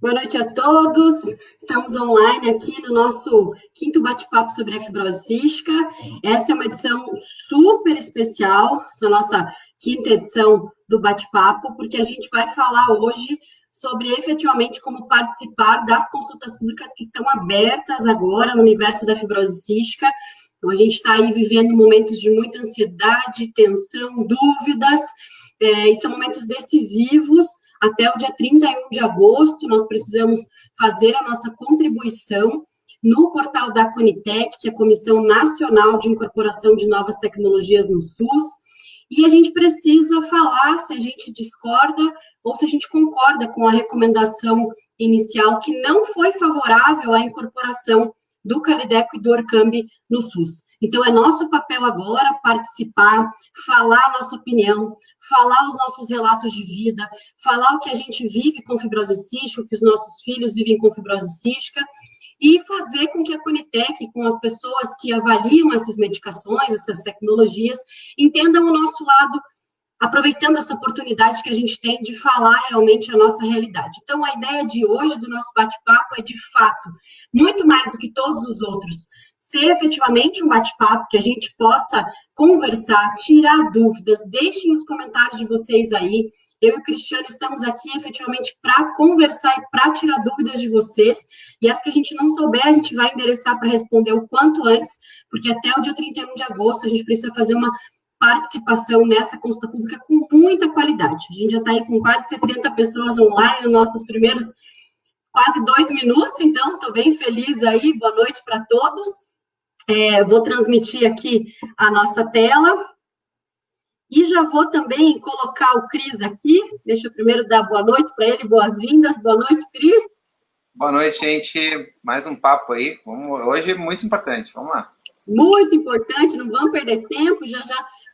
Boa noite a todos. Estamos online aqui no nosso quinto bate-papo sobre a fibrose cística. Essa é uma edição super especial, essa é a nossa quinta edição do bate-papo, porque a gente vai falar hoje sobre efetivamente como participar das consultas públicas que estão abertas agora no universo da fibrose cística. Então, a gente está aí vivendo momentos de muita ansiedade, tensão, dúvidas, e são momentos decisivos. Até o dia 31 de agosto, nós precisamos fazer a nossa contribuição no portal da Conitec, que é a Comissão Nacional de Incorporação de Novas Tecnologias no SUS, e a gente precisa falar se a gente discorda ou se a gente concorda com a recomendação inicial, que não foi favorável à incorporação do Calideco e do Orcambi no SUS. Então, é nosso papel agora participar, falar a nossa opinião, falar os nossos relatos de vida, falar o que a gente vive com fibrose cística, o que os nossos filhos vivem com fibrose cística, e fazer com que a Conitec, com as pessoas que avaliam essas medicações, essas tecnologias, entendam o nosso lado, aproveitando essa oportunidade que a gente tem de falar realmente a nossa realidade. Então, a ideia de hoje, do nosso bate-papo, é, de fato, muito mais do que todos os outros, ser efetivamente um bate-papo, que a gente possa conversar, tirar dúvidas, deixem os comentários de vocês aí. Eu e o Cristiano estamos aqui, efetivamente, para conversar e para tirar dúvidas de vocês, e as que a gente não souber, a gente vai endereçar para responder o quanto antes, porque até o dia 31 de agosto a gente precisa fazer uma participação nessa consulta pública com muita qualidade. A gente já está aí com quase 70 pessoas online nos nossos primeiros quase 2 minutos, então estou bem feliz aí, boa noite para todos. Vou transmitir aqui a nossa tela e já vou também colocar o Cris aqui. Deixa eu primeiro dar boa noite para ele, boas-vindas, boa noite, Cris. Boa noite, gente, mais um papo aí, hoje é muito importante, vamos lá. Muito importante, não vamos perder tempo, já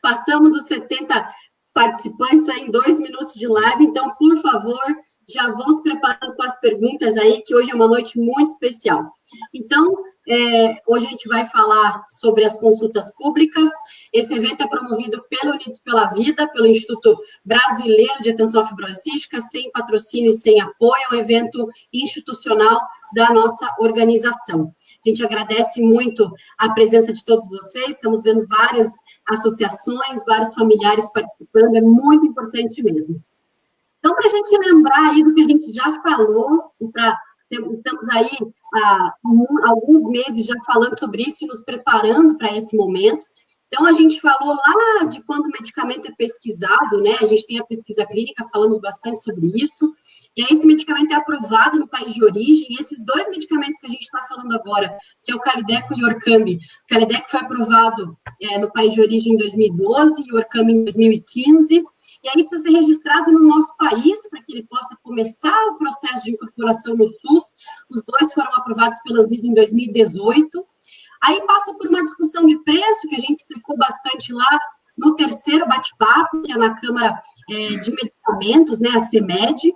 passamos dos 70 participantes aí em 2 minutos de live, então, por favor, já vão se preparando com as perguntas aí, que hoje é uma noite muito especial. Então, hoje a gente vai falar sobre as consultas públicas. Esse evento é promovido pelo Unidos pela Vida, pelo Instituto Brasileiro de Atenção à Fibrose Cística, sem patrocínio e sem apoio, é um evento institucional da nossa organização. A gente agradece muito a presença de todos vocês, estamos vendo várias associações, vários familiares participando, é muito importante mesmo. Então, para a gente lembrar aí do que a gente já falou, estamos aí há alguns meses já falando sobre isso e nos preparando para esse momento. Então, a gente falou lá de quando o medicamento é pesquisado, né? A gente tem a pesquisa clínica, falamos bastante sobre isso. E aí, esse medicamento é aprovado no país de origem. E esses 2 medicamentos que a gente está falando agora, que é o Calideco e o Orcambi. O Calideco foi aprovado no país de origem em 2012 e o Orcambi em 2015. E aí precisa ser registrado no nosso país para que ele possa começar o processo de incorporação no SUS. Os 2 foram aprovados pela Anvisa em 2018. Aí passa por uma discussão de preço, que a gente explicou bastante lá no terceiro bate-papo, que é na Câmara de Medicamentos, né, a CEMED.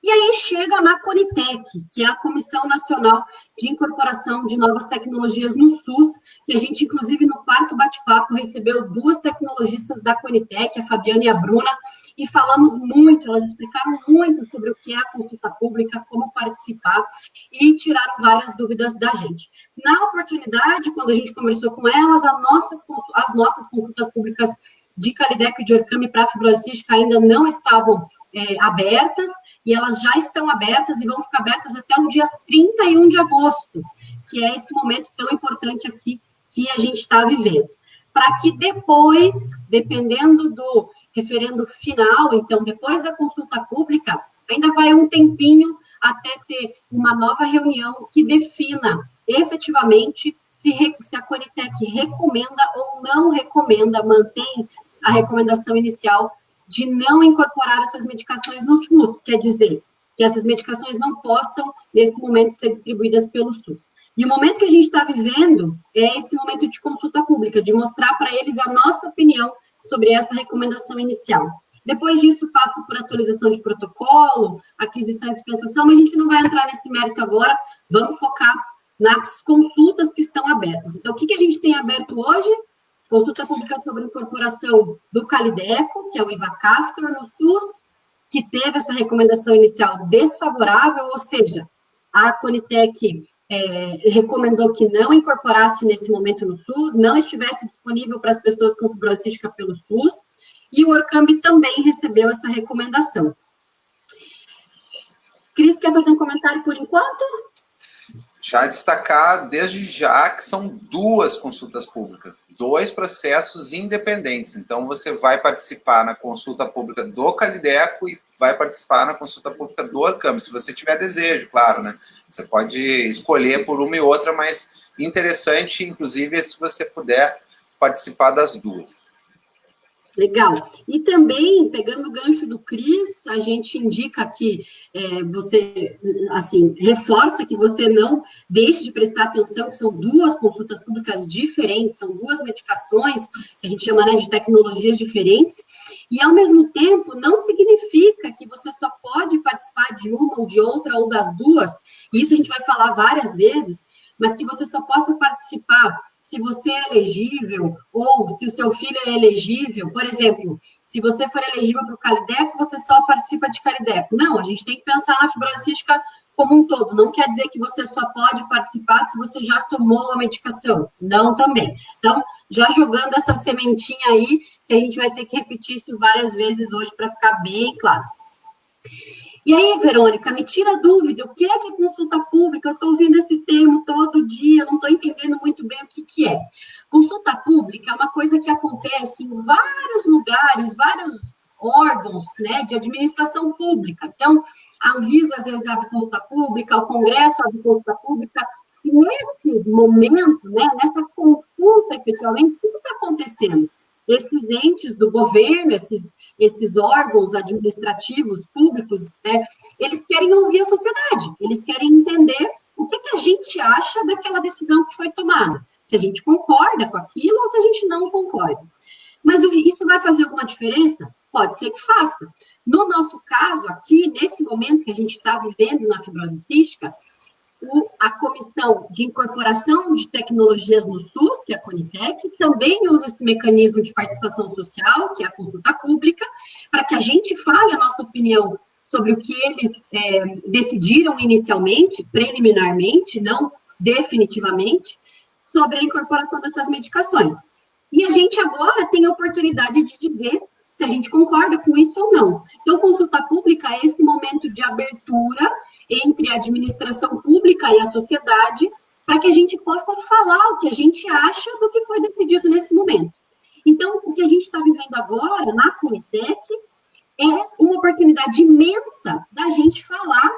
E aí chega na Conitec, que é a Comissão Nacional de Incorporação de Novas Tecnologias no SUS, que a gente, inclusive, no quarto bate-papo, recebeu 2 tecnologistas da Conitec, a Fabiana e a Bruna, e falamos muito, elas explicaram muito sobre o que é a consulta pública, como participar, e tiraram várias dúvidas da gente. Na oportunidade, quando a gente conversou com elas, as nossas consultas públicas de Calideco e de Orcambi para a fibrose cística ainda não estavam abertas, e elas já estão abertas e vão ficar abertas até o dia 31 de agosto, que é esse momento tão importante aqui que a gente está vivendo. Para que depois, dependendo do referendo final, então, depois da consulta pública, ainda vai um tempinho até ter uma nova reunião que defina efetivamente se a Conitec recomenda ou não recomenda, mantém a recomendação inicial de não incorporar essas medicações no SUS, quer dizer, que essas medicações não possam, nesse momento, ser distribuídas pelo SUS. E o momento que a gente está vivendo é esse momento de consulta pública, de mostrar para eles a nossa opinião sobre essa recomendação inicial. Depois disso, passa por atualização de protocolo, aquisição e dispensação, mas a gente não vai entrar nesse mérito agora, vamos focar nas consultas que estão abertas. Então, o que a gente tem aberto hoje? Consulta pública sobre incorporação do Calideco, que é o Ivacaftor, no SUS, que teve essa recomendação inicial desfavorável, ou seja, a Conitec recomendou que não incorporasse nesse momento no SUS, não estivesse disponível para as pessoas com fibrose cística pelo SUS, e o Orcambi também recebeu essa recomendação. Cris, quer fazer um comentário por enquanto? Já destacar desde já que são 2 consultas públicas, 2 processos independentes. Então, você vai participar na consulta pública do Calideco e vai participar na consulta pública do Orcambi, se você tiver desejo, claro, né? Você pode escolher por uma e outra, mas interessante, inclusive, se você puder participar das 2. Legal. E também, pegando o gancho do Cris, a gente indica que você, assim, reforça que você não deixe de prestar atenção, que são 2 consultas públicas diferentes, são 2 medicações, que a gente chama, né, de tecnologias diferentes, e, ao mesmo tempo, não significa que você só pode participar de uma ou de outra, ou das 2, e isso a gente vai falar várias vezes, mas que você só possa participar se você é elegível, ou se o seu filho é elegível. Por exemplo, se você for elegível para o Calideco, você só participa de Calideco. Não, a gente tem que pensar na fibrose cística como um todo. Não quer dizer que você só pode participar se você já tomou a medicação. Não também. Então, já jogando essa sementinha aí, que a gente vai ter que repetir isso várias vezes hoje para ficar bem claro. E aí, Verônica, me tira a dúvida, o que é consulta pública? Eu estou ouvindo esse termo todo dia, não estou entendendo muito bem o que é. Consulta pública é uma coisa que acontece em vários lugares, vários órgãos, né, de administração pública. Então, a Anvisa, às vezes, abre consulta pública, o Congresso abre consulta pública, e nesse momento, né, nessa consulta, efetivamente, o que está acontecendo? Esses entes do governo, esses órgãos administrativos públicos, eles querem ouvir a sociedade, eles querem entender o que a gente acha daquela decisão que foi tomada, se a gente concorda com aquilo ou se a gente não concorda. Mas isso vai fazer alguma diferença? Pode ser que faça. No nosso caso, aqui, nesse momento que a gente está vivendo na fibrose cística, a Comissão de Incorporação de Tecnologias no SUS, que é a Conitec, também usa esse mecanismo de participação social, que é a consulta pública, para que a gente fale a nossa opinião sobre o que eles decidiram inicialmente, preliminarmente, não definitivamente, sobre a incorporação dessas medicações. E a gente agora tem a oportunidade de dizer se a gente concorda com isso ou não. Então, consulta pública é esse momento de abertura entre a administração pública e a sociedade, para que a gente possa falar o que a gente acha do que foi decidido nesse momento. Então, o que a gente está vivendo agora na Conitec é uma oportunidade imensa da gente falar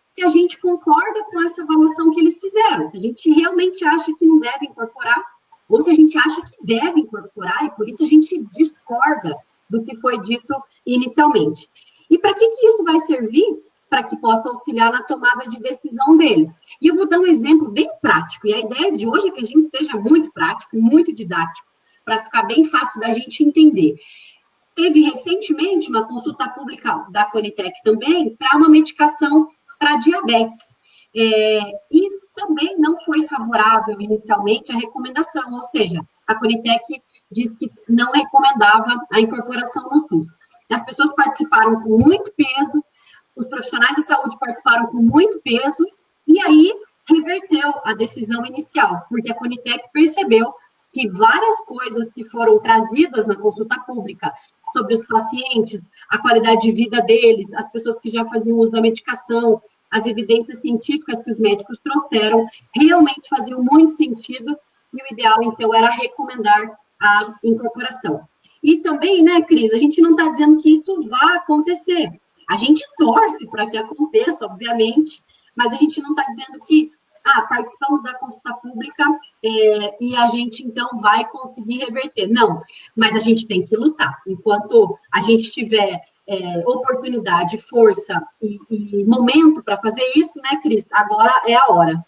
se a gente concorda com essa avaliação que eles fizeram, se a gente realmente acha que não deve incorporar, ou se a gente acha que deve incorporar, e por isso a gente discorda do que foi dito inicialmente. E para que isso vai servir? Para que possa auxiliar na tomada de decisão deles. E eu vou dar um exemplo bem prático, e a ideia de hoje é que a gente seja muito prático, muito didático, para ficar bem fácil da gente entender. Teve recentemente uma consulta pública da Conitec também para uma medicação para diabetes. E também não foi favorável inicialmente a recomendação, ou seja, a Conitec disse que não recomendava a incorporação no SUS. As pessoas participaram com muito peso, os profissionais de saúde participaram com muito peso, e aí reverteu a decisão inicial, porque a Conitec percebeu que várias coisas que foram trazidas na consulta pública sobre os pacientes, a qualidade de vida deles, as pessoas que já faziam uso da medicação, as evidências científicas que os médicos trouxeram, realmente faziam muito sentido, e o ideal, então, era recomendar a incorporação. E também, né, Cris, a gente não está dizendo que isso vá acontecer. A gente torce para que aconteça, obviamente, mas a gente não está dizendo que participamos da consulta pública e a gente, então, vai conseguir reverter. Não, mas a gente tem que lutar. Enquanto a gente tiver oportunidade, força e momento para fazer isso, né, Cris? Agora é a hora.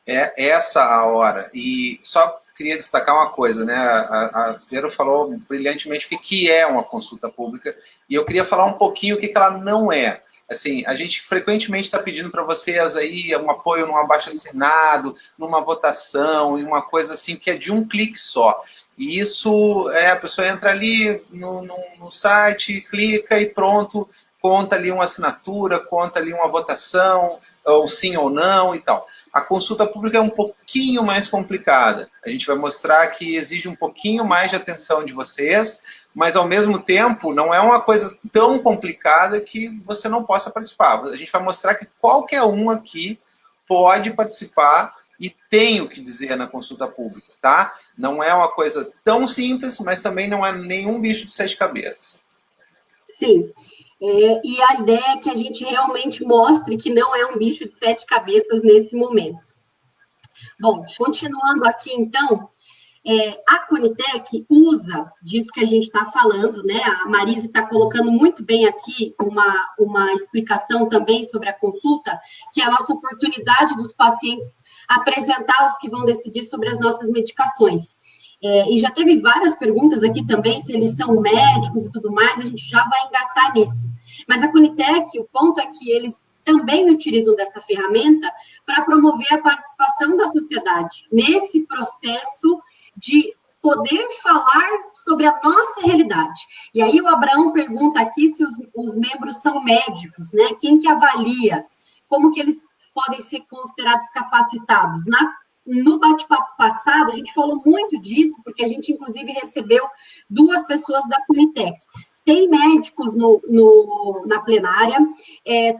É essa a hora. E só queria destacar uma coisa, né? A Vero falou brilhantemente o que é uma consulta pública, e eu queria falar um pouquinho o que ela não é. Assim, a gente frequentemente está pedindo para vocês aí um apoio num abaixo-assinado, numa votação, e uma coisa assim que é de um clique só. E isso, a pessoa entra ali no site, clica e pronto, conta ali uma assinatura, conta ali uma votação, ou sim ou não e tal. A consulta pública é um pouquinho mais complicada. A gente vai mostrar que exige um pouquinho mais de atenção de vocês, mas ao mesmo tempo não é uma coisa tão complicada que você não possa participar. A gente vai mostrar que qualquer um aqui pode participar e tem o que dizer na consulta pública, tá? Não é uma coisa tão simples, mas também não é nenhum bicho de 7 cabeças. Sim. E a ideia é que a gente realmente mostre que não é um bicho de 7 cabeças nesse momento. Bom, continuando aqui, então, a Conitec usa disso que a gente está falando, né? A Marise está colocando muito bem aqui uma explicação também sobre a consulta, que é a nossa oportunidade dos pacientes apresentar os que vão decidir sobre as nossas medicações. E já teve várias perguntas aqui também, se eles são médicos e tudo mais, a gente já vai engatar nisso. Mas a Conitec, o ponto é que eles também utilizam dessa ferramenta para promover a participação da sociedade nesse processo de poder falar sobre a nossa realidade. E aí o Abraão pergunta aqui se os membros são médicos, né? Quem que avalia? Como que eles podem ser considerados capacitados? No bate-papo passado, a gente falou muito disso, porque a gente, inclusive, recebeu 2 pessoas da Conitec. Tem médicos na plenária,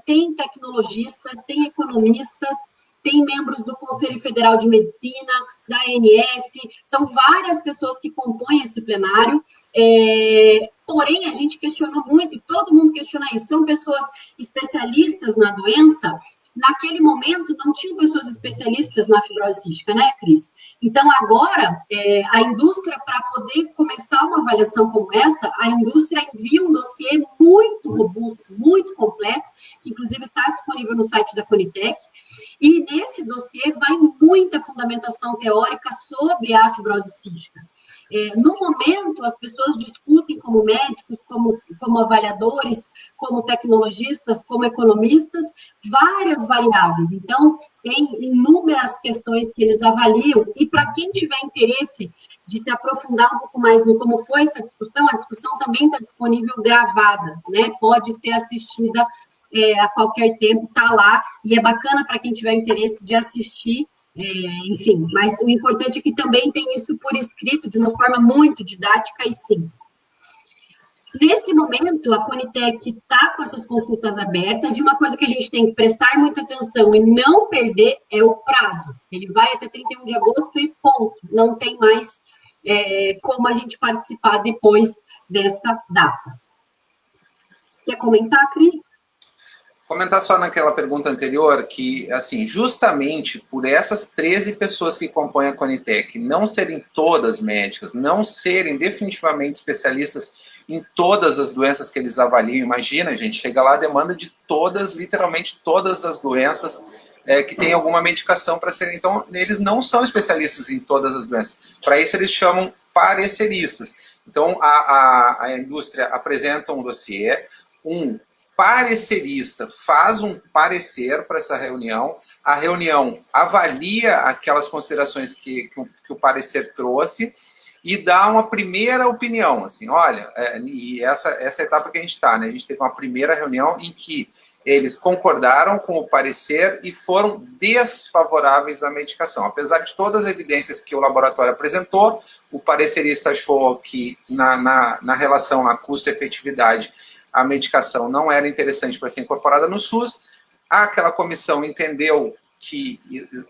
tem tecnologistas, tem economistas, tem membros do Conselho Federal de Medicina, da ANS, são várias pessoas que compõem esse plenário, porém, a gente questionou muito, e todo mundo questiona isso, são pessoas especialistas na doença. Naquele momento, não tinham pessoas especialistas na fibrose cística, né, Cris? Então, agora, a indústria, para poder começar uma avaliação como essa, a indústria envia um dossiê muito robusto, muito completo, que inclusive está disponível no site da Conitec, e nesse dossiê vai muita fundamentação teórica sobre a fibrose cística. No momento, as pessoas discutem como médicos, como avaliadores, como tecnologistas, como economistas, várias variáveis. Então, tem inúmeras questões que eles avaliam, e para quem tiver interesse de se aprofundar um pouco mais no como foi essa discussão, a discussão também está disponível gravada, né? Pode ser assistida a qualquer tempo, está lá, e é bacana para quem tiver interesse de assistir. Enfim, mas o importante é que também tem isso por escrito, de uma forma muito didática e simples. Nesse momento, a Conitec está com essas consultas abertas, e uma coisa que a gente tem que prestar muita atenção e não perder é o prazo. Ele vai até 31 de agosto e ponto. Não tem mais como a gente participar depois dessa data. Quer comentar, Cris? Comentar só naquela pergunta anterior que, assim, justamente por essas 13 pessoas que compõem a Conitec não serem todas médicas, não serem definitivamente especialistas em todas as doenças que eles avaliam, imagina, gente, chega lá a demanda de todas, literalmente todas as doenças que tem alguma medicação para ser. Então, eles não são especialistas em todas as doenças. Para isso, eles chamam pareceristas. Então, a indústria apresenta um dossiê, parecerista faz um parecer para essa reunião, a reunião avalia aquelas considerações que o parecer trouxe e dá uma primeira opinião, assim, olha, e essa etapa que a gente está, né? A gente teve uma primeira reunião em que eles concordaram com o parecer e foram desfavoráveis à medicação. Apesar de todas as evidências que o laboratório apresentou, o parecerista achou que na relação a custo-efetividade a medicação não era interessante para ser incorporada no SUS, aquela comissão entendeu que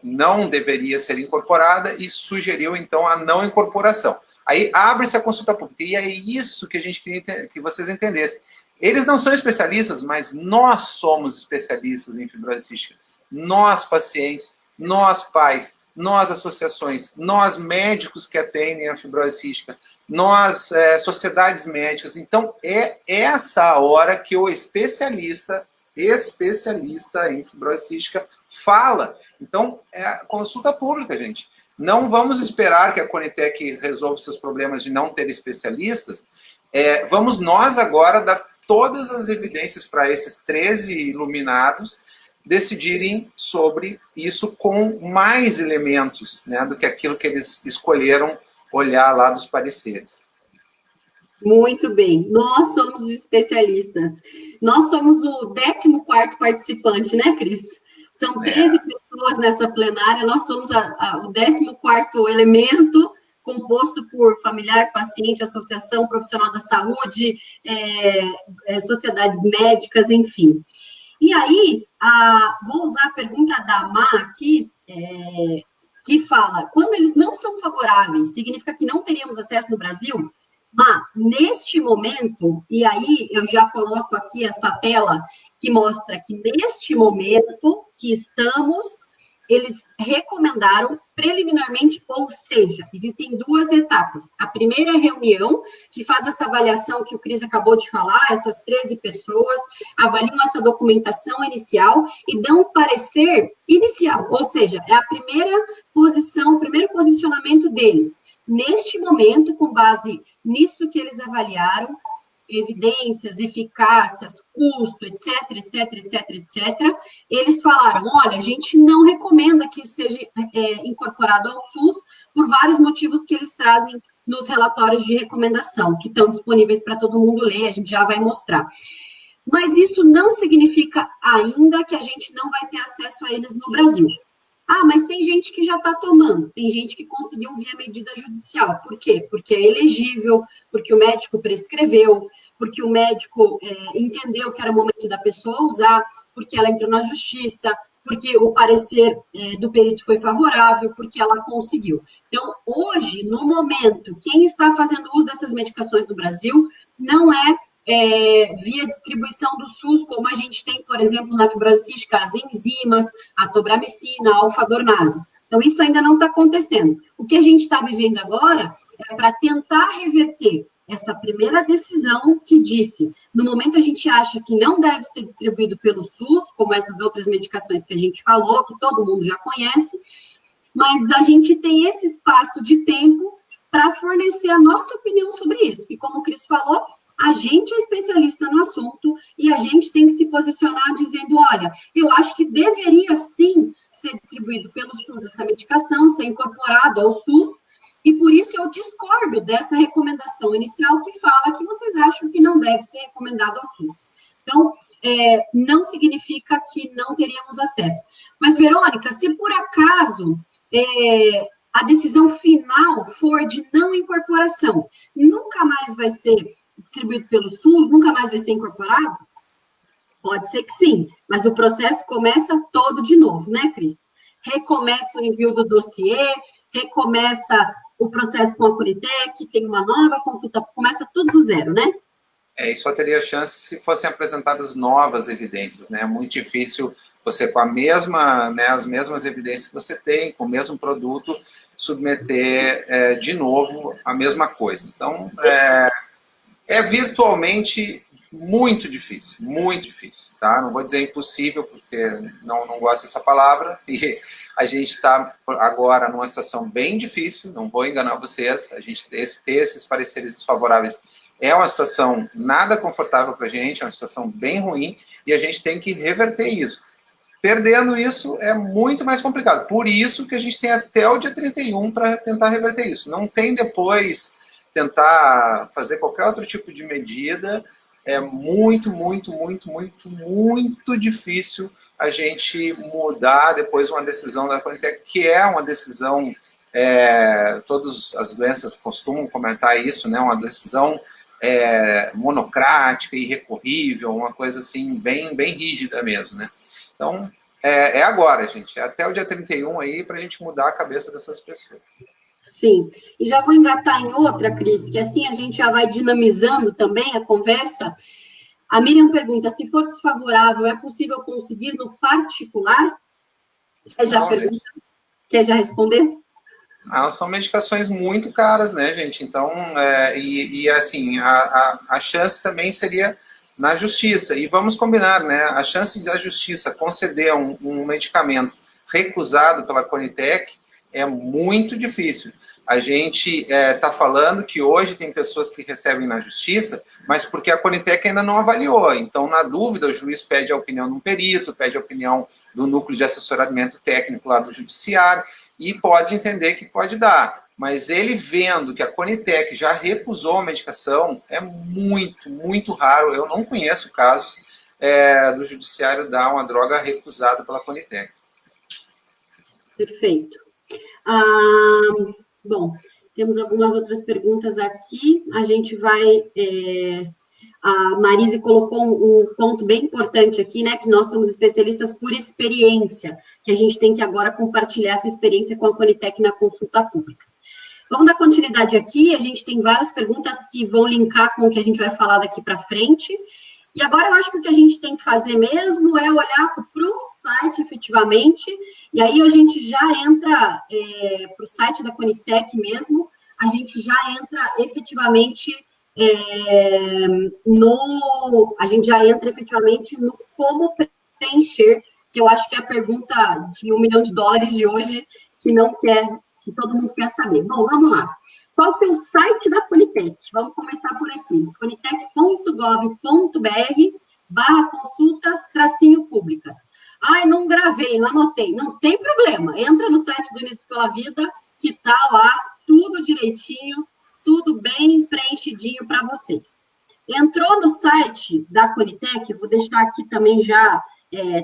não deveria ser incorporada e sugeriu, então, a não incorporação. Aí abre-se a consulta pública, e é isso que a gente queria que vocês entendessem. Eles não são especialistas, mas nós somos especialistas em fibrose cística. Nós, pacientes, nós, pais, nós, associações, nós, médicos que atendem a fibrose cística, nós, sociedades médicas. Então, é essa a hora que o especialista em fibrose cística fala. Então, é consulta pública, gente. Não vamos esperar que a Conitec resolva seus problemas de não ter especialistas. Vamos nós agora dar todas as evidências para esses 13 iluminados decidirem sobre isso com mais elementos, né, do que aquilo que eles escolheram olhar lá dos pareceres. Muito bem, nós somos especialistas. Nós somos o 14º participante, né, Cris? São 13 pessoas nessa plenária, nós somos o 14º elemento, composto por familiar, paciente, associação, profissional da saúde, sociedades médicas, enfim. E aí, vou usar a pergunta da Má aqui, que fala, quando eles não são favoráveis, significa que não teríamos acesso no Brasil? Mas, neste momento, e aí eu já coloco aqui essa tela que mostra que neste momento que estamos, eles recomendaram preliminarmente, ou seja, existem duas etapas. A primeira reunião, que faz essa avaliação que o Cris acabou de falar, essas 13 pessoas avaliam essa documentação inicial e dão um parecer inicial, ou seja, é a primeira posição, o primeiro posicionamento deles. Neste momento, com base nisso que eles avaliaram, evidências, eficácias, custo, etc, etc, etc, etc, eles falaram, olha, a gente não recomenda que isso seja incorporado ao SUS por vários motivos que eles trazem nos relatórios de recomendação, que estão disponíveis para todo mundo ler, a gente já vai mostrar. Mas isso não significa ainda que a gente não vai ter acesso a eles no Brasil. Ah, mas tem gente que já está tomando, tem gente que conseguiu via medida judicial. Por quê? Porque é elegível, porque o médico prescreveu, porque o médico entendeu que era o momento da pessoa usar, porque ela entrou na justiça, porque o parecer do perito foi favorável, porque ela conseguiu. Então, hoje, no momento, quem está fazendo uso dessas medicações no Brasil não é via distribuição do SUS, como a gente tem, por exemplo, na fibrose cística, as enzimas, a tobramicina, a alfa-dornase. Então, isso ainda não está acontecendo. O que a gente está vivendo agora é para tentar reverter essa primeira decisão que disse, no momento a gente acha que não deve ser distribuído pelo SUS, como essas outras medicações que a gente falou, que todo mundo já conhece, mas a gente tem esse espaço de tempo para fornecer a nossa opinião sobre isso. E como o Cris falou, a gente é especialista no assunto e a gente tem que se posicionar dizendo, olha, eu acho que deveria sim ser distribuído pelo SUS essa medicação, ser incorporado ao SUS, e por isso eu discordo dessa recomendação inicial que fala que vocês acham que não deve ser recomendado ao SUS. Então, não significa que não teríamos acesso. Mas, Verônica, se por acaso a decisão final for de não incorporação, nunca mais vai ser distribuído pelo SUS, nunca mais vai ser incorporado? Pode ser que sim, mas o processo começa todo de novo, né, Cris? Recomeça o envio do dossiê, recomeça o processo com a Conitec, tem uma nova consulta, começa tudo do zero, né? E só teria chance se fossem apresentadas novas evidências, né? É muito difícil você, com a mesma, né, as mesmas evidências que você tem, com o mesmo produto, submeter de novo a mesma coisa. Então, é virtualmente muito difícil, tá? Não vou dizer impossível, porque não gosto dessa palavra, e a gente está agora numa situação bem difícil, não vou enganar vocês, a gente ter esses pareceres desfavoráveis é uma situação nada confortável para a gente, é uma situação bem ruim, e a gente tem que reverter isso. Perdendo isso é muito mais complicado, por isso que a gente tem até o dia 31 para tentar reverter isso. Não tem depois tentar fazer qualquer outro tipo de medida, é muito difícil a gente mudar depois uma decisão da Conitec, que é uma decisão, todas as doenças costumam comentar isso, né, uma decisão monocrática, irrecorrível, uma coisa assim, bem rígida mesmo, né. Então, é agora, gente, é até o dia 31 aí para a gente mudar a cabeça dessas pessoas. Sim, e já vou engatar em outra, Cris, que assim a gente já vai dinamizando também a conversa. A Miriam pergunta, se for desfavorável, é possível conseguir no particular? Quer já responder? São medicações muito caras, né, gente? Então, assim, a chance também seria na justiça. E vamos combinar, né? A chance da justiça conceder um medicamento recusado pela Conitec é muito difícil. A gente está falando que hoje tem pessoas que recebem na justiça, mas porque a Conitec ainda não avaliou. Então, na dúvida, o juiz pede a opinião de um perito, pede a opinião do núcleo de assessoramento técnico lá do judiciário, e pode entender que pode dar. mas ele vendo que a Conitec já recusou a medicação, é muito, muito raro. Eu não conheço casos do judiciário dar uma droga recusada pela Conitec. Perfeito. Bom, temos algumas outras perguntas aqui. A gente vai... A Marise colocou um ponto bem importante aqui, né? Que nós somos especialistas por experiência, que a gente tem que agora compartilhar essa experiência com a Conitec na consulta pública. Vamos dar continuidade aqui, a gente tem várias perguntas que vão linkar com o que a gente vai falar daqui para frente. E agora eu acho que o que a gente tem que fazer mesmo é olhar para o site efetivamente, e aí a gente já entra para o site da Conitec mesmo, a gente já entra efetivamente no como preencher, que eu acho que é a pergunta de $1 milhão de hoje, que todo mundo quer saber. Bom, vamos lá. Qual que é o site da Conitec? Vamos começar por aqui. conitec.gov.br/consultas-públicas. Ai, não gravei, não anotei. Não tem problema. Entra no site do Unidos pela Vida, que tá lá tudo direitinho, tudo bem preenchidinho para vocês. Entrou no site da Conitec, eu vou deixar aqui também já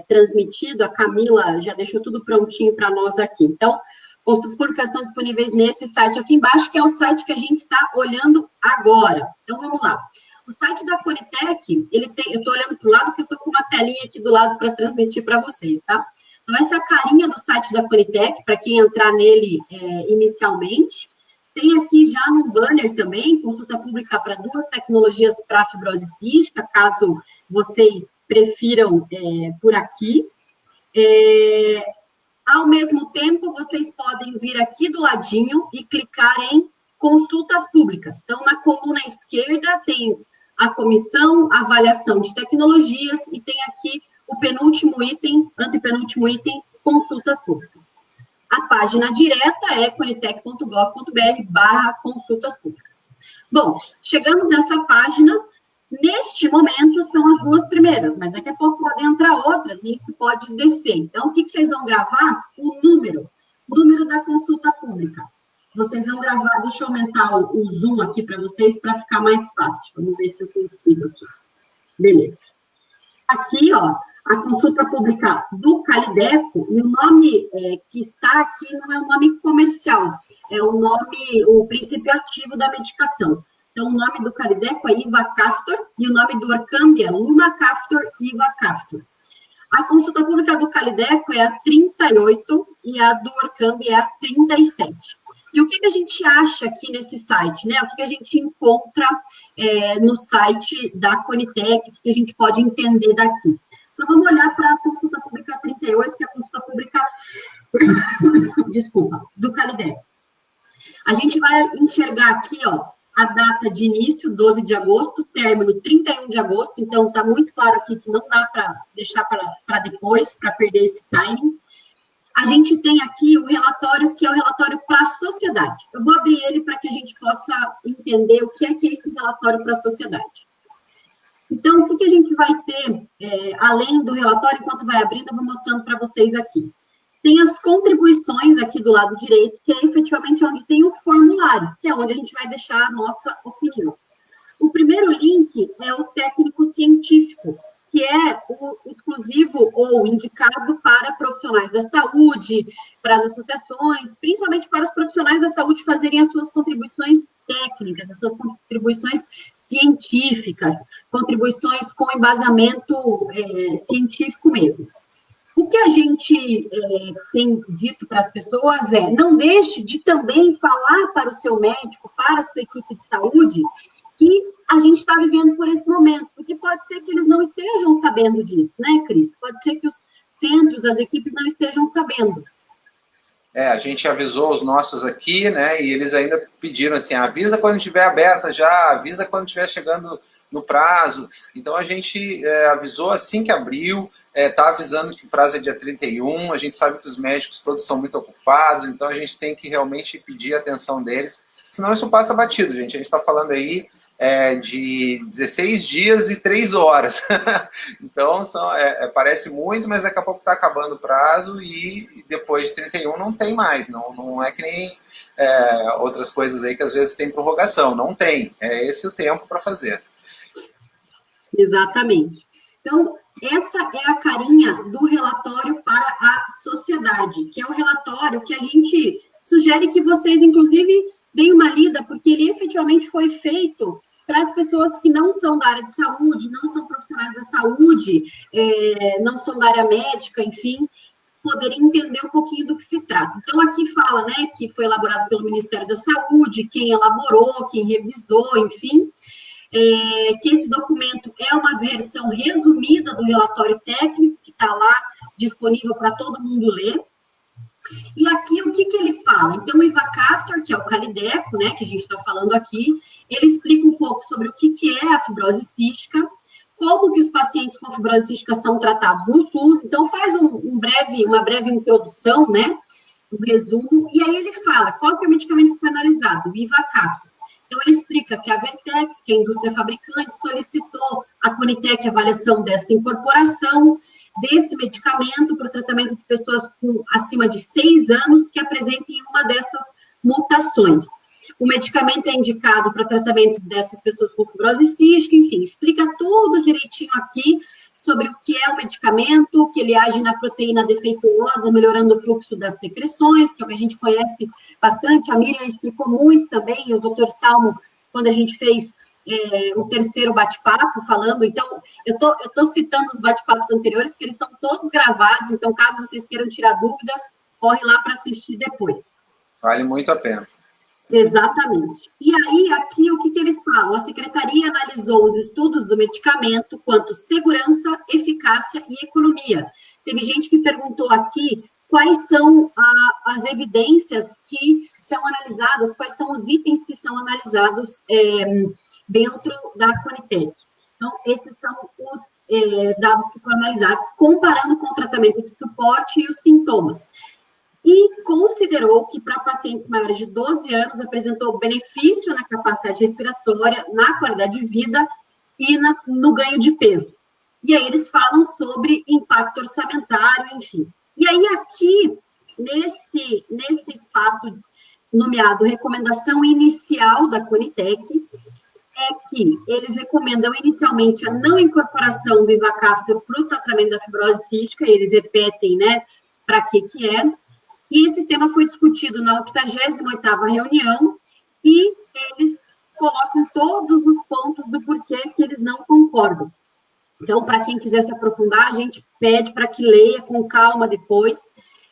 transmitido, a Camila já deixou tudo prontinho para nós aqui. Então, consultas públicas estão disponíveis nesse site aqui embaixo, que é o site que a gente está olhando agora. Então, vamos lá. O site da Conitec, eu estou olhando para o lado, que eu estou com uma telinha aqui do lado para transmitir para vocês, tá? Então, essa é a carinha do site da Conitec, para quem entrar nele inicialmente. Tem aqui já no banner também, consulta pública para 2 tecnologias para fibrose cística, caso vocês prefiram por aqui. Ao mesmo tempo, vocês podem vir aqui do ladinho e clicar em consultas públicas. Então, na coluna esquerda tem a comissão, avaliação de tecnologias, e tem aqui o penúltimo item, antepenúltimo item, consultas públicas. A página direta é conitec.gov.br/consultas públicas. Bom, chegamos nessa página. Neste momento, são as 2 primeiras, mas daqui a pouco podem entrar outras e isso pode descer. Então, o que vocês vão gravar? O número da consulta pública. Vocês vão gravar, deixa eu aumentar o zoom aqui para vocês, para ficar mais fácil. Vamos ver se eu consigo aqui. Beleza. Aqui, ó, a consulta pública do Calideco, e o nome que está aqui não é o nome comercial, é o princípio ativo da medicação. Então, o nome do Calideco é Ivacaftor e o nome do Orkambi é Lumacaftor Ivacaftor. A consulta pública do Calideco é a 38 e a do Orkambi é a 37. E o que a gente acha aqui nesse site, né? O que a gente encontra no site da Conitec, o que a gente pode entender daqui. Então, vamos olhar para a consulta pública 38, que é a consulta pública, desculpa, do Calideco. A gente vai enxergar aqui, ó, a data de início, 12 de agosto, término, 31 de agosto, então está muito claro aqui que não dá para deixar para depois, para perder esse timing. A gente tem aqui o relatório, que é o relatório para a sociedade. Eu vou abrir ele para que a gente possa entender o que é esse relatório para a sociedade. Então, o que a gente vai ter, além do relatório, enquanto vai abrindo, eu vou mostrando para vocês aqui. Tem as contribuições aqui do lado direito, que é efetivamente onde tem o formulário, que é onde a gente vai deixar a nossa opinião. O primeiro link é o técnico científico, que é o exclusivo ou indicado para profissionais da saúde, para as associações, principalmente para os profissionais da saúde fazerem as suas contribuições técnicas, as suas contribuições científicas, contribuições com embasamento científico mesmo. O que a gente tem dito para as pessoas é, não deixe de também falar para o seu médico, para a sua equipe de saúde, que a gente está vivendo por esse momento, porque pode ser que eles não estejam sabendo disso, né, Cris? Pode ser que os centros, as equipes não estejam sabendo. A gente avisou os nossos aqui, né, e eles ainda pediram assim, avisa quando estiver aberta já, avisa quando estiver chegando no prazo. Então, a gente avisou assim que abriu, está avisando que o prazo é dia 31, a gente sabe que os médicos todos são muito ocupados, então a gente tem que realmente pedir a atenção deles, senão isso passa batido, gente. A gente está falando aí de 16 dias e 3 horas. Então, parece muito, mas daqui a pouco está acabando o prazo e depois de 31 não tem mais. Não é que nem outras coisas aí que às vezes tem prorrogação. Não tem. É esse o tempo para fazer. Exatamente. Então, essa é a carinha do relatório para a sociedade, que é o relatório que a gente sugere que vocês, inclusive, deem uma lida, porque ele efetivamente foi feito para as pessoas que não são da área de saúde, não são profissionais da saúde, não são da área médica, enfim, poderem entender um pouquinho do que se trata. Então, aqui fala, né, que foi elaborado pelo Ministério da Saúde, quem elaborou, quem revisou, enfim, que esse documento é uma versão resumida do relatório técnico, que está lá disponível para todo mundo ler. E aqui, o que ele fala? Então, o Ivacaftor, que é o Calideco, né, que a gente está falando aqui, ele explica um pouco sobre o que é a fibrose cística, como que os pacientes com fibrose cística são tratados no SUS. Então, faz uma breve introdução, né, um resumo, e aí ele fala qual que é o medicamento que foi analisado, o Ivacaftor. Então, ele explica que a Vertex, que é a indústria fabricante, solicitou à Conitec a avaliação dessa incorporação desse medicamento para o tratamento de pessoas com acima de 6 anos que apresentem uma dessas mutações. O medicamento é indicado para tratamento dessas pessoas com fibrose cística, enfim, explica tudo direitinho aqui sobre o que é o medicamento, que ele age na proteína defeituosa, melhorando o fluxo das secreções, que é o que a gente conhece bastante. A Miriam explicou muito também, e o Dr. Salmo, quando a gente fez o terceiro bate-papo, falando. Então, eu tô citando os bate-papos anteriores, porque eles estão todos gravados, então, caso vocês queiram tirar dúvidas, corre lá para assistir depois. Vale muito a pena. Exatamente. E aí, aqui, o que eles falam? A secretaria analisou os estudos do medicamento quanto segurança, eficácia e economia. Teve gente que perguntou aqui quais são as evidências que são analisadas, quais são os itens que são analisados dentro da Conitec. Então, esses são os dados que foram analisados, comparando com o tratamento de suporte e os sintomas. E considerou que para pacientes maiores de 12 anos apresentou benefício na capacidade respiratória, na qualidade de vida e no ganho de peso. E aí eles falam sobre impacto orçamentário, enfim. E aí aqui, nesse espaço nomeado recomendação inicial da Conitec, é que eles recomendam inicialmente a não incorporação do Ivacaftor para o tratamento da fibrose cística, eles repetem, né, para que é. E esse tema foi discutido na 88ª reunião e eles colocam todos os pontos do porquê que eles não concordam. Então, para quem quiser se aprofundar, a gente pede para que leia com calma depois.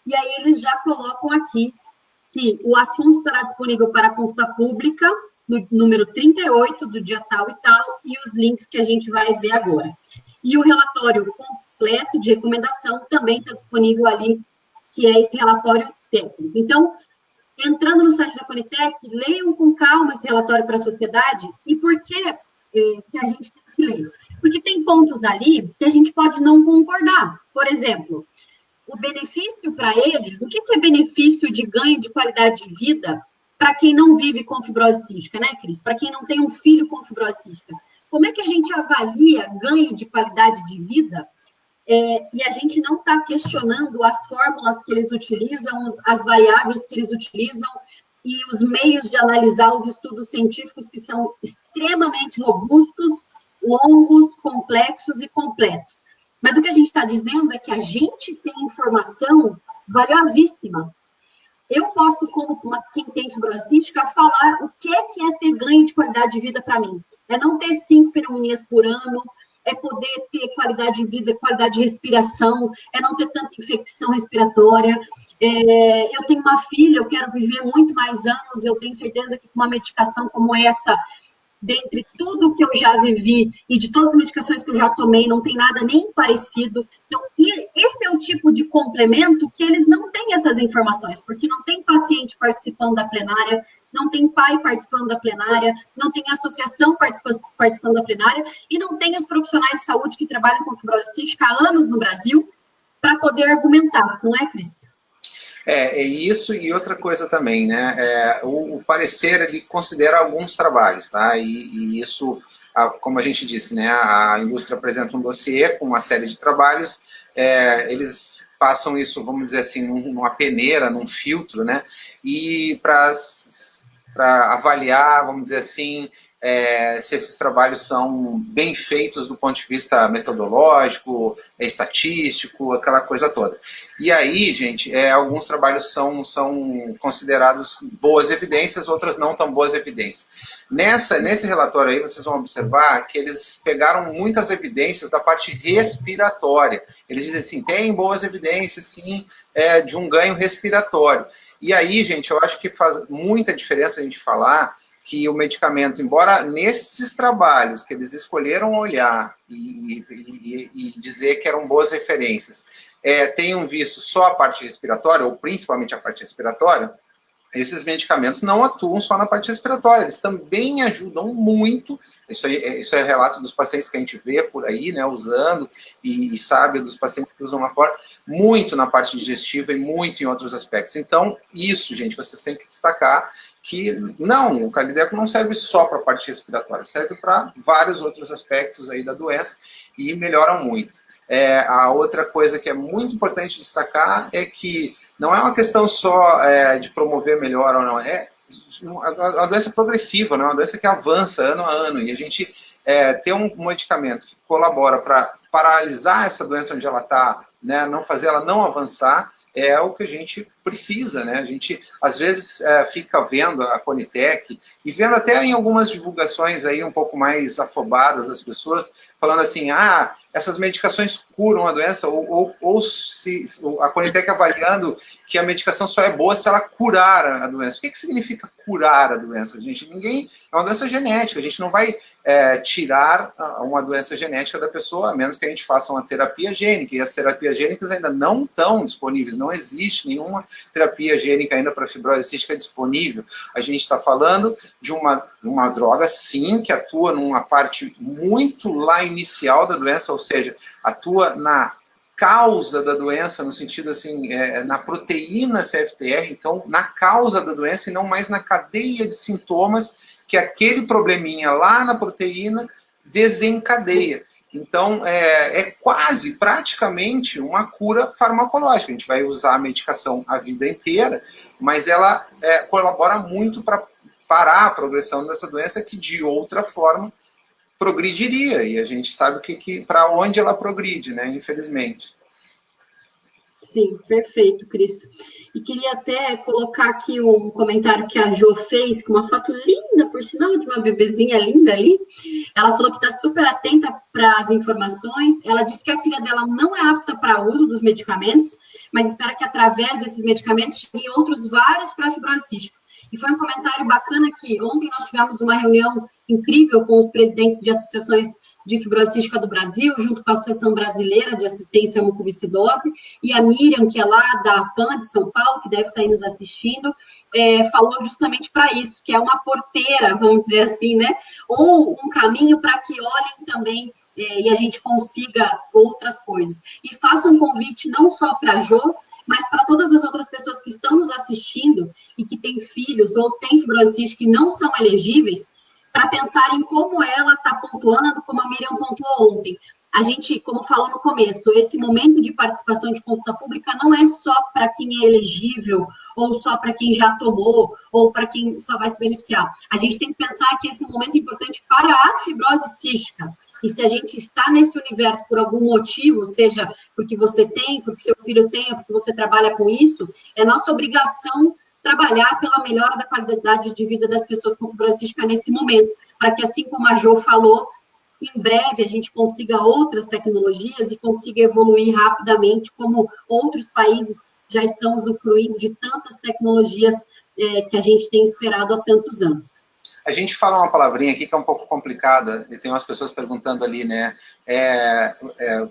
E aí eles já colocam aqui que o assunto estará disponível para consulta pública, no número 38, do dia tal e tal, e os links que a gente vai ver agora. E o relatório completo de recomendação também está disponível ali, que é esse relatório técnico. Então, entrando no site da Conitec, leiam com calma esse relatório para a sociedade. E por que a gente tem que ler? Porque tem pontos ali que a gente pode não concordar. Por exemplo, o benefício para eles, o que é benefício de ganho de qualidade de vida para quem não vive com fibrose cística, né, Cris? Para quem não tem um filho com fibrose cística. Como é que a gente avalia ganho de qualidade de vida? E a gente não está questionando as fórmulas que eles utilizam, as variáveis que eles utilizam e os meios de analisar os estudos científicos que são extremamente robustos, longos, complexos e completos. Mas o que a gente está dizendo é que a gente tem informação valiosíssima. Eu posso, como quem tem fibrose cística, falar o que é ter ganho de qualidade de vida para mim. É não ter 5 pneumonias por ano, é poder ter qualidade de vida, qualidade de respiração, é não ter tanta infecção respiratória. Eu tenho uma filha, eu quero viver muito mais anos, eu tenho certeza que com uma medicação como essa, dentre tudo que eu já vivi e de todas as medicações que eu já tomei, não tem nada nem parecido. Então, esse é o tipo de complemento que eles não têm essas informações, porque não tem paciente participando da plenária, não tem pai participando da plenária, não tem associação participando da plenária e não tem os profissionais de saúde que trabalham com fibrose cística há anos no Brasil para poder argumentar, não é, Cris? É isso, e outra coisa também, né? O parecer, ele considera alguns trabalhos, tá? E isso, como a gente disse, né? A indústria apresenta um dossiê com uma série de trabalhos, eles passam isso, vamos dizer assim, numa peneira, num filtro, né? E para avaliar, vamos dizer assim, se esses trabalhos são bem feitos do ponto de vista metodológico, estatístico, aquela coisa toda. E aí, gente, alguns trabalhos são considerados boas evidências, outras não tão boas evidências. Nesse relatório aí, vocês vão observar que eles pegaram muitas evidências da parte respiratória. Eles dizem assim, tem boas evidências, sim, de um ganho respiratório. E aí, gente, eu acho que faz muita diferença a gente falar que o medicamento, embora nesses trabalhos que eles escolheram olhar e dizer que eram boas referências, tenham visto só a parte respiratória, ou principalmente a parte respiratória, esses medicamentos não atuam só na parte respiratória, eles também ajudam muito, isso é relato dos pacientes que a gente vê por aí, né, usando, e sabe dos pacientes que usam lá fora, muito na parte digestiva e muito em outros aspectos. Então, isso, gente, vocês têm que destacar que não, o Calideco não serve só para a parte respiratória, serve para vários outros aspectos aí da doença e melhoram muito. A outra coisa que é muito importante destacar é que não é uma questão só de promover melhor ou não, é uma doença progressiva, não é uma doença que avança ano a ano, e a gente ter um medicamento que colabora para paralisar essa doença onde ela está, né, não fazer ela não avançar, é o que a gente precisa, né? A gente, às vezes, fica vendo a Conitec e vendo até em algumas divulgações aí um pouco mais afobadas das pessoas, falando assim, essas medicações curam a doença, ou se a Conitec avaliando que a medicação só é boa se ela curar a doença. O que significa curar a doença, gente? É uma doença genética, a gente não vai tirar uma doença genética da pessoa, a menos que a gente faça uma terapia gênica, e as terapias gênicas ainda não estão disponíveis, não existe nenhuma terapia gênica ainda para fibrose cística disponível. A gente está falando de uma droga, sim, que atua numa parte muito lá inicial da doença, ou seja, atua na causa da doença, no sentido assim, na proteína CFTR, então na causa da doença e não mais na cadeia de sintomas que aquele probleminha lá na proteína desencadeia. Então, quase, praticamente, uma cura farmacológica. A gente vai usar a medicação a vida inteira, mas ela colabora muito para parar a progressão dessa doença que, de outra forma, progrediria. E a gente sabe para onde ela progride, né? Infelizmente. Sim, perfeito, Cris. E queria até colocar aqui um comentário que a Jo fez, com uma foto linda, por sinal, de uma bebezinha linda ali. Ela falou que está super atenta para as informações. Ela disse que a filha dela não é apta para uso dos medicamentos, mas espera que através desses medicamentos cheguem outros vários para a fibrose cística. E foi um comentário bacana que ontem nós tivemos uma reunião incrível com os presidentes de associações de fibrose cística do Brasil, junto com a Associação Brasileira de Assistência à Mucoviscidose, e a Miriam, que é lá da APAN de São Paulo, que deve estar aí nos assistindo, falou justamente para isso, que é uma porteira, vamos dizer assim, né? Ou um caminho para que olhem também e a gente consiga outras coisas. E faço um convite não só para a Jo, mas para todas as outras pessoas que estão nos assistindo e que têm filhos ou têm fibrose cística que não são elegíveis, para pensar em como ela está pontuando, como a Miriam pontuou ontem. A gente, como falou no começo, esse momento de participação de consulta pública não é só para quem é elegível, ou só para quem já tomou, ou para quem só vai se beneficiar. A gente tem que pensar que esse momento é importante para a fibrose cística. E se a gente está nesse universo por algum motivo, seja porque você tem, porque seu filho tem, ou porque você trabalha com isso, é nossa obrigação trabalhar pela melhora da qualidade de vida das pessoas com fibrose cística nesse momento, para que, assim como a Jo falou, em breve a gente consiga outras tecnologias e consiga evoluir rapidamente, como outros países já estão usufruindo de tantas tecnologias que a gente tem esperado há tantos anos. A gente fala uma palavrinha aqui que é um pouco complicada, e tem umas pessoas perguntando ali, né,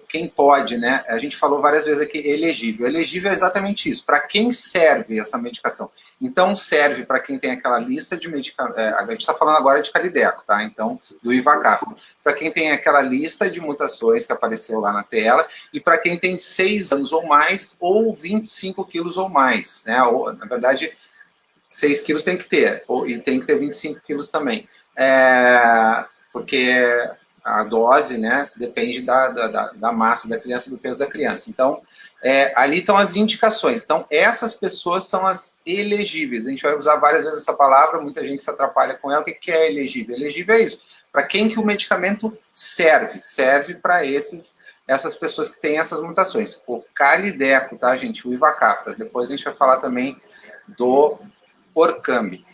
quem pode, né? A gente falou várias vezes aqui, elegível. Elegível é exatamente isso, para quem serve essa medicação. Então, serve para quem tem aquela lista de medicamentos, a gente está falando agora de Calideco, tá? Então, do Ivacaftor. Para quem tem aquela lista de mutações que apareceu lá na tela, e para quem tem 6 anos ou mais, ou 25 quilos ou mais, né? Ou, na verdade, 6 quilos tem que ter, e tem que ter 25 quilos também. Porque a dose, né, depende da massa da criança, do peso da criança. Então, ali estão as indicações. Então, essas pessoas são as elegíveis. A gente vai usar várias vezes essa palavra, muita gente se atrapalha com ela. O que é elegível? Elegível é isso. Para quem que o medicamento serve? Serve para essas pessoas que têm essas mutações. O Calideco, tá, gente? O Ivacaftor. Depois a gente vai falar também do Orkambi.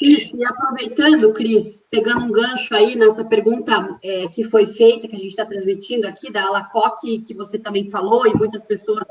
E aproveitando, Cris, pegando um gancho aí nessa pergunta que foi feita, que a gente está transmitindo aqui, da Alacoque, que você também falou, e muitas pessoas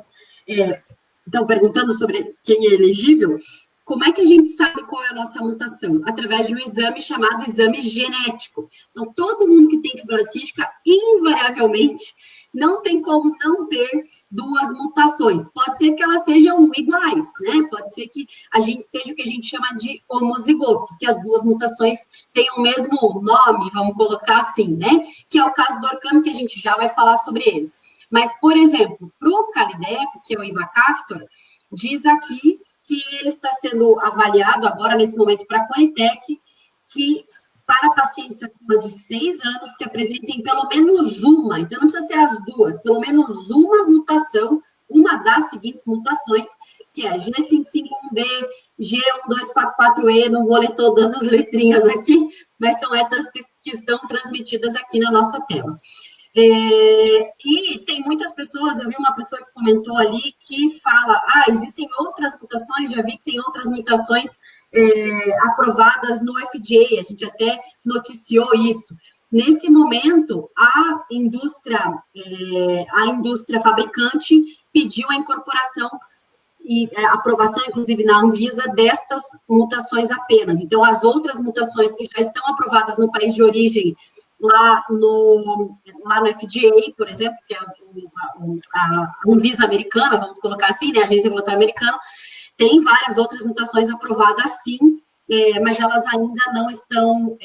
estão perguntando sobre quem é elegível, como é que a gente sabe qual é a nossa mutação? Através de um exame chamado exame genético. Então, todo mundo que tem fibrose cística, invariavelmente, não tem como não ter duas mutações. Pode ser que elas sejam iguais, né? Pode ser que a gente seja o que a gente chama de homozigoto, que as duas mutações tenham o mesmo nome, vamos colocar assim, né? Que é o caso do Orkambi, que a gente já vai falar sobre ele. Mas, por exemplo, para o Calideco, que é o Ivacaftor, diz aqui que ele está sendo avaliado agora, nesse momento, para a Conitec, que para pacientes acima de 6 anos que apresentem pelo menos uma, então não precisa ser as duas, pelo menos uma mutação, uma das seguintes mutações, que é G551D, G1244E, não vou ler todas as letrinhas aqui, mas são essas que estão transmitidas aqui na nossa tela. E tem muitas pessoas, eu vi uma pessoa que comentou ali, que fala, existem outras mutações, já vi que tem outras mutações aprovadas no FDA, a gente até noticiou isso. Nesse momento, a indústria fabricante pediu a incorporação e aprovação, inclusive, na Anvisa, destas mutações apenas. Então, as outras mutações que já estão aprovadas no país de origem, lá no FDA, por exemplo, que é a Anvisa americana, vamos colocar assim, né, a Agência Regulatoria Americana, tem várias outras mutações aprovadas, sim, mas elas ainda não estão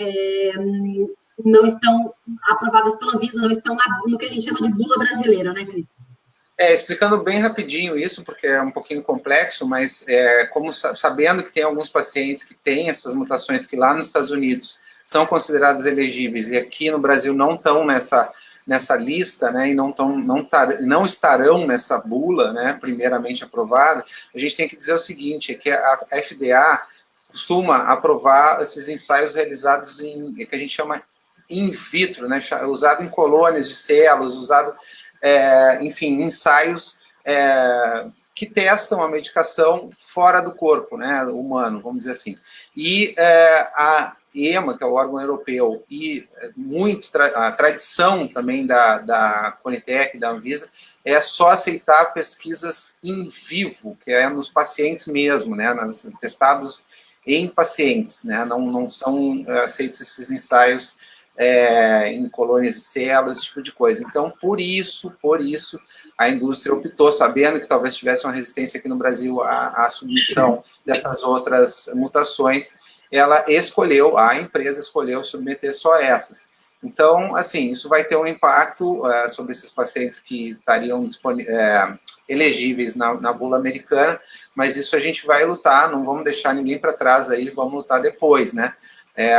aprovadas pela Anvisa, não estão no que a gente chama de bula brasileira, né, Cris? Explicando bem rapidinho isso, porque é um pouquinho complexo, mas como sabendo que tem alguns pacientes que têm essas mutações que lá nos Estados Unidos são consideradas elegíveis e aqui no Brasil não estão nessa lista, né, e não estarão nessa bula, né, primeiramente aprovada, a gente tem que dizer o seguinte, que a FDA costuma aprovar esses ensaios realizados que a gente chama in vitro, né, usado em colônias de células, usado, enfim, ensaios que testam a medicação fora do corpo, né, humano, vamos dizer assim. E a EMA, que é o órgão europeu, e a tradição também da Conitec, da Anvisa, é só aceitar pesquisas in vivo, que é nos pacientes mesmo, né, testados em pacientes, né, não são aceitos esses ensaios em colônias de células, esse tipo de coisa. Então, por isso, a indústria optou, sabendo que talvez tivesse uma resistência aqui no Brasil à submissão dessas outras mutações, a empresa escolheu submeter só essas. Então, assim, isso vai ter um impacto sobre esses pacientes que estariam elegíveis na bula americana, mas isso a gente vai lutar, não vamos deixar ninguém para trás aí, vamos lutar depois, né?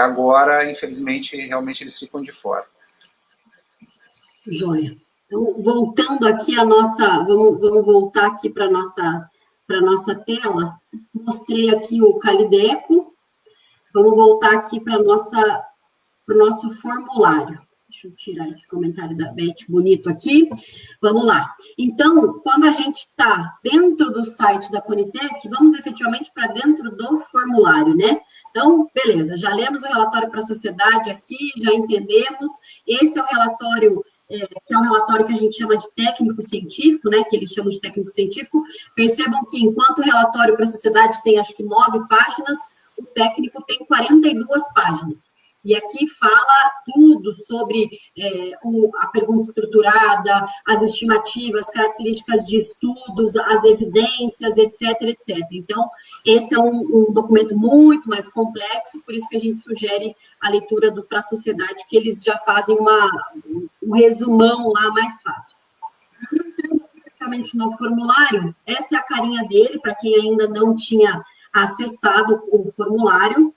Agora, infelizmente, realmente eles ficam de fora. Joia. Então, voltando aqui vamos voltar aqui para a nossa tela, mostrei aqui o Calideco. Vamos voltar aqui para o nosso formulário. Deixa eu tirar esse comentário da Beth bonito aqui. Vamos lá. Então, quando a gente está dentro do site da Conitec, vamos efetivamente para dentro do formulário, né? Então, beleza, já lemos o relatório para a sociedade aqui, já entendemos. Esse é o relatório, que é um relatório que a gente chama de técnico-científico, né? Que eles chamam de técnico-científico. Percebam que, enquanto o relatório para a sociedade tem, acho que, 9 páginas, o técnico tem 42 páginas. E aqui fala tudo sobre a pergunta estruturada, as estimativas, características de estudos, as evidências, etc, etc. Então, esse é um documento muito mais complexo, por isso que a gente sugere a leitura para a sociedade, que eles já fazem um resumão lá mais fácil. Diretamente no formulário, essa é a carinha dele, para quem ainda não tinha acessado o formulário.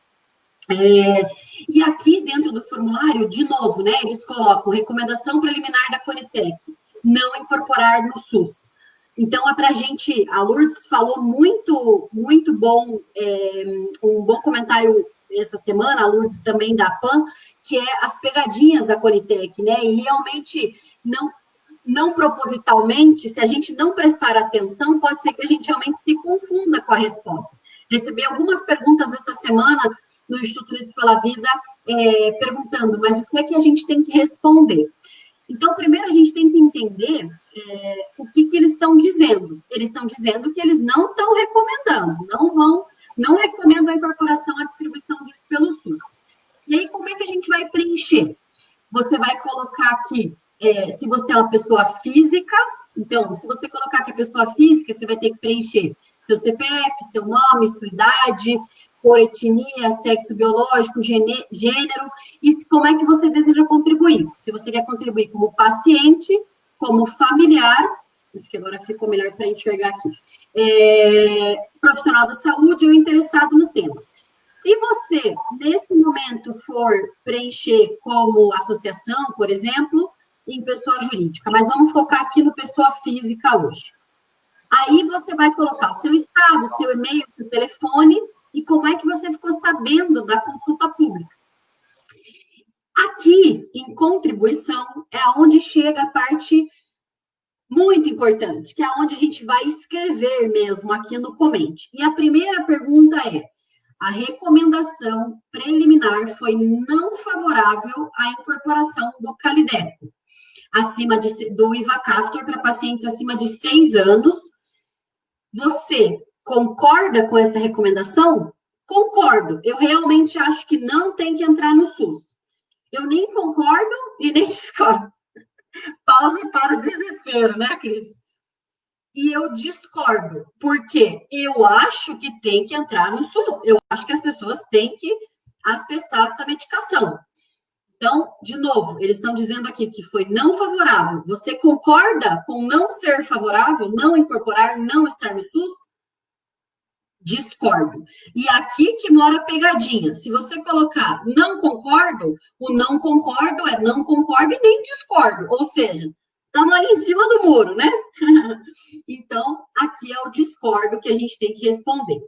E aqui dentro do formulário, de novo, né, eles colocam recomendação preliminar da Conitec, não incorporar no SUS. Então, é para a gente, a Lourdes falou muito bom, um bom comentário essa semana, a Lourdes também da PAN, que é as pegadinhas da Conitec, né, e realmente não propositalmente, se a gente não prestar atenção, pode ser que a gente realmente se confunda com a resposta. Recebi algumas perguntas essa semana no Instituto Unidos pela Vida, perguntando, mas o que é que a gente tem que responder? Então, primeiro a gente tem que entender o que eles estão dizendo. Eles estão dizendo que eles não estão recomendando, não recomendam a incorporação à distribuição disso pelo SUS. E aí, como é que a gente vai preencher? Você vai colocar aqui, se você é uma pessoa física, então, se você colocar que é pessoa física, você vai ter que preencher seu CPF, seu nome, sua idade, cor, etnia, sexo biológico, gênero, e como é que você deseja contribuir. Se você quer contribuir como paciente, como familiar, acho que agora ficou melhor para enxergar aqui, profissional da saúde ou interessado no tema. Se você, nesse momento, for preencher como associação, por exemplo, em pessoa jurídica, mas vamos focar aqui no pessoa física hoje. Aí você vai colocar o seu estado, seu e-mail, seu telefone, e como é que você ficou sabendo da consulta pública. Aqui, em contribuição, é onde chega a parte muito importante, que é onde a gente vai escrever mesmo aqui no comente. E a primeira pergunta é, a recomendação preliminar foi não favorável à incorporação do Calideco, do Ivacaftor para pacientes acima de 6 anos. Você concorda com essa recomendação? Concordo. Eu realmente acho que não tem que entrar no SUS. Eu nem concordo e nem discordo. Pausa para o desespero, né, Cris? E eu discordo, porque eu acho que tem que entrar no SUS. Eu acho que as pessoas têm que acessar essa medicação. Então, de novo, eles estão dizendo aqui que foi não favorável. Você concorda com não ser favorável, não incorporar, não estar no SUS? Discordo. E aqui que mora a pegadinha. Se você colocar não concordo, o não concordo é não concordo e nem discordo. Ou seja, estamos ali em cima do muro, né? Então, aqui é o discordo que a gente tem que responder.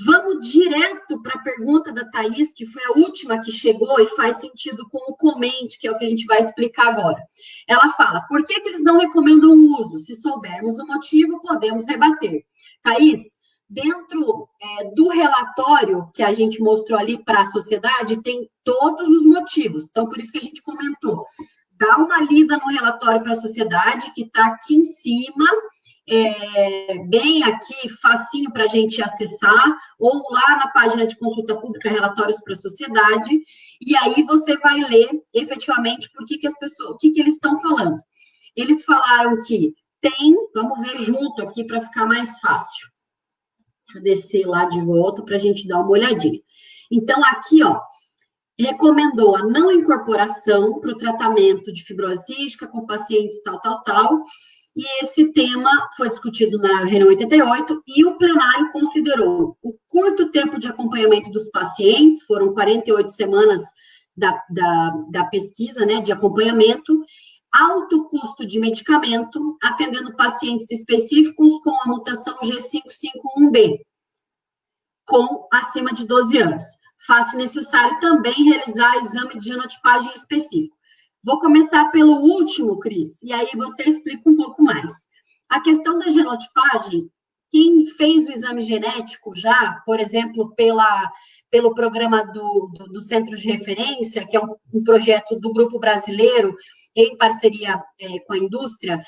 Vamos direto para a pergunta da Thaís, que foi a última que chegou e faz sentido com o comente, que é o que a gente vai explicar agora. Ela fala, por que eles não recomendam o uso? Se soubermos o motivo, podemos rebater. Thaís, dentro do relatório que a gente mostrou ali para a sociedade, tem todos os motivos. Então, por isso que a gente comentou. Dá uma lida no relatório para a sociedade, que está aqui em cima, bem aqui, facinho para a gente acessar, ou lá na página de consulta pública, relatórios para a sociedade, e aí você vai ler, efetivamente, o que eles estão falando. Eles falaram que tem, vamos ver junto aqui para ficar mais fácil. Deixa eu descer lá de volta para a gente dar uma olhadinha. Então, aqui, ó, recomendou a não incorporação para o tratamento de fibrose cística com pacientes tal, e esse tema foi discutido na reunião 88, e o plenário considerou o curto tempo de acompanhamento dos pacientes, foram 48 semanas da pesquisa, né, de acompanhamento, alto custo de medicamento, atendendo pacientes específicos com a mutação G551D, com acima de 12 anos. Faz-se necessário também realizar exame de genotipagem específico. Vou começar pelo último, Cris, e aí você explica um pouco mais. A questão da genotipagem, quem fez o exame genético já, por exemplo, pelo programa do Centro de Referência, que é um projeto do Grupo Brasileiro, em parceria com a indústria,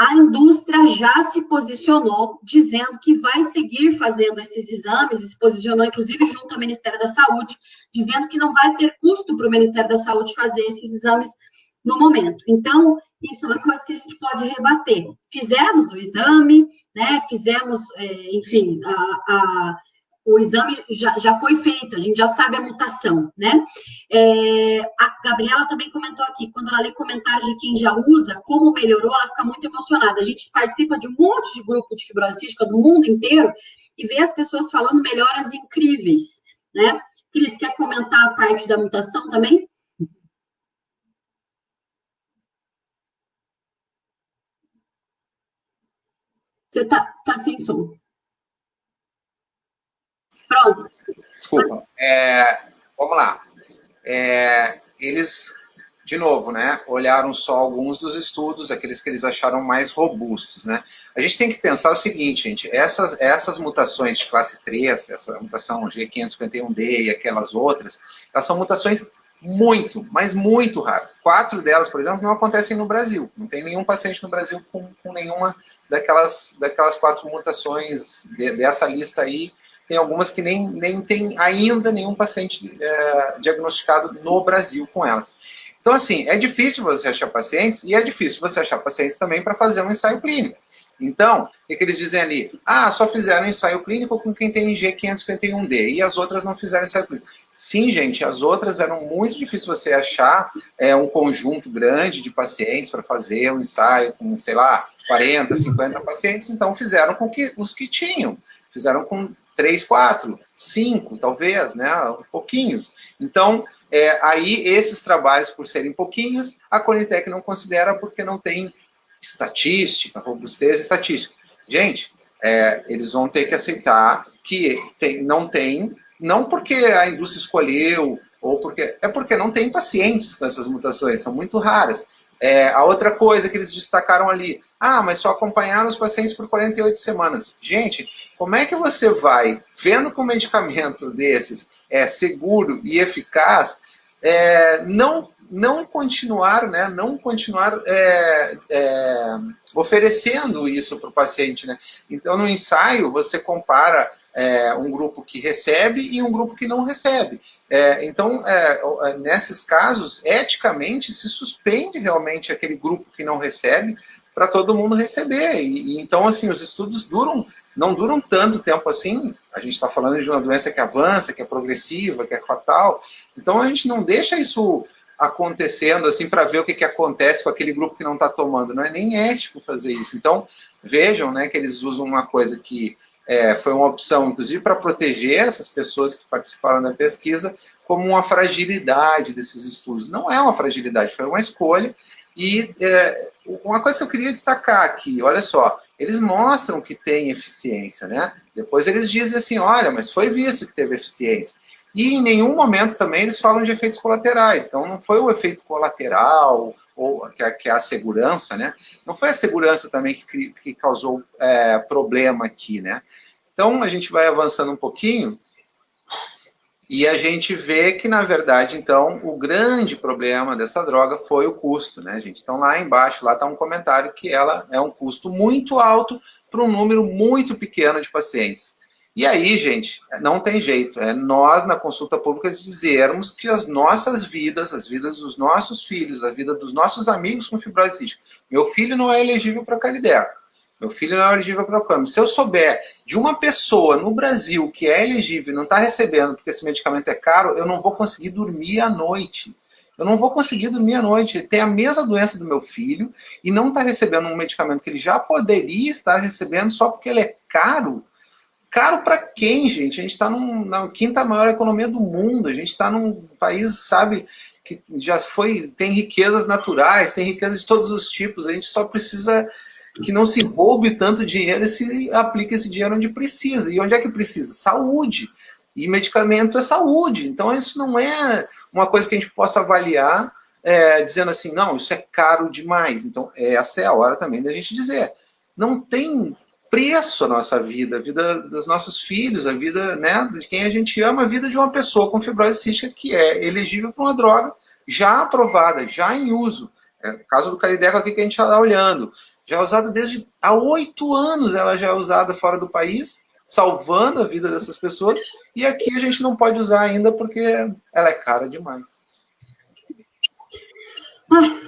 a indústria já se posicionou, dizendo que vai seguir fazendo esses exames, e se posicionou, inclusive, junto ao Ministério da Saúde, dizendo que não vai ter custo para o Ministério da Saúde fazer esses exames no momento. Então, isso é uma coisa que a gente pode rebater. Fizemos o exame, né, fizemos, enfim, o exame já foi feito, a gente já sabe a mutação, né? A Gabriela também comentou aqui, quando ela lê comentários de quem já usa, como melhorou, ela fica muito emocionada. A gente participa de um monte de grupo de fibrose cística do mundo inteiro e vê as pessoas falando melhoras incríveis, né? Cris, quer comentar a parte da mutação também? Você tá sem som. Pronto. Desculpa. Vamos lá. Eles, de novo, né, olharam só alguns dos estudos, aqueles que eles acharam mais robustos, né? A gente tem que pensar o seguinte, gente, essas mutações de classe 3, essa mutação G551D e aquelas outras, elas são mutações muito, mas muito raras. 4 delas, por exemplo, não acontecem no Brasil. Não tem nenhum paciente no Brasil com nenhuma daquelas 4 mutações dessa lista aí. Tem algumas que nem tem ainda nenhum paciente diagnosticado no Brasil com elas. Então, assim, é difícil você achar pacientes, e é difícil você achar pacientes também para fazer um ensaio clínico. Então, o que eles dizem ali? Só fizeram ensaio clínico com quem tem G551D, e as outras não fizeram ensaio clínico. Sim, gente, as outras eram muito difíceis você achar um conjunto grande de pacientes para fazer um ensaio com, sei lá, 40, 50 pacientes, então fizeram com os que tinham. Fizeram com 3, 4, 5, talvez, né? Pouquinhos. Então, aí esses trabalhos, por serem pouquinhos, a Conitec não considera porque não tem estatística, robustez estatística. Gente, eles vão ter que aceitar que não tem, não porque a indústria escolheu, ou porque não tem pacientes com essas mutações, são muito raras. A outra coisa que eles destacaram ali, mas só acompanharam os pacientes por 48 semanas. Gente, como é que você vai, vendo que um medicamento desses é seguro e eficaz, não continuar, né, oferecendo isso para o paciente, né? Então, no ensaio, você compara um grupo que recebe e um grupo que não recebe. Então, nesses casos, eticamente, se suspende realmente aquele grupo que não recebe para todo mundo receber. Então, assim, os estudos não duram tanto tempo assim. A gente está falando de uma doença que avança, que é progressiva, que é fatal. Então, a gente não deixa isso acontecendo assim para ver o que acontece com aquele grupo que não está tomando. Não é nem ético fazer isso. Então, vejam, né, que eles usam uma coisa que foi uma opção, inclusive, para proteger essas pessoas que participaram da pesquisa, como uma fragilidade desses estudos. Não é uma fragilidade, foi uma escolha. E uma coisa que eu queria destacar aqui, olha só, eles mostram que tem eficiência, né? Depois eles dizem assim, olha, mas foi visto que teve eficiência. E em nenhum momento também eles falam de efeitos colaterais. Então não foi o efeito colateral, ou que é a segurança, né? Não foi a segurança também que causou problema aqui, né? Então a gente vai avançando um pouquinho e a gente vê que, na verdade, então, o grande problema dessa droga foi o custo, né, gente? Então, lá embaixo, lá está um comentário que ela é um custo muito alto para um número muito pequeno de pacientes. E aí, gente, não tem jeito. Nós, na consulta pública, dizermos que as nossas vidas, as vidas dos nossos filhos, a vida dos nossos amigos com fibrose cística. Meu filho não é elegível para Calideco. Meu filho não é elegível para o Cami. Se eu souber de uma pessoa no Brasil que é elegível e não está recebendo porque esse medicamento é caro, eu não vou conseguir dormir à noite. Eu não vou conseguir dormir à noite. Ele tem a mesma doença do meu filho e não está recebendo um medicamento que ele já poderia estar recebendo só porque ele é caro. Caro para quem, gente? A gente está na quinta maior economia do mundo. A gente está num país, sabe, que tem riquezas naturais, tem riquezas de todos os tipos. A gente só precisa que não se roube tanto dinheiro e se aplique esse dinheiro onde precisa. E onde é que precisa? Saúde. E medicamento é saúde. Então, isso não é uma coisa que a gente possa avaliar dizendo assim, não, isso é caro demais. Então, essa é a hora também da gente dizer. Não tem preço a nossa vida, a vida dos nossos filhos, a vida, né, de quem a gente ama, a vida de uma pessoa com fibrose cística que é elegível para uma droga já aprovada, já em uso. No caso do Calideco aqui que a gente está olhando, já é usada desde há 8 anos, ela já é usada fora do país, salvando a vida dessas pessoas, e aqui a gente não pode usar ainda porque ela é cara demais.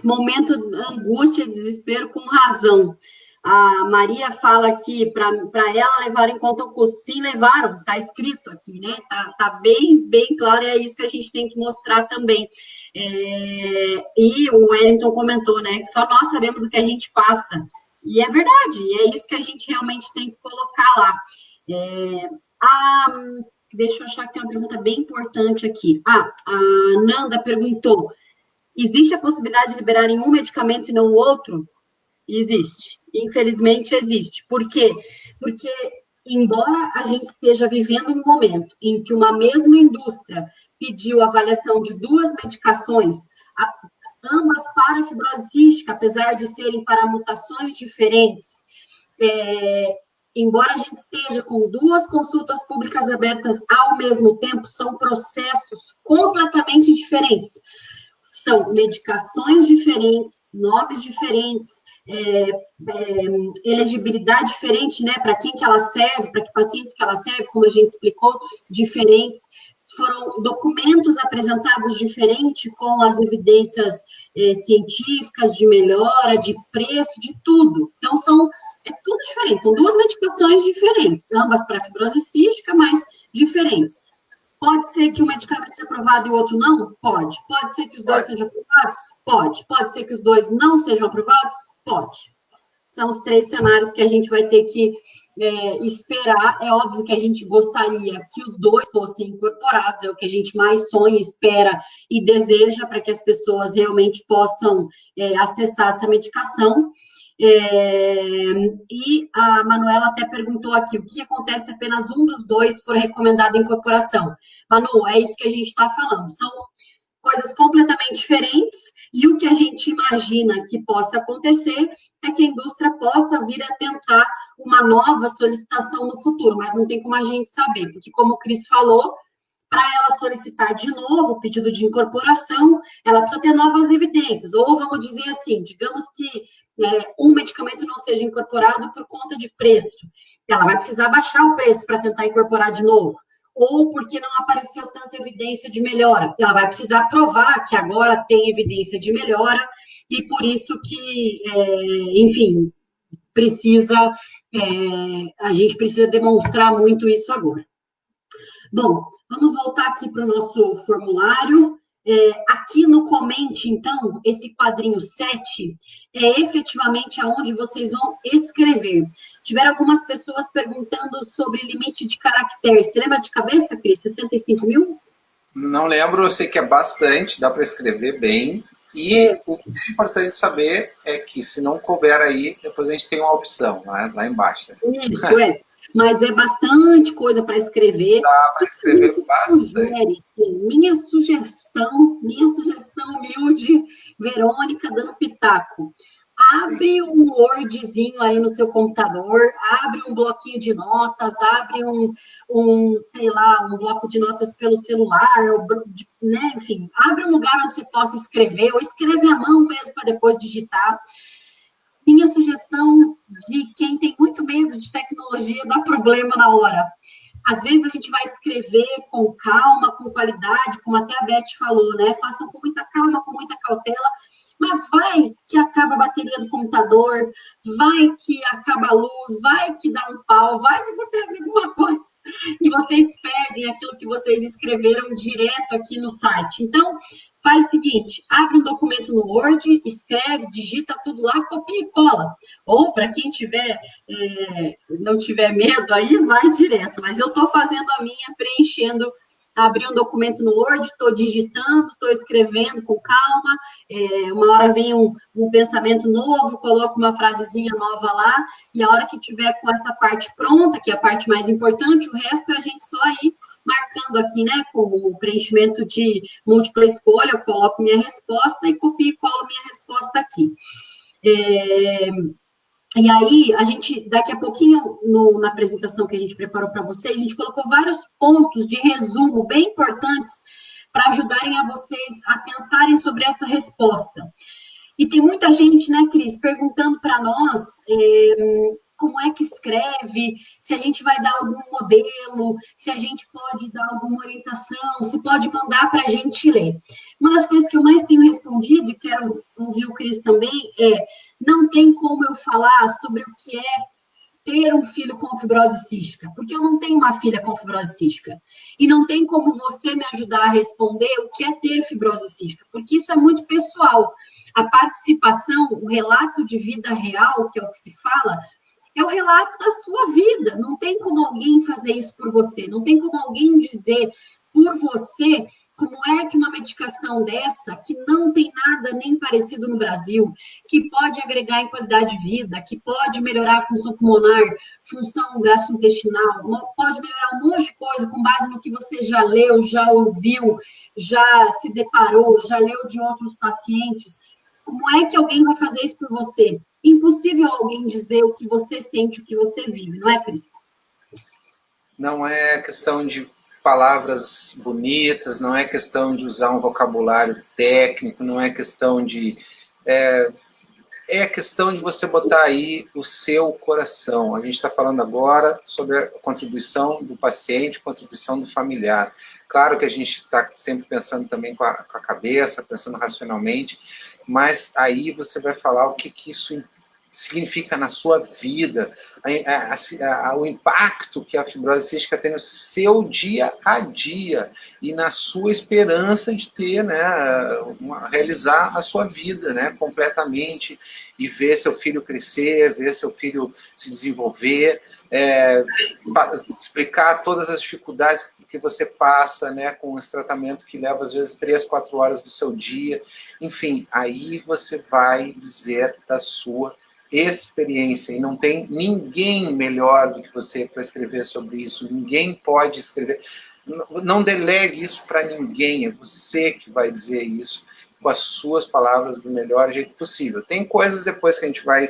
Momento angústia, desespero com razão. A Maria fala aqui para ela levar em conta o custo. Sim, levaram, está escrito aqui, né? Tá bem, bem claro, e é isso que a gente tem que mostrar também. E o Wellington comentou, né? Que só nós sabemos o que a gente passa. E é verdade, é isso que a gente realmente tem que colocar lá. Deixa eu achar que tem uma pergunta bem importante aqui. A Nanda perguntou: existe a possibilidade de liberarem um medicamento e não o outro? Existe. Infelizmente, existe. Por quê? Porque, embora a gente esteja vivendo um momento em que uma mesma indústria pediu avaliação de 2 medicações, ambas para a fibrose cística, apesar de serem para mutações diferentes, embora a gente esteja com 2 consultas públicas abertas ao mesmo tempo, são processos completamente diferentes. São medicações diferentes, nomes diferentes, elegibilidade diferente, né, para quem que ela serve, para que pacientes que ela serve, como a gente explicou, diferentes. Foram documentos apresentados diferentes, com as evidências científicas de melhora, de preço, de tudo. Então, é tudo diferente, são 2 medicações diferentes, ambas para fibrose cística, mas diferentes. Pode ser que o medicamento seja aprovado e o outro não? Pode. Pode ser que os 2 sejam aprovados? Pode. Pode ser que os 2 não sejam aprovados? Pode. São os 3 cenários que a gente vai ter que esperar. É óbvio que a gente gostaria que os 2 fossem incorporados, é o que a gente mais sonha, espera e deseja para que as pessoas realmente possam acessar essa medicação. E a Manuela até perguntou aqui, o que acontece se apenas um dos 2 for recomendado a incorporação? Manu, é isso que a gente está falando, são coisas completamente diferentes, e o que a gente imagina que possa acontecer é que a indústria possa vir a tentar uma nova solicitação no futuro, mas não tem como a gente saber, porque como o Cris falou, para ela solicitar de novo o pedido de incorporação, ela precisa ter novas evidências, ou vamos dizer assim, digamos que um medicamento não seja incorporado por conta de preço, ela vai precisar baixar o preço para tentar incorporar de novo, ou porque não apareceu tanta evidência de melhora, ela vai precisar provar que agora tem evidência de melhora, e por isso que, enfim, a gente precisa demonstrar muito isso agora. Bom, vamos voltar aqui para o nosso formulário. Aqui no Comente, então, esse quadrinho 7 é efetivamente aonde vocês vão escrever. Tiveram algumas pessoas perguntando sobre limite de caractere. Você lembra de cabeça, Cris? 65 mil? Não lembro, eu sei que é bastante, dá para escrever bem. E o que é importante saber é que, se não couber aí, depois a gente tem uma opção, né, lá embaixo. Né? Isso, mas é bastante coisa para escrever. Dá para escrever bastante. Sugere, sim. Minha sugestão humilde, Verônica, dando pitaco. Abre um Wordzinho aí no seu computador, abre um bloquinho de notas, abre sei lá, um bloco de notas pelo celular, né? Enfim, abre um lugar onde você possa escrever, ou escreve à mão mesmo para depois digitar. Minha sugestão de quem tem muito medo de tecnologia dá problema na hora. Às vezes a gente vai escrever com calma, com qualidade, como até a Beth falou, né? Façam com muita calma, com muita cautela, mas vai que acaba a bateria do computador, vai que acaba a luz, vai que dá um pau, vai que acontece alguma coisa, e vocês perdem aquilo que vocês escreveram direto aqui no site. Então, faz o seguinte, abre um documento no Word, escreve, digita tudo lá, copia e cola. Ou, para quem não tiver medo aí, vai direto. Mas eu estou fazendo a minha, preenchendo, abri um documento no Word, estou digitando, estou escrevendo com calma, uma hora vem um pensamento novo, coloco uma frasezinha nova lá, e a hora que tiver com essa parte pronta, que é a parte mais importante, o resto é a gente só ir marcando aqui, né, com o preenchimento de múltipla escolha, eu coloco minha resposta e copio e colo minha resposta aqui. E aí, a gente, daqui a pouquinho, na apresentação que a gente preparou para vocês, a gente colocou vários pontos de resumo bem importantes para ajudarem a vocês a pensarem sobre essa resposta. E tem muita gente, né, Cris, perguntando para nós como é que escreve, se a gente vai dar algum modelo, se a gente pode dar alguma orientação, se pode mandar para a gente ler. Uma das coisas que eu mais tenho respondido, e quero ouvir o Cris também, não tem como eu falar sobre o que é ter um filho com fibrose cística, porque eu não tenho uma filha com fibrose cística. E não tem como você me ajudar a responder o que é ter fibrose cística, porque isso é muito pessoal. A participação, o relato de vida real, que é o que se fala, é o relato da sua vida. Não tem como alguém fazer isso por você. Não tem como alguém dizer por você como é que uma medicação dessa, que não tem nada nem parecido no Brasil, que pode agregar em qualidade de vida, que pode melhorar a função pulmonar, função gastrointestinal, pode melhorar um monte de coisa com base no que você já leu, já ouviu, já se deparou, já leu de outros pacientes. Como é que alguém vai fazer isso por você? Impossível alguém dizer o que você sente, o que você vive, não é, Cris? Não é questão de palavras bonitas, não é questão de usar um vocabulário técnico, não é questão de... É questão de você botar aí o seu coração. A gente está falando agora sobre a contribuição do paciente, contribuição do familiar. Claro que a gente está sempre pensando também com a cabeça, pensando racionalmente, mas aí você vai falar o que isso significa na sua vida, o impacto que a fibrose cística tem no seu dia a dia e na sua esperança de ter, né, realizar a sua vida, né, completamente, e ver seu filho crescer, ver seu filho se desenvolver, explicar todas as dificuldades que você passa, né, com esse tratamento que leva às vezes 3, 4 horas do seu dia, enfim, aí você vai dizer da sua experiência, e não tem ninguém melhor do que você para escrever sobre isso, ninguém pode escrever, não delegue isso para ninguém, é você que vai dizer isso com as suas palavras do melhor jeito possível. Tem coisas depois que a gente vai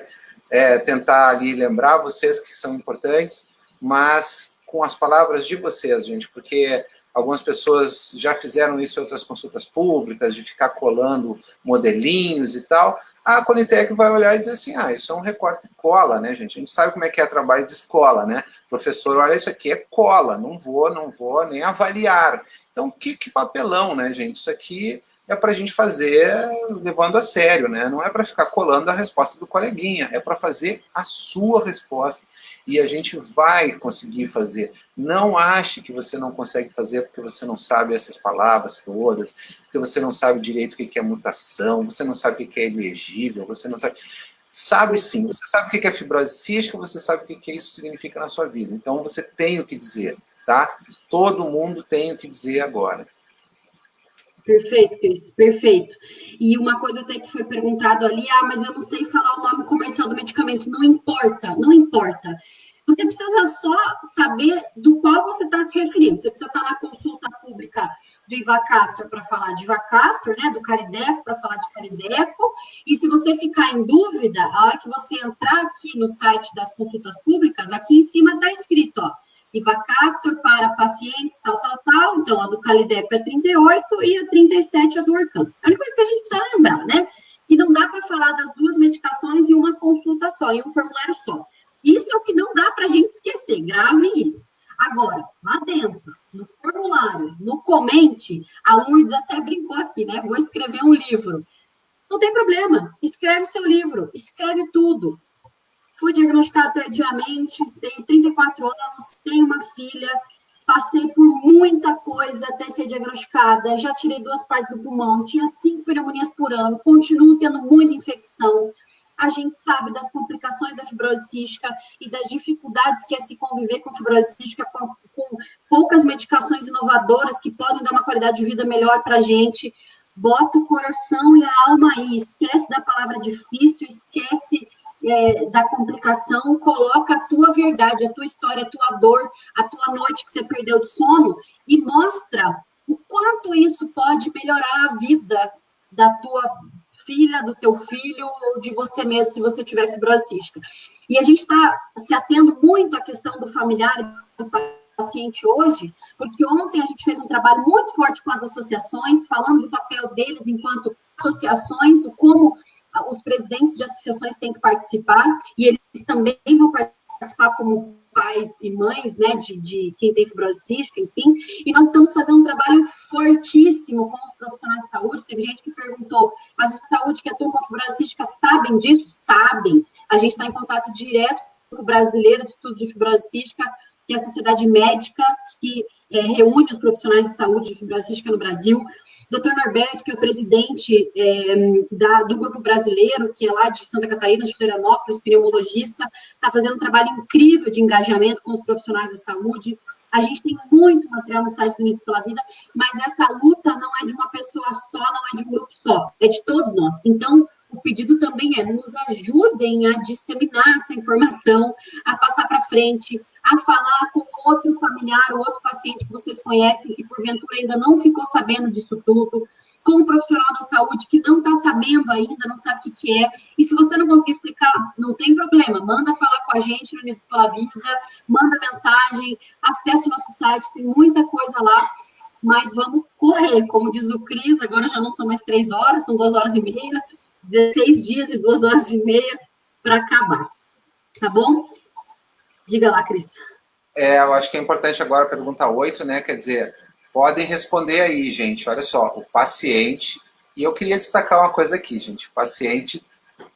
tentar ali lembrar vocês que são importantes, mas com as palavras de vocês, gente, porque algumas pessoas já fizeram isso em outras consultas públicas, de ficar colando modelinhos e tal. A Conitec vai olhar e dizer assim, isso é um recorte e cola, né, gente? A gente sabe como é que é trabalho de escola, né? Professor, olha, isso aqui é cola, não vou nem avaliar. Então, que papelão, né, gente? Isso aqui é para a gente fazer levando a sério, né? Não é para ficar colando a resposta do coleguinha, é para fazer a sua resposta. E a gente vai conseguir fazer. Não ache que você não consegue fazer porque você não sabe essas palavras todas, porque você não sabe direito o que é mutação, você não sabe o que é elegível, você não sabe... Sabe sim, você sabe o que é fibrose cística, você sabe o que isso significa na sua vida. Então você tem o que dizer, tá? Todo mundo tem o que dizer agora. Perfeito, Cris, perfeito. E uma coisa até que foi perguntado ali, mas eu não sei falar o nome comercial do medicamento. Não importa, não importa. Você precisa só saber do qual você está se referindo. Você precisa estar na consulta pública do Ivacaftor para falar de Ivacaftor, né? Do Carideco para falar de Carideco. E se você ficar em dúvida, a hora que você entrar aqui no site das consultas públicas, aqui em cima está escrito, Ivacaftor para pacientes, tal. Então, a do Calideco é 38 e a 37 é do Orcan. A única coisa que a gente precisa lembrar, né? Que não dá para falar das duas medicações em uma consulta só, em um formulário só. Isso é o que não dá para a gente esquecer, gravem isso. Agora, lá dentro, no formulário, no comente, a Lourdes até brincou aqui, né? Vou escrever um livro. Não tem problema, escreve o seu livro, escreve tudo. Fui diagnosticada tardiamente, tenho 34 anos, tenho uma filha, passei por muita coisa até ser diagnosticada, já tirei 2 partes do pulmão, tinha 5 pneumonias por ano, continuo tendo muita infecção. A gente sabe das complicações da fibrose cística e das dificuldades que é se conviver com fibrose cística com poucas medicações inovadoras que podem dar uma qualidade de vida melhor para a gente. Bota o coração e a alma aí, esquece da palavra difícil, esquece da complicação, coloca a tua verdade, a tua história, a tua dor, a tua noite que você perdeu de sono e mostra o quanto isso pode melhorar a vida da tua filha, do teu filho ou de você mesmo, se você tiver fibrose cística. E a gente está se atendo muito à questão do familiar e do paciente hoje, porque ontem a gente fez um trabalho muito forte com as associações, falando do papel deles enquanto associações, como os presidentes de associações têm que participar, e eles também vão participar como pais e mães, né, de quem tem fibrose cística, enfim, e nós estamos fazendo um trabalho fortíssimo com os profissionais de saúde. Teve gente que perguntou, mas os de saúde que atuam com fibrose cística sabem disso? Sabem. A gente está em contato direto com o Brasileiro de Estudos de Fibrose Cística, que é a sociedade médica que reúne os profissionais de saúde de fibrose cística no Brasil. Dr. Norberto, que é o presidente do Grupo Brasileiro, que é lá de Santa Catarina, de Florianópolis, pneumologista, está fazendo um trabalho incrível de engajamento com os profissionais de saúde. A gente tem muito material no site do Unidos pela Vida, mas essa luta não é de uma pessoa só, não é de um grupo só, é de todos nós. Então, o pedido também é, nos ajudem a disseminar essa informação, a passar para frente, a falar com outro familiar, ou outro paciente que vocês conhecem, que porventura ainda não ficou sabendo disso tudo, com um profissional da saúde que não está sabendo ainda, não sabe o que é, e se você não conseguir explicar, não tem problema, manda falar com a gente no Unidos pela Vida, manda mensagem, acesse o nosso site, tem muita coisa lá, mas vamos correr, como diz o Cris, agora já não são mais 3 horas, são 2 horas e meia, 16 dias e 2 horas e meia para acabar, tá bom? Diga lá, Cris. Eu acho que é importante agora a pergunta 8, né? Quer dizer, podem responder aí, gente. Olha só, o paciente... E eu queria destacar uma coisa aqui, gente. O paciente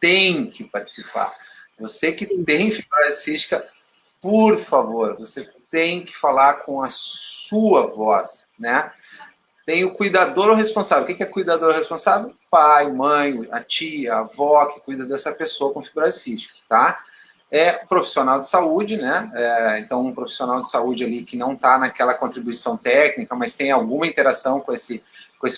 tem que participar. Você que tem fibrose cística, por favor, você tem que falar com a sua voz, né? Tem o cuidador ou responsável. O que é cuidador ou responsável? Pai, mãe, a tia, a avó que cuida dessa pessoa com fibrose cística, tá? É um profissional de saúde, né? Então, um profissional de saúde ali que não está naquela contribuição técnica, mas tem alguma interação com esse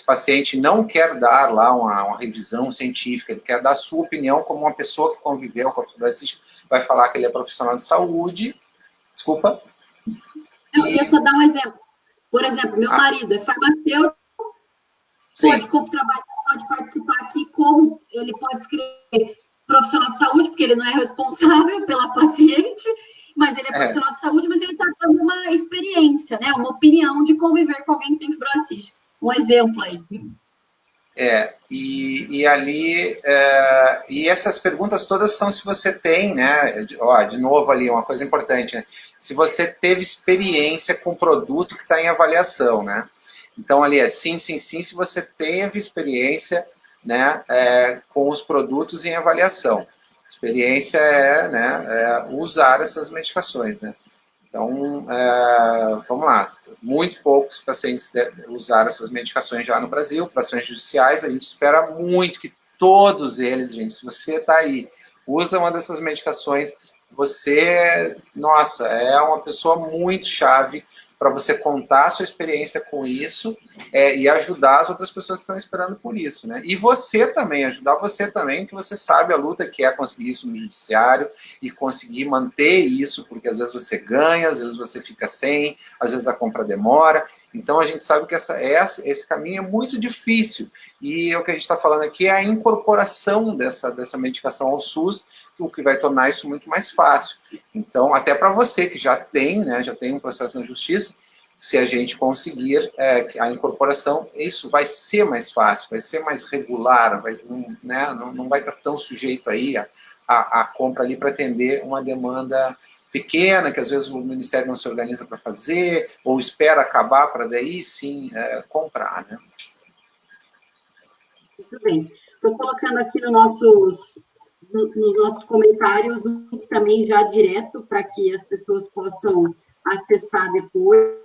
paciente, não quer dar lá uma revisão científica, ele quer dar a sua opinião como uma pessoa que conviveu com a fibrose cística, vai falar que ele é profissional de saúde. Desculpa. Eu ia só dar um exemplo. Por exemplo, meu marido é farmacêutico, pode trabalhar, pode participar aqui, como ele pode escrever profissional de saúde, porque ele não é responsável pela paciente, mas ele é profissional de saúde, mas ele está dando uma experiência, né? Uma opinião de conviver com alguém que tem fibrose cística. Um exemplo aí. E ali, e essas perguntas todas são se você tem, né, de novo ali, uma coisa importante, né, se você teve experiência com o produto que está em avaliação, né, então ali é sim, se você teve experiência, né, com os produtos em avaliação. Experiência é usar essas medicações, né. Então, vamos lá, muito poucos pacientes usaram essas medicações já no Brasil, para ações judiciais, a gente espera muito que todos eles, gente, se você está aí, usa uma dessas medicações, você, nossa, é uma pessoa muito chave para você contar a sua experiência com isso e ajudar as outras pessoas que estão esperando por isso, né? E você também, ajudar você também, que você sabe a luta que é conseguir isso no judiciário e conseguir manter isso, porque às vezes você ganha, às vezes você fica sem, às vezes a compra demora. Então a gente sabe que esse caminho é muito difícil. E o que a gente está falando aqui é a incorporação dessa medicação ao SUS, o que vai tornar isso muito mais fácil. Então, até para você que já tem, né, já tem um processo na justiça, se a gente conseguir a incorporação, isso vai ser mais fácil, vai ser mais regular, não vai estar tão sujeito aí a compra ali para atender uma demanda pequena, que às vezes o Ministério não se organiza para fazer, ou espera acabar para daí sim comprar, né? Muito bem. Estou colocando aqui nos nossos comentários também já direto para que as pessoas possam acessar depois,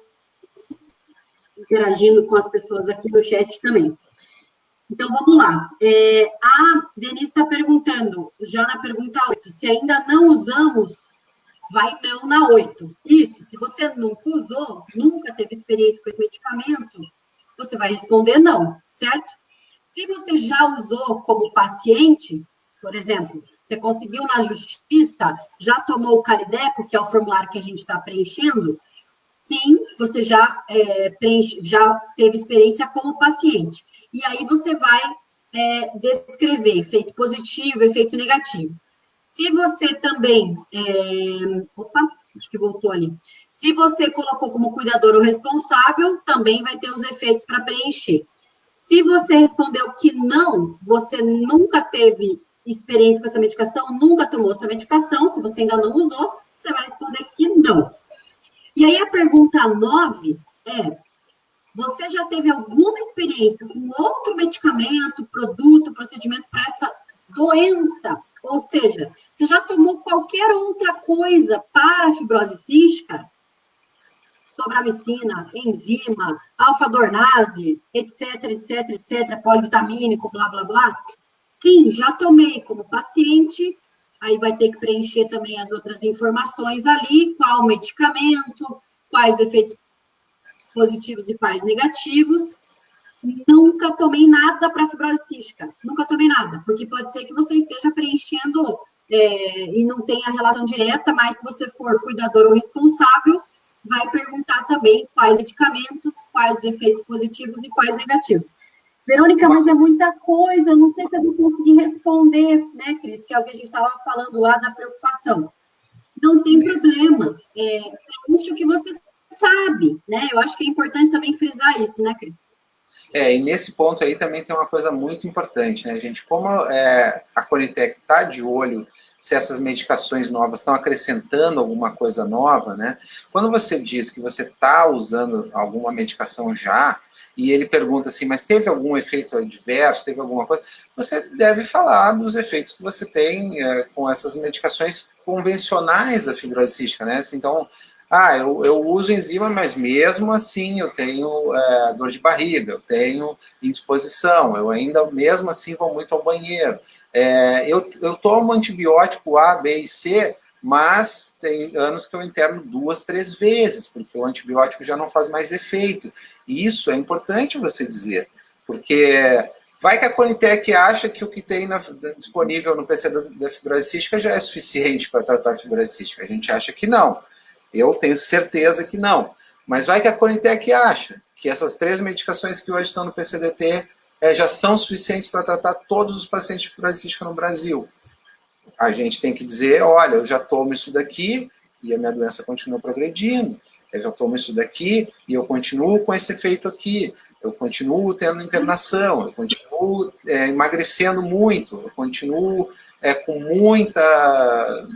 interagindo com as pessoas aqui no chat também. Então, vamos lá. A Denise está perguntando, já na pergunta 8, se ainda não usamos, vai não na 8. Isso, se você nunca usou, nunca teve experiência com esse medicamento, você vai responder não, certo? Se você já usou como paciente, por exemplo, você conseguiu na justiça, já tomou o Calideco, que é o formulário que a gente está preenchendo, sim, você já teve experiência como paciente. E aí você vai descrever efeito positivo, efeito negativo. Se você também... acho que voltou ali. Se você colocou como cuidador ou responsável, também vai ter os efeitos para preencher. Se você respondeu que não, você nunca teve experiência com essa medicação, nunca tomou essa medicação, se você ainda não usou, você vai responder que não. E aí a pergunta 9 é: você já teve alguma experiência com outro medicamento, produto, procedimento para essa doença? Ou seja, você já tomou qualquer outra coisa para a fibrose cística? Tobramicina, enzima, alfa-dornase, etc, polivitamínico, blá, blá, blá? Sim, já tomei como paciente. Aí vai ter que preencher também as outras informações ali, qual medicamento, quais efeitos positivos e quais negativos. Nunca tomei nada para fibrose cística, nunca tomei nada, porque pode ser que você esteja preenchendo e não tenha relação direta, mas se você for cuidador ou responsável, vai perguntar também quais medicamentos, quais os efeitos positivos e quais negativos. Verônica, mas é muita coisa, eu não sei se eu vou conseguir responder, né, Cris, que é o que a gente estava falando lá da preocupação. Não tem problema, preenche o que você sabe, né? Eu acho que é importante também frisar isso, né, Cris? E nesse ponto aí também tem uma coisa muito importante, né, gente? Como a Conitec está de olho se essas medicações novas estão acrescentando alguma coisa nova, né? Quando você diz que você está usando alguma medicação já, e ele pergunta assim, mas teve algum efeito adverso, teve alguma coisa? Você deve falar dos efeitos que você tem com essas medicações convencionais da fibrose cística, né? Então, eu uso enzima, mas mesmo assim eu tenho dor de barriga, eu tenho indisposição, eu ainda mesmo assim vou muito ao banheiro. Eu tomo antibiótico A, B e C, mas tem anos que eu interno 2, 3 vezes, porque o antibiótico já não faz mais efeito. E isso é importante você dizer, porque vai que a Conitec acha que o que tem disponível no PC da fibrose cística já é suficiente para tratar a fibrose cística. A gente acha que não. Eu tenho certeza que não. Mas vai que a Conitec acha que essas 3 medicações que hoje estão no PCDT já são suficientes para tratar todos os pacientes de fibrose cística no Brasil. A gente tem que dizer, olha, eu já tomo isso daqui e a minha doença continua progredindo. Eu já tomo isso daqui e eu continuo com esse efeito aqui. Eu continuo tendo internação, eu continuo emagrecendo muito, eu continuo com muita,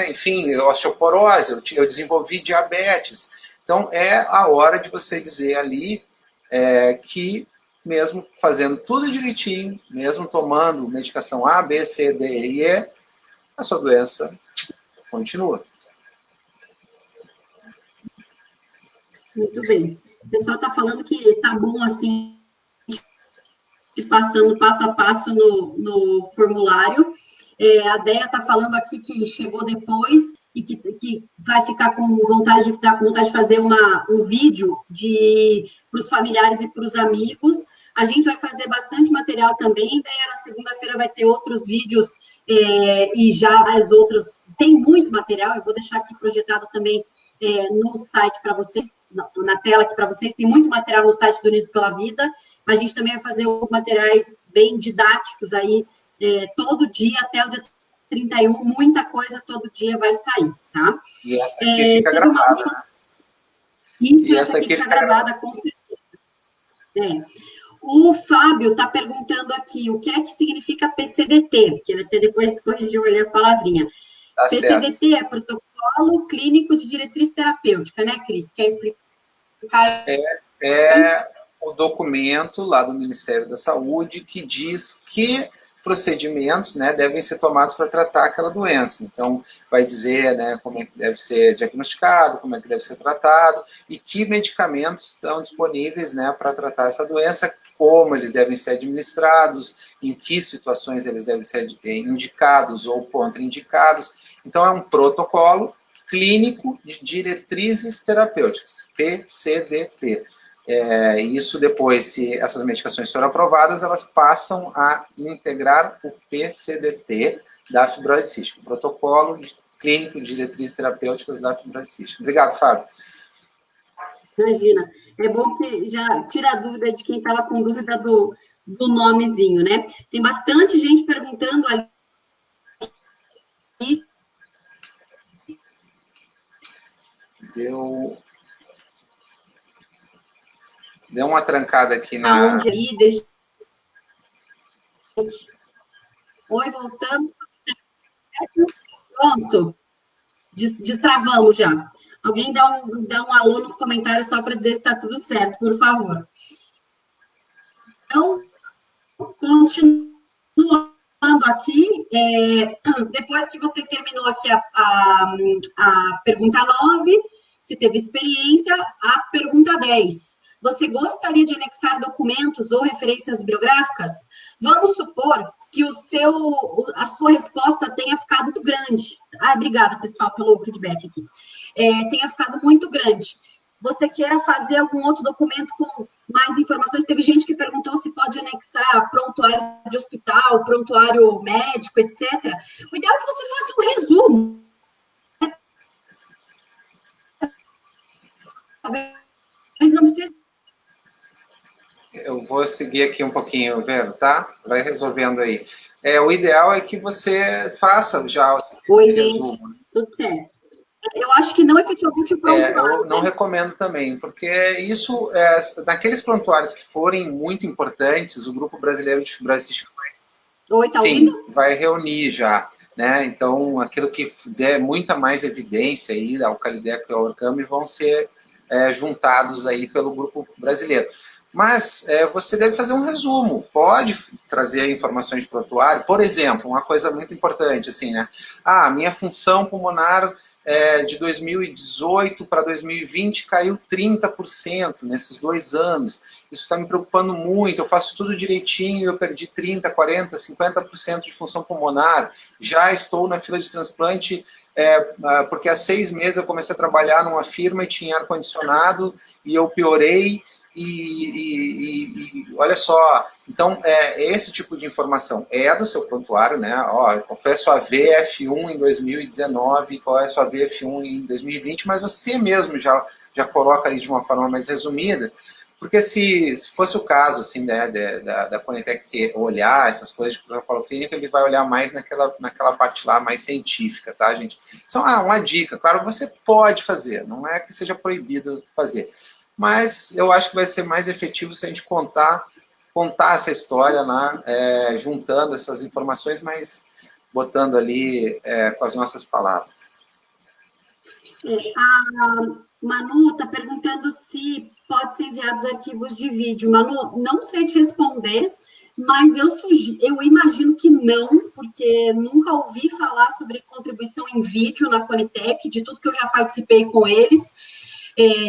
enfim, osteoporose, eu desenvolvi diabetes. Então, é a hora de você dizer ali que mesmo fazendo tudo direitinho, mesmo tomando medicação A, B, C, D e E, a sua doença continua. Muito bem. O pessoal está falando que está bom, assim, passando passo a passo no formulário. A Déia está falando aqui que chegou depois e que vai ficar com vontade de fazer um vídeo para os familiares e para os amigos. A gente vai fazer bastante material também, daí na segunda-feira vai ter outros vídeos e já vários outros. Tem muito material, eu vou deixar aqui projetado também no site para vocês, na tela aqui para vocês. Tem muito material no site do Unidos pela Vida, mas a gente também vai fazer outros materiais bem didáticos aí, todo dia, até o dia 31, muita coisa todo dia vai sair, tá? E essa aqui fica gravada, né? Isso, essa aqui fica gravada, com certeza. O Fábio está perguntando aqui, o que é que significa PCDT? Que ele até depois corrigiu ali a palavrinha. Tá PCDT certo. é Protocolo Clínico de Diretriz Terapêutica, né, Cris? Quer explicar? É o documento lá do Ministério da Saúde que diz que procedimentos, né, devem ser tomados para tratar aquela doença. Então, vai dizer, né, como é que deve ser diagnosticado, como é que deve ser tratado e que medicamentos estão disponíveis, né, para tratar essa doença, como eles devem ser administrados, em que situações eles devem ser indicados ou contraindicados. Então, é um protocolo clínico de diretrizes terapêuticas, PCDT. Isso depois, se essas medicações forem aprovadas, elas passam a integrar o PCDT da fibrose cística, o protocolo clínico de diretrizes terapêuticas da fibrose cística. Obrigado, Fábio. Imagina, é bom que já tira a dúvida de quem estava com dúvida do nomezinho, né? Tem bastante gente perguntando ali. Deu uma trancada aqui na... Aonde aí, deixa... Oi, voltamos. Pronto. Destravamos já. Alguém dá um alô nos comentários só para dizer se está tudo certo, por favor. Então, continuando aqui, depois que você terminou aqui a pergunta 9, se teve experiência, a pergunta 10. Você gostaria de anexar documentos ou referências bibliográficas? Vamos supor que a sua resposta tenha ficado muito grande. Obrigada, pessoal, pelo feedback aqui. Tenha ficado muito grande. Você queira fazer algum outro documento com mais informações. Teve gente que perguntou se pode anexar prontuário de hospital, prontuário médico, etc. O ideal é que você faça um resumo. Talvez não precise. Eu vou seguir aqui um pouquinho, vendo, tá? Vai resolvendo aí. O ideal é que você faça já o resumo. Gente, tudo certo. Eu acho que não efetivamente o prontuário. Eu não recomendo também, porque isso, naqueles prontuários que forem muito importantes, o Grupo Brasileiro de Fibrose Cística vai reunir já, né? Então, aquilo que der muita mais evidência aí, a Calideco e a Orcami vão ser juntados aí pelo Grupo Brasileiro. Mas você deve fazer um resumo, pode trazer informações de prontuário, por exemplo, uma coisa muito importante, assim, né? Minha função pulmonar de 2018 para 2020 caiu 30% nesses 2 anos. Isso está me preocupando muito, eu faço tudo direitinho, eu perdi 30%, 40%, 50% de função pulmonar, já estou na fila de transplante, porque há 6 meses eu comecei a trabalhar numa firma e tinha ar-condicionado, e eu piorei, e olha só, então esse tipo de informação é do seu prontuário, né? Qual foi a sua VF1 em 2019, qual é a sua VF1 em 2020, mas você mesmo já coloca ali de uma forma mais resumida, porque se fosse o caso assim, né, da Conitec olhar essas coisas de protocolo clínico, ele vai olhar mais naquela parte lá mais científica, tá, gente? Então, uma dica, claro, você pode fazer, não é que seja proibido fazer, mas eu acho que vai ser mais efetivo se a gente contar essa história, né, juntando essas informações, mas botando ali com as nossas palavras. A Manu está perguntando se pode ser enviados arquivos de vídeo. Manu, não sei te responder, mas eu imagino que não, porque nunca ouvi falar sobre contribuição em vídeo na Conitec, de tudo que eu já participei com eles,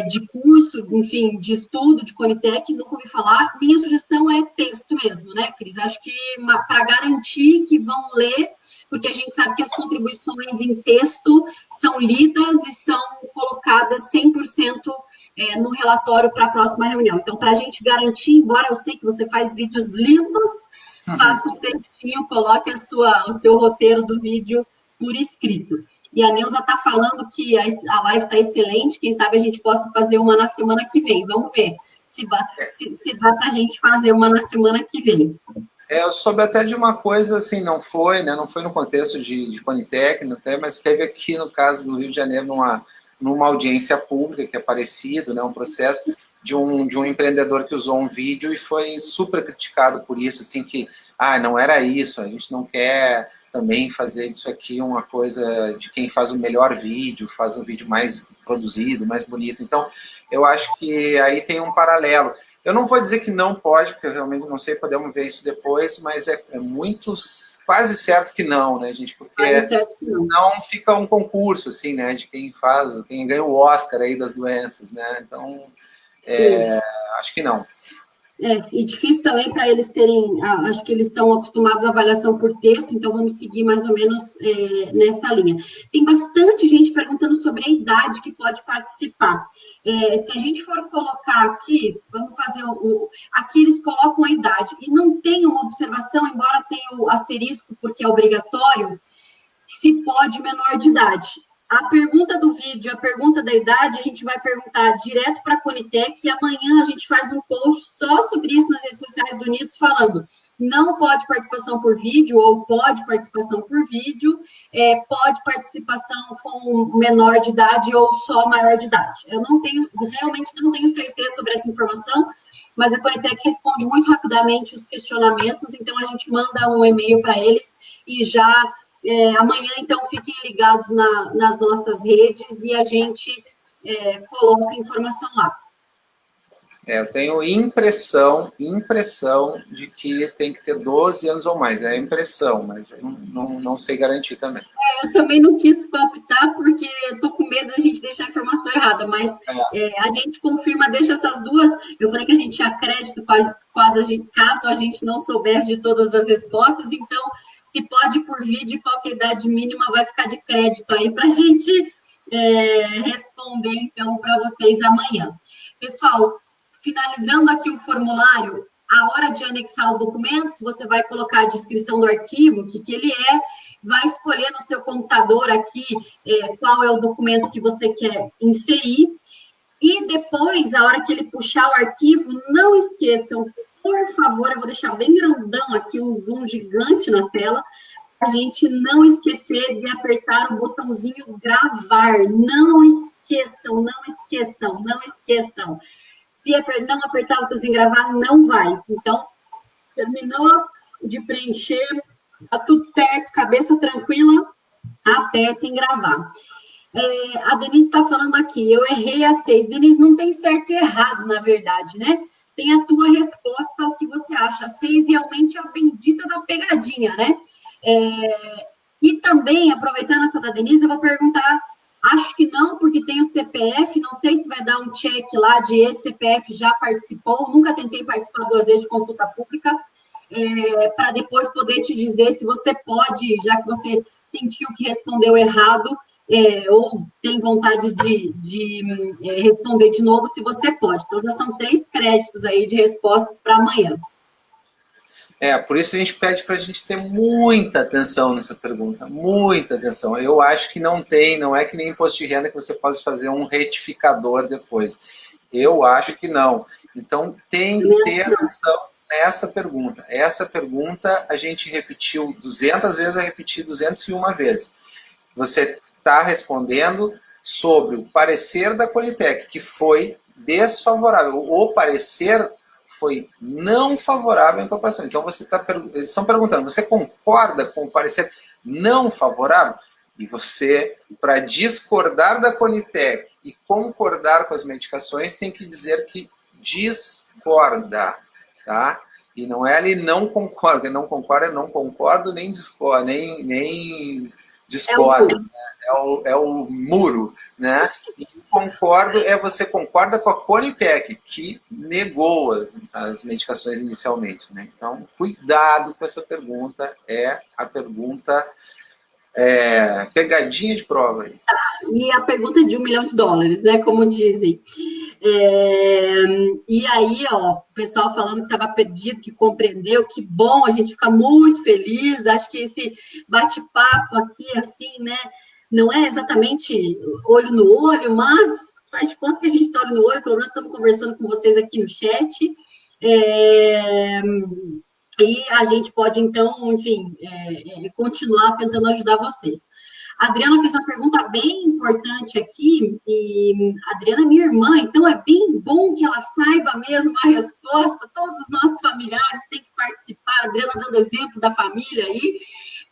de curso, enfim, de estudo de Conitec, nunca ouvi falar. Minha sugestão é texto mesmo, né, Cris? Acho que para garantir que vão ler, porque a gente sabe que as contribuições em texto são lidas e são colocadas 100% no relatório para a próxima reunião. Então, para a gente garantir, embora eu sei que você faz vídeos lindos, faça um textinho, coloque o seu roteiro do vídeo por escrito. E a Neuza está falando que a live está excelente, quem sabe a gente possa fazer uma na semana que vem. Vamos ver se dá para a gente fazer uma na semana que vem. Eu soube até de uma coisa, assim, não foi no contexto de Conitec, até, mas teve aqui, no caso do Rio de Janeiro, numa audiência pública, que é parecido, né, um processo de um empreendedor que usou um vídeo e foi super criticado por isso, assim, que, não era isso, a gente não quer também fazer disso aqui uma coisa de quem faz o melhor vídeo, faz um vídeo mais produzido, mais bonito. Então, eu acho que aí tem um paralelo. Eu não vou dizer que não pode, porque eu realmente não sei, podemos ver isso depois, mas é muito, quase certo que não, né, gente? Porque não fica um concurso, assim, né, de quem ganha o Oscar aí das doenças, né? Então, acho que não. E difícil também para eles terem, acho que eles estão acostumados à avaliação por texto, então vamos seguir mais ou menos nessa linha. Tem bastante gente perguntando sobre a idade que pode participar. Se a gente for colocar aqui, vamos fazer aqui eles colocam a idade, e não tem uma observação, embora tenha o asterisco, porque é obrigatório, se pode menor de idade. A pergunta do vídeo, a pergunta da idade, a gente vai perguntar direto para a Conitec e amanhã a gente faz um post só sobre isso nas redes sociais do Unidos, falando não pode participação por vídeo ou pode participação por vídeo, pode participação com menor de idade ou só maior de idade. Eu realmente não tenho certeza sobre essa informação, mas a Conitec responde muito rapidamente os questionamentos, então a gente manda um e-mail para eles e já amanhã, então, fiquem ligados nas nossas redes e a gente coloca informação lá. Eu tenho impressão de que tem que ter 12 anos ou mais. É impressão, mas eu não sei garantir também. Eu também não quis optar, porque estou com medo da gente deixar a informação errada, mas a gente confirma, deixa essas duas. Eu falei que a gente tinha crédito caso a gente não soubesse de todas as respostas, então, se pode por vídeo, qualquer idade mínima vai ficar de crédito aí para a gente responder, então, para vocês amanhã. Pessoal, finalizando aqui o formulário, a hora de anexar os documentos, você vai colocar a descrição do arquivo, o que ele é, vai escolher no seu computador aqui qual é o documento que você quer inserir, e depois, a hora que ele puxar o arquivo, não esqueçam, por favor, eu vou deixar bem grandão aqui, um zoom gigante na tela, a gente não esquecer de apertar o botãozinho gravar, não esqueçam, não esqueçam, não esqueçam. Se não apertar o botãozinho gravar, não vai. Então, terminou de preencher, tá tudo certo, cabeça tranquila, apertem gravar. A Denise está falando aqui, eu errei a 6. Denise, não tem certo e errado, na verdade, né? Tem a tua resposta ao que você acha. A 6 realmente é a bendita da pegadinha, né? E também, aproveitando essa da Denise, eu vou perguntar, acho que não, porque tem o CPF, não sei se vai dar um check lá de esse CPF já participou, nunca tentei participar 2 vezes de consulta pública, para depois poder te dizer se você pode, já que você sentiu que respondeu errado, ou tem vontade de responder de novo, se você pode. Então, já são 3 créditos aí de respostas para amanhã. Por isso a gente pede para a gente ter muita atenção nessa pergunta, muita atenção. Eu acho que não é que nem imposto de renda que você pode fazer um retificador depois. Eu acho que não. Então tem que ter atenção nessa pergunta. Essa pergunta a gente repetiu 200 vezes, eu repeti 201 vezes. Você está respondendo sobre o parecer da Conitec, que foi desfavorável. O parecer foi não favorável à incorporação. Então, eles estão perguntando, você concorda com o parecer não favorável? E você, para discordar da Conitec e concordar com as medicações, tem que dizer que discorda, tá? E não é ali não concorda, não concordo, nem discordo, nem discorda. É o muro, né? E concordo você concorda com a Conitec, que negou as medicações inicialmente, né? Então, cuidado com essa pergunta, a pergunta pegadinha de prova aí. E a pergunta de $1 milhão, né? Como dizem. E aí, o pessoal falando que estava perdido, que compreendeu, que bom, a gente fica muito feliz. Acho que esse bate-papo aqui, assim, né? Não é exatamente olho no olho, mas faz de conta que a gente está olho no olho, pelo menos estamos conversando com vocês aqui no chat. E a gente pode, então, enfim, continuar tentando ajudar vocês. A Adriana fez uma pergunta bem importante aqui, e a Adriana é minha irmã, então é bem bom que ela saiba mesmo a resposta. Todos os nossos familiares têm que participar, a Adriana dando exemplo da família aí.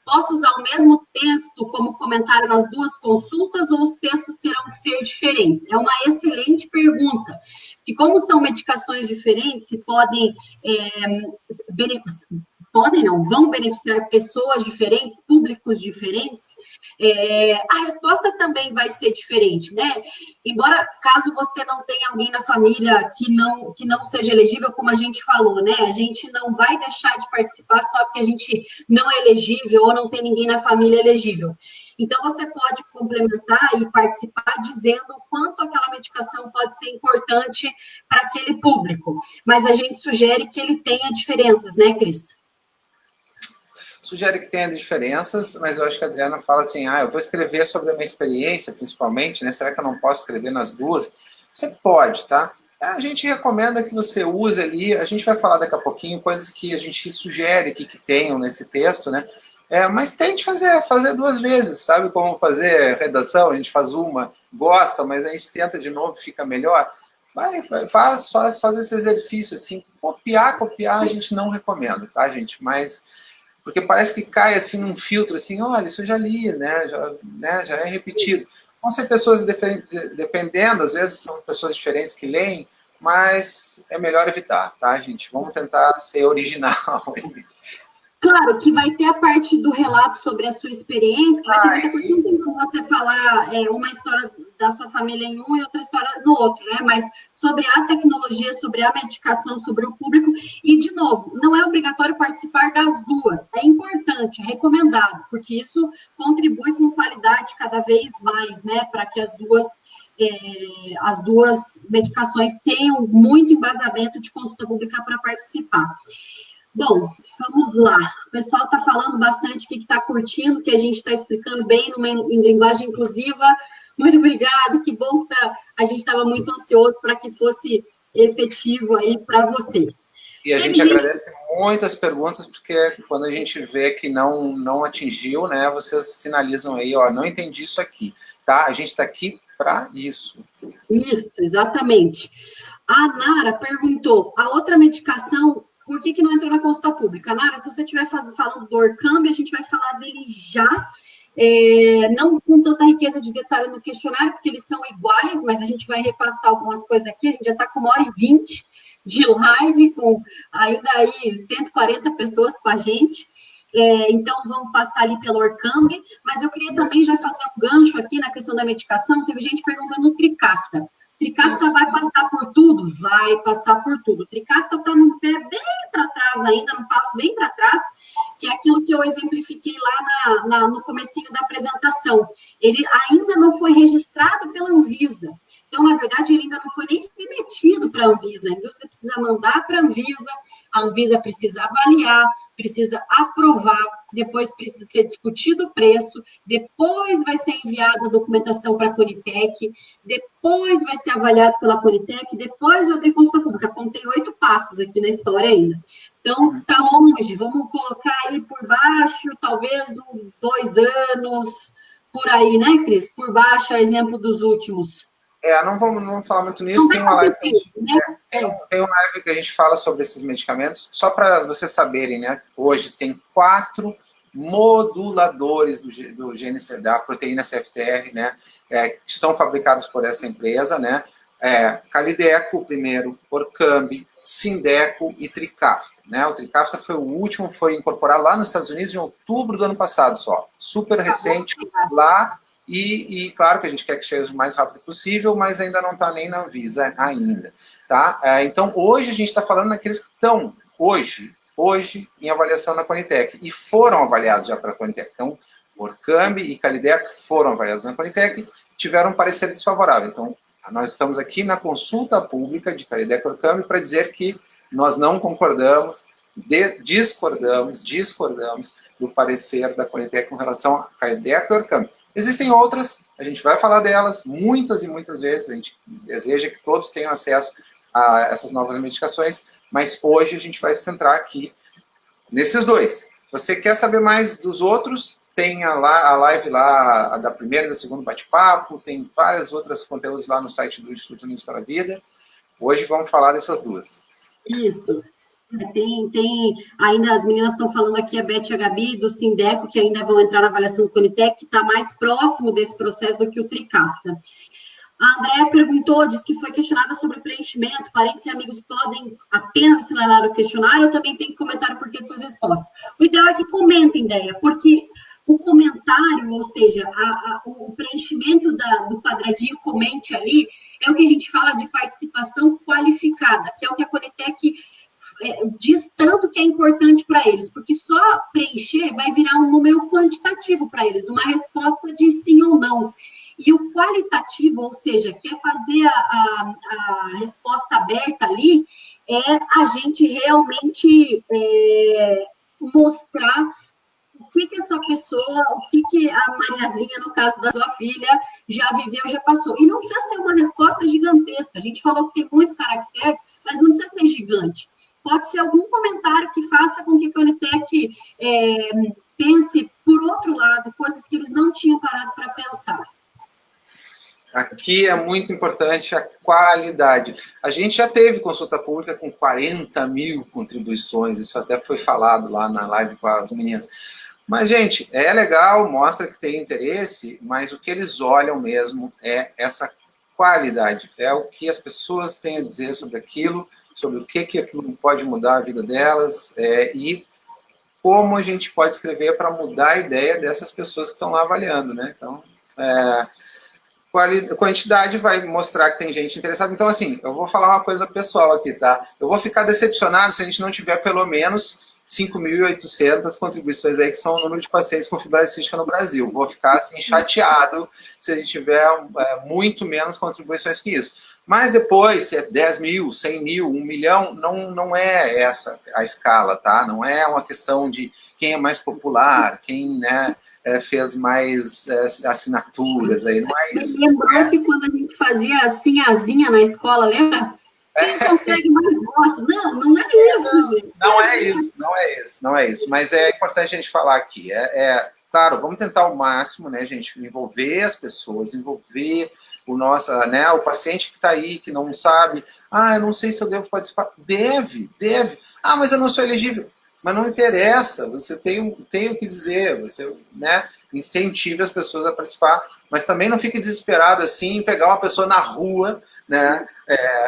Posso usar o mesmo texto como comentário nas 2 consultas ou os textos terão que ser diferentes? É uma excelente pergunta. E como são medicações diferentes, se vão beneficiar pessoas diferentes, públicos diferentes, a resposta também vai ser diferente, né? Embora, caso você não tenha alguém na família que não seja elegível, como a gente falou, né? A gente não vai deixar de participar só porque a gente não é elegível ou não tem ninguém na família elegível. Então, você pode complementar e participar dizendo o quanto aquela medicação pode ser importante para aquele público. Mas a gente sugere que ele tenha diferenças, né, Cris? Sugere que tenha diferenças, mas eu acho que a Adriana fala assim, eu vou escrever sobre a minha experiência, principalmente, né? Será que eu não posso escrever nas 2? Você pode, tá? A gente recomenda que você use ali, a gente vai falar daqui a pouquinho, coisas que a gente sugere que tenham nesse texto, né? Mas tente fazer 2 vezes, sabe como fazer redação? A gente faz uma, gosta, mas a gente tenta de novo, fica melhor. faz esse exercício, assim, copiar a gente não recomenda, tá, gente? Mas, porque parece que cai, assim, num filtro, assim, olha, isso eu já li, né, já é repetido. Vão ser pessoas, dependendo, às vezes são pessoas diferentes que leem, mas é melhor evitar, tá, gente? Vamos tentar ser original. Claro que vai ter a parte do relato sobre a sua experiência, que vai ter muita coisa, não tem como você falar uma história da sua família em um e outra história no outro, né? Mas sobre a tecnologia, sobre a medicação, sobre o público, e, de novo, não é obrigatório participar das duas, é importante, é recomendado, porque isso contribui com qualidade cada vez mais, né? Para que as duas medicações tenham muito embasamento de consulta pública para participar. Bom, vamos lá. O pessoal está falando bastante que está curtindo, que a gente está explicando bem em linguagem inclusiva. Muito obrigada, que bom que a gente estava muito ansioso para que fosse efetivo aí para vocês. E a gente agradece muitas perguntas, porque quando a gente vê que não atingiu, né, vocês sinalizam aí, ó, não entendi isso aqui, tá? A gente está aqui para isso. Isso, exatamente. A Nara perguntou, a outra medicação, por que não entrou na consulta pública? Nara, se você estiver falando do Orkambi, a gente vai falar dele já, não com tanta riqueza de detalhe no questionário, porque eles são iguais, mas a gente vai repassar algumas coisas aqui, a gente já está com 1h20 de live, com ainda aí 140 pessoas com a gente, então vamos passar ali pelo Orkambi, mas eu queria também já fazer um gancho aqui na questão da medicação, teve gente perguntando o Trikafta. Trikafta vai passar por tudo? Vai passar por tudo. Trikafta está num pé bem para trás ainda, num passo bem para trás, que é aquilo que eu exemplifiquei lá no comecinho da apresentação. Ele ainda não foi registrado pela Anvisa. Então, na verdade, ele ainda não foi nem submetido para a Anvisa. A indústria precisa mandar para a Anvisa precisa avaliar, precisa aprovar, depois precisa ser discutido o preço, depois vai ser enviada a documentação para a Conitec, depois vai ser avaliado pela Conitec, depois vai abrir consulta pública. Contei 8 passos aqui na história ainda. Então, tá longe, vamos colocar aí por baixo, talvez uns 2 anos, por aí, né, Cris? Por baixo, a exemplo dos últimos. Não vamos falar muito nisso, tem uma live que tem uma live que a gente fala sobre esses medicamentos, só para vocês saberem, né? Hoje tem 4 moduladores do gene da proteína CFTR, né? Que são fabricados por essa empresa, né? Calideco, o primeiro, Orkambi, Sindeco e Trikafta, né? O Trikafta foi o último, foi incorporado lá nos Estados Unidos em outubro do ano passado só, super recente lá. E claro que a gente quer que chegue o mais rápido possível, mas ainda não está nem na Anvisa ainda, tá? Então, hoje a gente está falando daqueles que estão hoje em avaliação na Conitec e foram avaliados já para a Conitec. Então, Orkambi e Calideco foram avaliados na Conitec, tiveram um parecer desfavorável. Então, nós estamos aqui na consulta pública de Calideco e Orkambi para dizer que nós não concordamos, discordamos do parecer da Conitec com relação a Calideco e Orkambi. Existem outras, a gente vai falar delas muitas e muitas vezes, a gente deseja que todos tenham acesso a essas novas medicações, mas hoje a gente vai se centrar aqui nesses dois. Você quer saber mais dos outros? Tem a live lá, a da primeira e da segunda bate-papo, tem vários outros conteúdos lá no site do Instituto Unidos para a Vida. Hoje vamos falar dessas duas. Isso. Tem ainda as meninas estão falando aqui, a Beth e a Gabi, do Sindeco, que ainda vão entrar na avaliação do Conitec, que está mais próximo desse processo do que o Trikafta. A Andréa perguntou, disse que foi questionada sobre preenchimento, parentes e amigos podem apenas assinalar o questionário ou também tem que comentar o porquê de suas respostas? O ideal é que comentem, ideia, porque o comentário, ou seja, o preenchimento do quadradinho comente ali, é o que a gente fala de participação qualificada, que é o que a Conitec diz tanto que é importante para eles, porque só preencher vai virar um número quantitativo para eles, uma resposta de sim ou não. E o qualitativo, ou seja, quer fazer a resposta aberta ali, é a gente realmente mostrar o que essa pessoa, o que a Mariazinha, no caso da sua filha, já viveu, já passou. E não precisa ser uma resposta gigantesca. A gente falou que tem muito caractere, mas não precisa ser gigante. Pode ser algum comentário que faça com que a Conitec pense, por outro lado, coisas que eles não tinham parado para pensar. Aqui é muito importante a qualidade. A gente já teve consulta pública com 40 mil contribuições, isso até foi falado lá na live com as meninas. Mas, gente, é legal, mostra que tem interesse, mas o que eles olham mesmo é essa qualidade, é o que as pessoas têm a dizer sobre aquilo, sobre o que aquilo pode mudar a vida delas, e como a gente pode escrever para mudar a ideia dessas pessoas que estão lá avaliando, né? Então, quantidade vai mostrar que tem gente interessada. Então, assim, eu vou falar uma coisa pessoal aqui, tá? Eu vou ficar decepcionado se a gente não tiver pelo menos 5.800 contribuições aí, que são o número de pacientes com fibrose cística no Brasil. Vou ficar, assim, chateado se a gente tiver muito menos contribuições que isso. Mas depois, se é 10 mil, 100 mil, 1 milhão, não é essa a escala, tá? Não é uma questão de quem é mais popular, quem, né, fez mais assinaturas, aí não é isso. Lembrou que quando a gente fazia assim, asinha na escola, lembra? Quem consegue mais votos? Não é isso, gente. Não é isso. Mas é importante a gente falar aqui. Claro, vamos tentar ao máximo, né, gente, envolver as pessoas, envolver o paciente que está aí, que não sabe, eu não sei se eu devo participar. Deve. Mas eu não sou elegível. Mas não interessa, você tem o que dizer, você, né, incentive as pessoas a participar, mas também não fique desesperado assim em pegar uma pessoa na rua, né,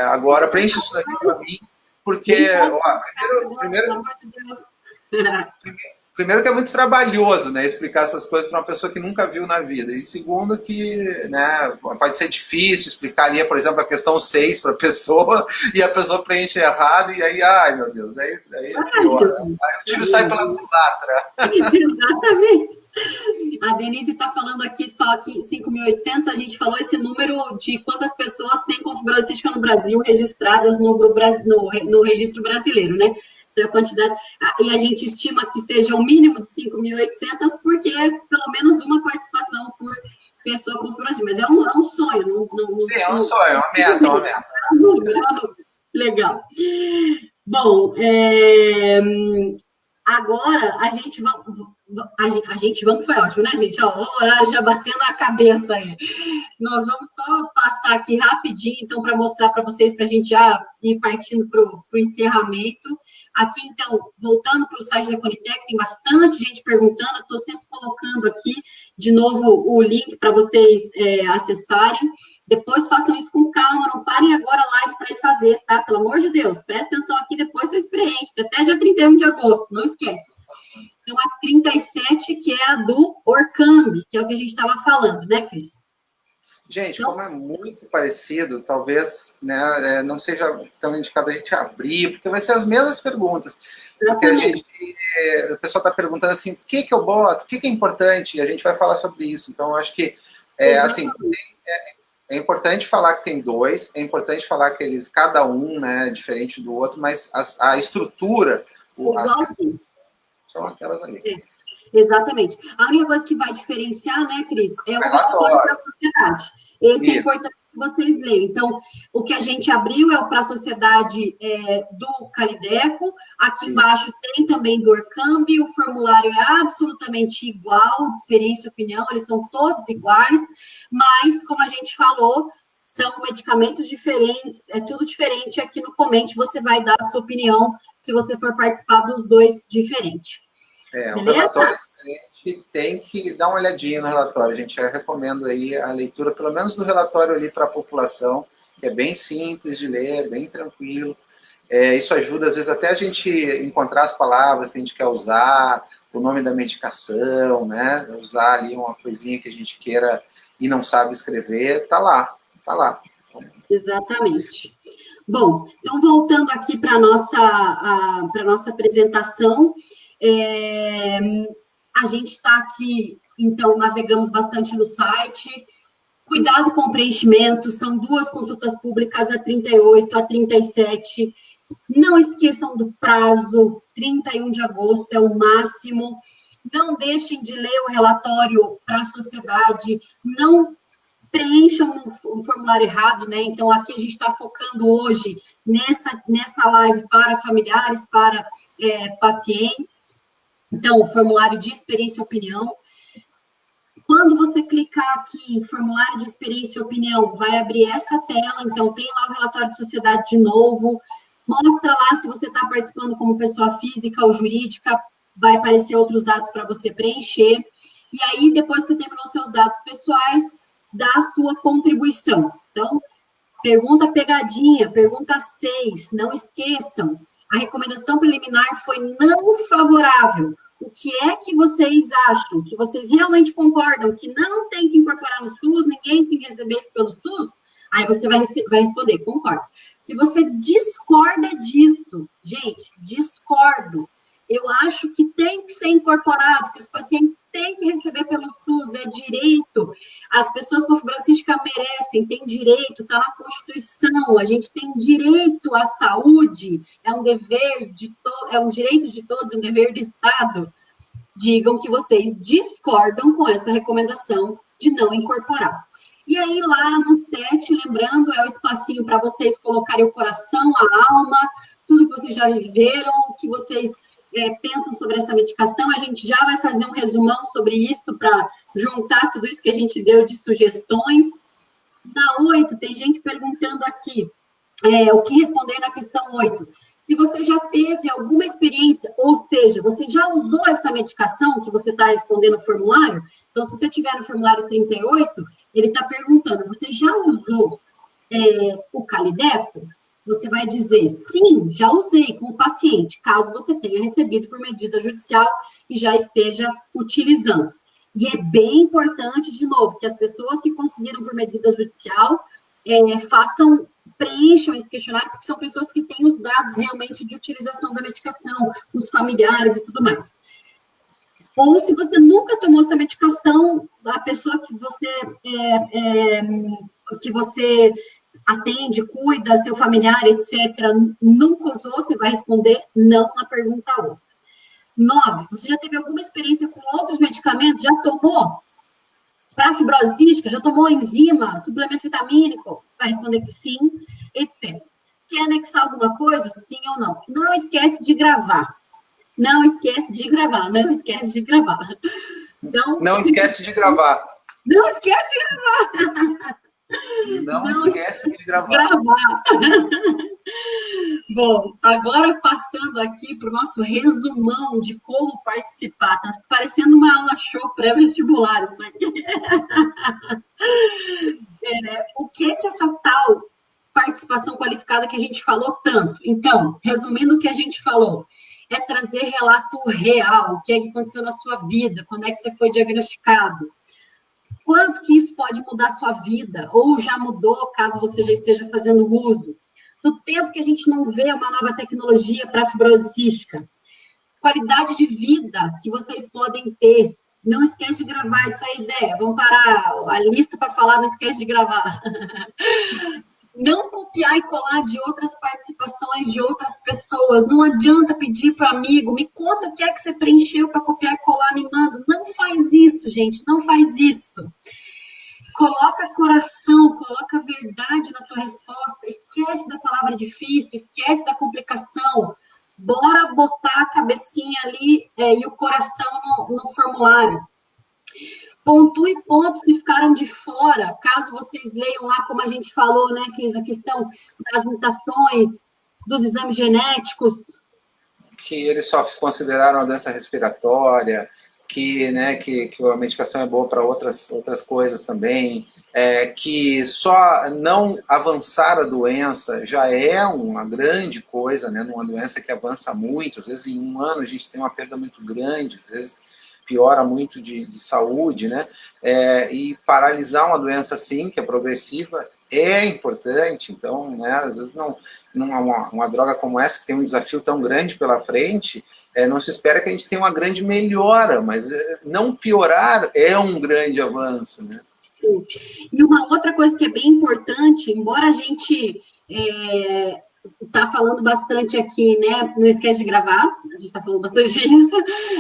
agora preenche isso daqui para mim, porque, primeiro que é muito trabalhoso, né, explicar essas coisas para uma pessoa que nunca viu na vida, e segundo que, né, pode ser difícil explicar ali, por exemplo, a questão 6 para a pessoa, e a pessoa preenche errado, e aí, ai meu Deus, aí é pior, aí o tiro sai pela culatra. Exatamente. A Denise está falando aqui só que 5.800, a gente falou esse número de quantas pessoas têm com fibrose cística no Brasil registradas no registro brasileiro, né? Então, a quantidade, e a gente estima que seja o mínimo de 5.800, porque é pelo menos uma participação por pessoa com fibrose, mas é um sonho. Sim, é um sonho, é uma meta. É um número. Legal. Bom, agora a gente vamos, foi ótimo, né, gente? Ó, o horário já batendo a cabeça aí. Nós vamos só passar aqui rapidinho, então, para mostrar para vocês, para a gente já ir partindo para o encerramento. Aqui, então, voltando para o site da Conitec, tem bastante gente perguntando, eu estou sempre colocando aqui, de novo, o link para vocês acessarem. Depois façam isso com calma, não parem agora a live para ir fazer, tá? Pelo amor de Deus, presta atenção aqui, depois vocês preenchem, até dia 31 de agosto, não esquece. Então, a 37, que é a do Orcambi, que é o que a gente estava falando, né, Cris? Gente, como é muito parecido, talvez, né, não seja tão indicado a gente abrir, porque vai ser as mesmas perguntas. Porque o pessoal está perguntando assim, o que eu boto, o que é importante, e a gente vai falar sobre isso. Então, eu acho que, assim, é importante falar que tem dois, é importante falar que eles, cada um, né, é diferente do outro, mas a estrutura, são aquelas ali. Exatamente. A única coisa que vai diferenciar, né, Cris, é o relatório para a sociedade. Esse é importante que vocês leiam. Então, o que a gente abriu é o para a sociedade do Calideco. Aqui embaixo tem também do Orcambi. O formulário é absolutamente igual, de experiência e opinião, eles são todos iguais, mas, como a gente falou, são medicamentos diferentes, é tudo diferente. Aqui no Comente você vai dar a sua opinião se você for participar dos dois diferentes. O relatório tem que dar uma olhadinha no relatório, gente. Eu recomendo aí a leitura, pelo menos do relatório ali para a população, que é bem simples de ler, bem tranquilo. Isso ajuda, às vezes, até a gente encontrar as palavras que a gente quer usar, o nome da medicação, né? Usar ali uma coisinha que a gente queira e não sabe escrever, tá lá. Exatamente. Bom, então, voltando aqui para a nossa apresentação, a gente está aqui, então, navegamos bastante no site. Cuidado com o preenchimento, são 2 consultas públicas, a 38, a 37. Não esqueçam do prazo, 31 de agosto é o máximo. Não deixem de ler o relatório para a sociedade, não preencham o formulário errado, né? Então, aqui a gente está focando hoje nessa live para familiares, para pacientes. Então, o formulário de experiência e opinião. Quando você clicar aqui em formulário de experiência e opinião, vai abrir essa tela, então tem lá o relatório de sociedade de novo, mostra lá se você está participando como pessoa física ou jurídica, vai aparecer outros dados para você preencher, e aí depois que você terminou seus dados pessoais, dá a sua contribuição. Então, pergunta pegadinha, pergunta 6, não esqueçam, a recomendação preliminar foi não favorável. O que é que vocês acham? Que vocês realmente concordam que não tem que incorporar no SUS, ninguém tem que receber isso pelo SUS? Aí você vai responder, concordo. Se você discorda disso, gente, discordo. Eu acho que tem que ser incorporado, que os pacientes têm que receber pelo SUS, é direito. As pessoas com fibromialgia cística merecem, têm direito, está na Constituição, a gente tem direito à saúde, é um dever é um direito de todos, é um dever do Estado. Digam que vocês discordam com essa recomendação de não incorporar. E aí, lá no 7, lembrando, é o espacinho para vocês colocarem o coração, a alma, tudo que vocês já viveram, que vocês pensam sobre essa medicação. A gente já vai fazer um resumão sobre isso para juntar tudo isso que a gente deu de sugestões. Na 8, tem gente perguntando aqui, o que responder na questão 8. Se você já teve alguma experiência, ou seja, você já usou essa medicação que você está respondendo no formulário, então, se você tiver no formulário 38, ele está perguntando, você já usou o Calidepo? Você vai dizer, sim, já usei como paciente, caso você tenha recebido por medida judicial e já esteja utilizando. E é bem importante, de novo, que as pessoas que conseguiram por medida judicial preencham esse questionário, porque são pessoas que têm os dados realmente de utilização da medicação, os familiares e tudo mais. Ou se você nunca tomou essa medicação, a pessoa que você atende, cuida, seu familiar, etc., nunca usou, você vai responder não na pergunta 8. 9, você já teve alguma experiência com outros medicamentos? Já tomou? Para fibrose cística, já tomou enzima, suplemento vitamínico? Vai responder que sim, etc. Quer anexar alguma coisa? Sim ou não? Não esquece de gravar. Não esquece de gravar, não esquece de gravar. Então, não esquece de gravar. Não esquece de gravar. Não esquece de gravar. Bom, agora passando aqui para o nosso resumão de como participar. Está parecendo uma aula show pré-vestibular isso aqui. O que é essa tal participação qualificada que a gente falou tanto? Então, resumindo o que a gente falou, é trazer relato real, o que é que aconteceu na sua vida, quando é que você foi diagnosticado, quanto que isso pode mudar a sua vida, ou já mudou, caso você já esteja fazendo uso, do tempo que a gente não vê uma nova tecnologia para a fibrose cística, qualidade de vida que vocês podem ter. Não esquece de gravar, isso é a ideia. Vamos parar a lista para falar, não esquece de gravar. Não copiar e colar de outras participações de outras pessoas. Não adianta pedir para amigo, me conta o que é que você preencheu para copiar e colar, me manda. Não faz isso, gente, não faz isso. Coloca coração, coloca verdade na tua resposta, esquece da palavra difícil, esquece da complicação. Bora botar a cabecinha ali e o coração no formulário. Pontue pontos que ficaram de fora, caso vocês leiam lá, como a gente falou, né, Cris, a questão das mutações, dos exames genéticos. Que eles só consideraram a doença respiratória, que a medicação é boa para outras coisas também, que só não avançar a doença já é uma grande coisa, né, numa doença que avança muito, às vezes em um ano a gente tem uma perda muito grande, às vezes piora muito de saúde, né? E paralisar uma doença assim, que é progressiva, é importante. Então, né, às vezes uma droga como essa, que tem um desafio tão grande pela frente, não se espera que a gente tenha uma grande melhora, mas não piorar é um grande avanço, né? Sim. E uma outra coisa que é bem importante, embora a gente está falando bastante aqui, né? Não esquece de gravar, a gente está falando bastante disso,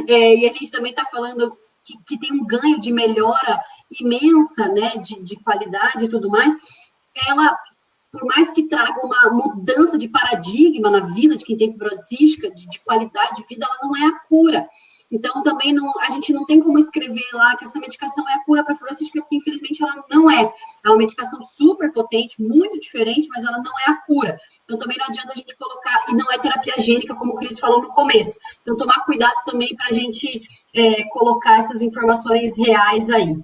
e a gente também está falando que tem um ganho de melhora imensa, né? De qualidade e tudo mais. Ela, por mais que traga uma mudança de paradigma na vida de quem tem fibrose cística, de qualidade de vida, ela não é a cura. Então, também a gente não tem como escrever lá que essa medicação é a cura para fibrose cística, porque, infelizmente, ela não é. É uma medicação super potente, muito diferente, mas ela não é a cura. Então, também não adianta a gente colocar, e não é terapia gênica, como o Cris falou no começo. Então, tomar cuidado também para a gente colocar essas informações reais aí.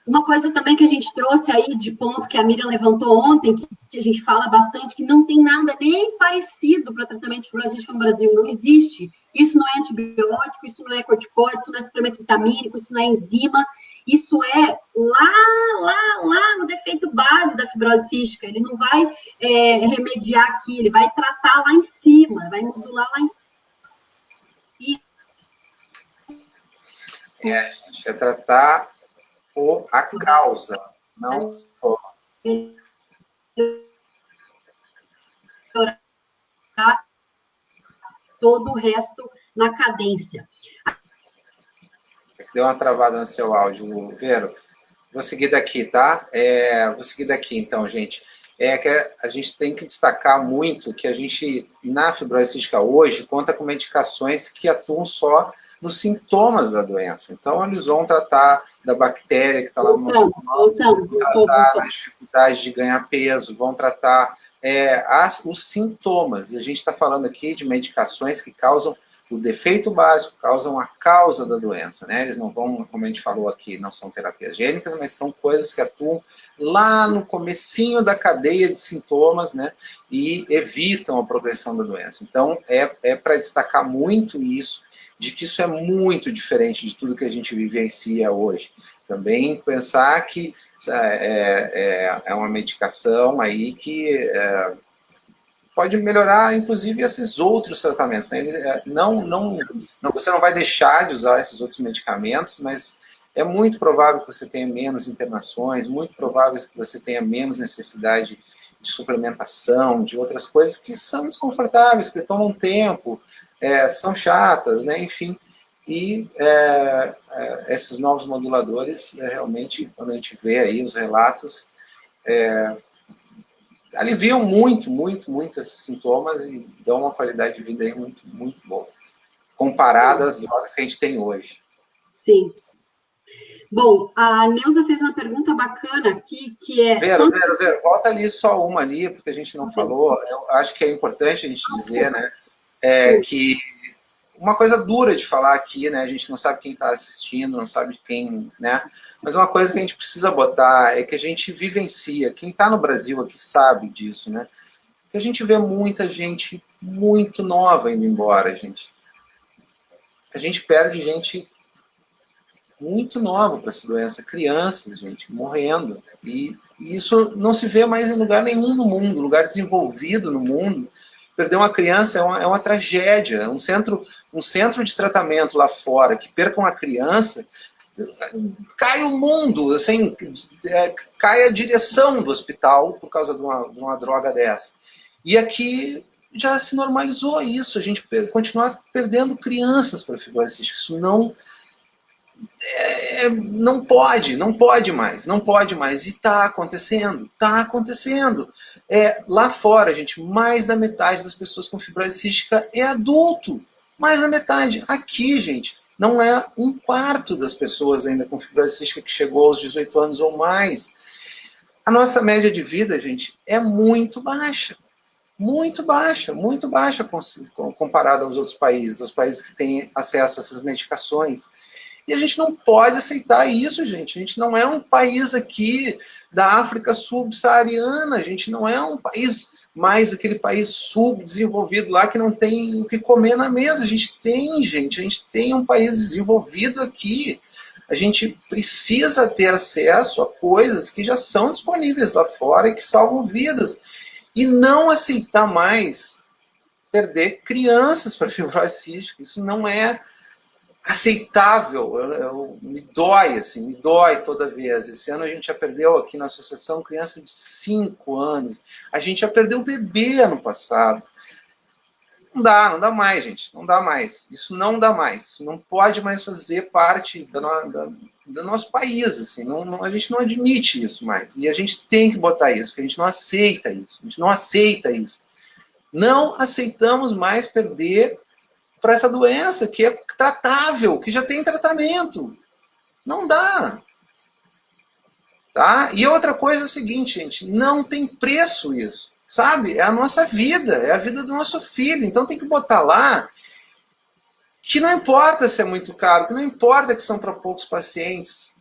Uma coisa também que a gente trouxe aí de ponto que a Miriam levantou ontem, que a gente fala bastante, que não tem nada nem parecido para tratamento de fibrose cística no Brasil, não existe. Isso não é antibiótico, isso não é corticoide, isso não é suplemento vitamínico, isso não é enzima, isso é lá no defeito base da fibrose cística. Ele não vai remediar aqui, ele vai tratar lá em cima, vai modular lá em cima. A gente vai tratar a causa, não o sintoma. Todo o resto na cadência. Deu uma travada no seu áudio, Vero. Vou seguir daqui, tá? Vou seguir daqui, então, gente. Que a gente tem que destacar muito que a gente, na fibrose cística hoje, conta com medicações que atuam só nos sintomas da doença. Então, eles vão tratar da bactéria que está lá no nosso corpo, vão tratar as dificuldades de ganhar peso, vão tratar os sintomas. E a gente está falando aqui de medicações que causam o defeito básico, causam a causa da doença, né? Eles não vão, como a gente falou aqui, não são terapias gênicas, mas são coisas que atuam lá no comecinho da cadeia de sintomas, né? E evitam a progressão da doença. Então, para destacar muito isso, de que isso é muito diferente de tudo que a gente vivencia hoje. Também pensar que é uma medicação aí que pode melhorar, inclusive, esses outros tratamentos. Né? Você não vai deixar de usar esses outros medicamentos, mas é muito provável que você tenha menos internações, muito provável que você tenha menos necessidade de suplementação, de outras coisas que são desconfortáveis, que tomam tempo, são chatas, né? Enfim. E esses novos moduladores, realmente, quando a gente vê aí os relatos, aliviam muito esses sintomas e dão uma qualidade de vida aí muito, muito boa, comparada às drogas que a gente tem hoje. Sim. Bom, a Neuza fez uma pergunta bacana aqui, que é... Vera, volta ali só uma ali, porque a gente não falou. Eu acho que é importante a gente dizer, né, que uma coisa dura de falar aqui, né, a gente não sabe quem está assistindo, não sabe quem, né, mas uma coisa que a gente precisa botar é que a gente vivencia, quem está no Brasil aqui sabe disso, né, que a gente vê muita gente muito nova indo embora, gente. A gente perde gente muito nova para essa doença, crianças, gente, morrendo. E isso não se vê mais em lugar nenhum no mundo, lugar desenvolvido no mundo. Perder uma criança é uma tragédia. Um centro de tratamento lá fora que perca uma criança, cai o mundo, assim, cai a direção do hospital por causa de uma droga dessa. E aqui já se normalizou isso, a gente continuar perdendo crianças para fibrose cística. Isso não pode mais. E está acontecendo. Lá fora, gente, mais da metade das pessoas com fibrose cística é adulto. Mais da metade. Aqui, gente, não é 1/4 das pessoas ainda com fibrose cística que chegou aos 18 anos ou mais. A nossa média de vida, gente, é muito baixa. Muito baixa comparada aos outros países, aos países que têm acesso a essas medicações. E a gente não pode aceitar isso, gente. A gente não é um país aqui da África subsaariana, a gente não é um país mais aquele país subdesenvolvido lá que não tem o que comer na mesa. A gente tem um país desenvolvido aqui. A gente precisa ter acesso a coisas que já são disponíveis lá fora e que salvam vidas. E não aceitar mais perder crianças para fibrose cística. Isso não é aceitável. Me dói toda vez. Esse ano a gente já perdeu aqui na associação criança de 5 anos. A gente já perdeu o bebê ano passado. Não dá mais, gente. Não dá mais. Isso não dá mais. Isso não pode mais fazer parte do nosso país. Assim. A gente não admite isso mais. E a gente tem que botar isso, porque a gente não aceita isso. A gente não aceita isso. Não aceitamos mais perder para essa doença que é tratável, que já tem tratamento. Não dá. Tá? E outra coisa é o seguinte, gente, não tem preço isso, sabe? É a nossa vida, é a vida do nosso filho. Então tem que botar lá que não importa se é muito caro, que não importa que são para poucos pacientes.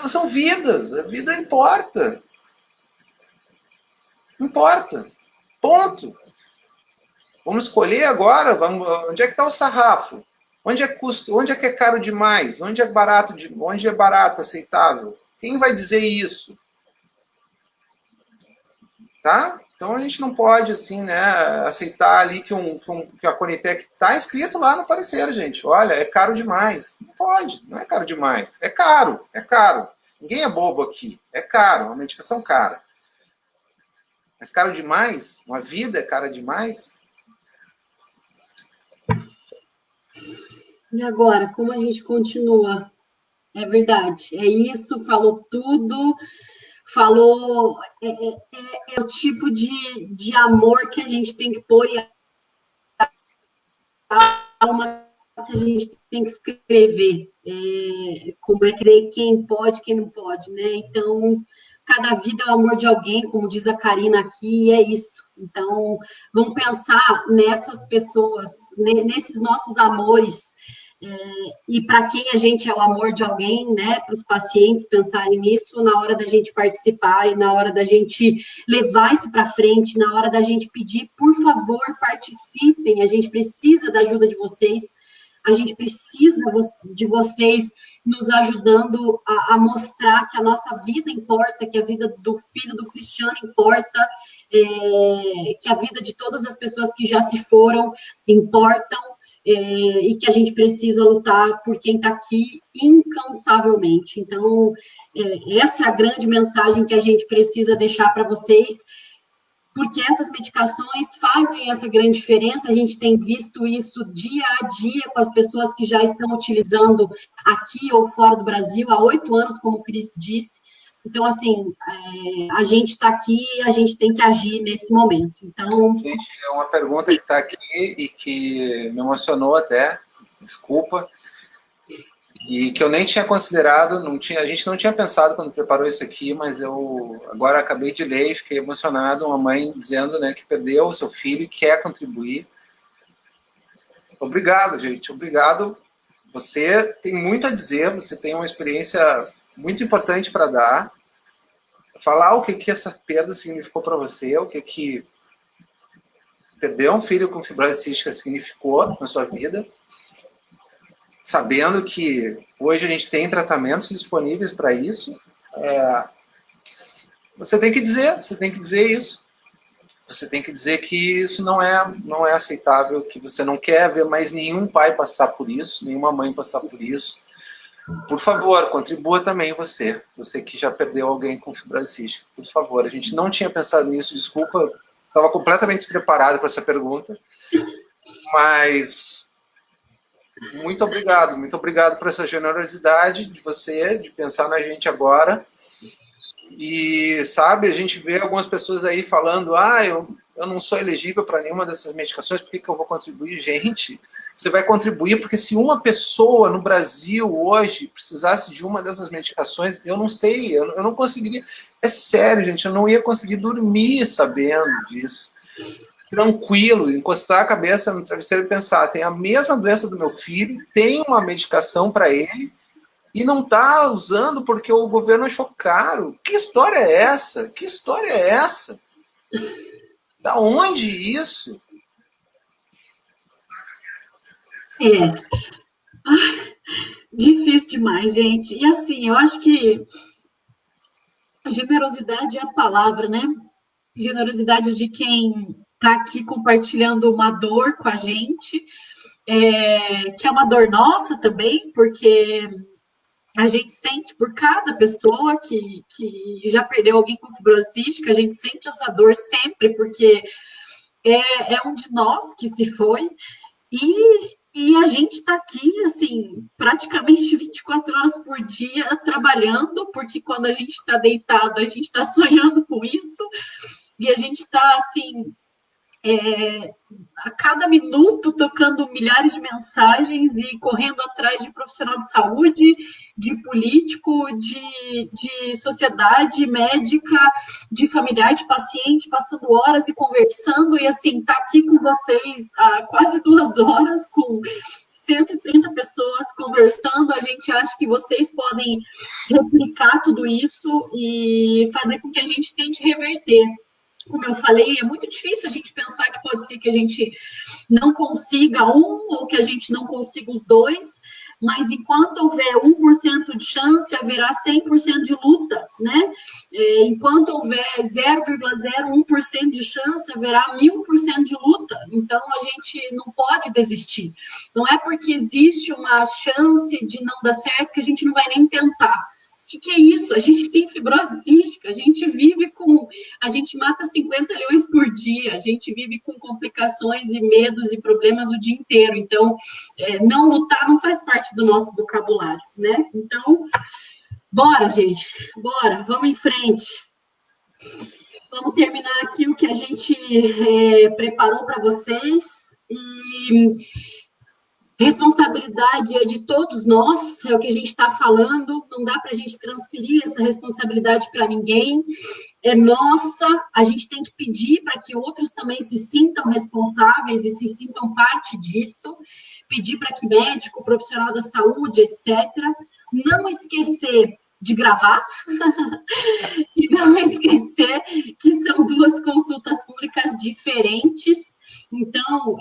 São vidas, a vida importa. Importa. Ponto. Vamos escolher agora, onde é que está o sarrafo? Onde é custo? Onde é que é caro demais? Onde é barato, onde é barato, aceitável? Quem vai dizer isso? Tá? Então a gente não pode assim, né, aceitar ali que a Conitec está escrito lá no parecer, gente. Olha, é caro demais. Não pode, não é caro demais. É caro, é caro. Ninguém é bobo aqui. É caro, uma medicação cara. Mas caro demais? Uma vida é cara demais? E agora, como a gente continua? É verdade, é isso, falou tudo, falou, é o tipo de amor que a gente tem que pôr e a alma que a gente tem que escrever, como é que dizer quem pode, quem não pode, né? Então, cada vida é o amor de alguém, como diz a Karina aqui, e é isso. Então, vamos pensar nessas pessoas, nesses nossos amores, e para quem a gente é o amor de alguém, né? Para os pacientes pensarem nisso na hora da gente participar e na hora da gente levar isso para frente, na hora da gente pedir, por favor, participem. A gente precisa da ajuda de vocês, a gente precisa de vocês nos ajudando a mostrar que a nossa vida importa, que a vida do filho do Cristiano importa, que a vida de todas as pessoas que já se foram importam. E que a gente precisa lutar por quem está aqui incansavelmente. Então, essa é a grande mensagem que a gente precisa deixar para vocês, porque essas medicações fazem essa grande diferença. A gente tem visto isso dia a dia com as pessoas que já estão utilizando aqui ou fora do Brasil há 8 anos, como o Cris disse. Então, assim, a gente está aqui, a gente tem que agir nesse momento. Então, gente, é uma pergunta que está aqui e que me emocionou até, desculpa, e que eu nem tinha considerado, a gente não tinha pensado quando preparou isso aqui, mas eu agora acabei de ler e fiquei emocionado, uma mãe dizendo, né, que perdeu o seu filho e quer contribuir. Obrigado, gente, obrigado. Você tem muito a dizer, você tem uma experiência muito importante para dar, falar o que essa perda significou para você, o que perder um filho com fibrose cística significou na sua vida, sabendo que hoje a gente tem tratamentos disponíveis para isso. Você tem que dizer isso. Você tem que dizer que isso não é aceitável, que você não quer ver mais nenhum pai passar por isso, nenhuma mãe passar por isso. Por favor, contribua também você que já perdeu alguém com fibrose cística. Por favor, a gente não tinha pensado nisso, desculpa, estava completamente despreparado para essa pergunta, mas muito obrigado por essa generosidade de você, de pensar na gente agora. E, sabe, a gente vê algumas pessoas aí falando, eu não sou elegível para nenhuma dessas medicações, por que eu vou contribuir? Gente, você vai contribuir porque se uma pessoa no Brasil hoje precisasse de uma dessas medicações, eu não sei, eu não conseguiria. É sério, gente, eu não ia conseguir dormir sabendo disso. Tranquilo, encostar a cabeça no travesseiro e pensar, tem a mesma doença do meu filho, tem uma medicação para ele, e não está usando porque o governo achou caro. Que história é essa? Que história é essa? Da onde isso? Difícil demais, gente. E assim, eu acho que generosidade é a palavra, né? Generosidade de quem está aqui compartilhando uma dor com a gente, que é uma dor nossa também, porque a gente sente por cada pessoa que já perdeu alguém com fibrose cística, a gente sente essa dor sempre, porque é um de nós que se foi, e a gente está aqui, assim, praticamente 24 horas por dia trabalhando, porque quando a gente está deitado, a gente está sonhando com isso, e a gente está, assim, a cada minuto tocando milhares de mensagens e correndo atrás de profissional de saúde, de político, de sociedade médica, de familiar, de paciente, passando horas e conversando, e assim, tá aqui com vocês há quase 2 horas, com 130 pessoas conversando. A gente acha que vocês podem replicar tudo isso e fazer com que a gente tente reverter. Como eu falei, é muito difícil a gente pensar que pode ser que a gente não consiga um ou que a gente não consiga os dois, mas enquanto houver 1% de chance, haverá 100% de luta, né? Enquanto houver 0,01% de chance, haverá 1000% de luta. Então, a gente não pode desistir. Não é porque existe uma chance de não dar certo que a gente não vai nem tentar. O que é isso? A gente tem fibrose cística, a gente mata 50 leões por dia, a gente vive com complicações e medos e problemas o dia inteiro. Então, não lutar não faz parte do nosso vocabulário, né? Então, bora, gente, bora, vamos em frente. Vamos terminar aqui o que a gente preparou para vocês. E responsabilidade é de todos nós, é o que a gente está falando, não dá para a gente transferir essa responsabilidade para ninguém, é nossa, a gente tem que pedir para que outros também se sintam responsáveis e se sintam parte disso, pedir para que médico, profissional da saúde, etc., não esquecer de gravar, e não esquecer que são 2 consultas públicas diferentes, então,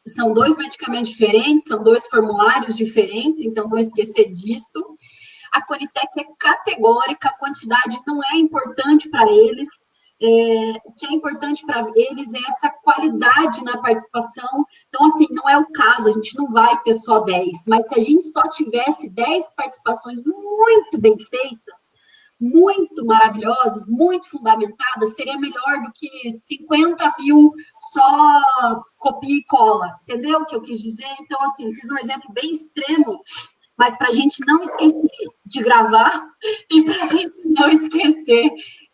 são 2 medicamentos diferentes, são 2 formulários diferentes, então não esquecer disso. A Conitec é categórica, a quantidade não é importante para eles, o que é importante para eles é essa qualidade na participação. Então, assim, não é o caso, a gente não vai ter só 10, mas se a gente só tivesse 10 participações muito bem feitas, muito maravilhosas, muito fundamentadas, seria melhor do que 50 mil só copia e cola, entendeu o que eu quis dizer? Então, assim, fiz um exemplo bem extremo, mas para a gente não esquecer de gravar e para a gente não esquecer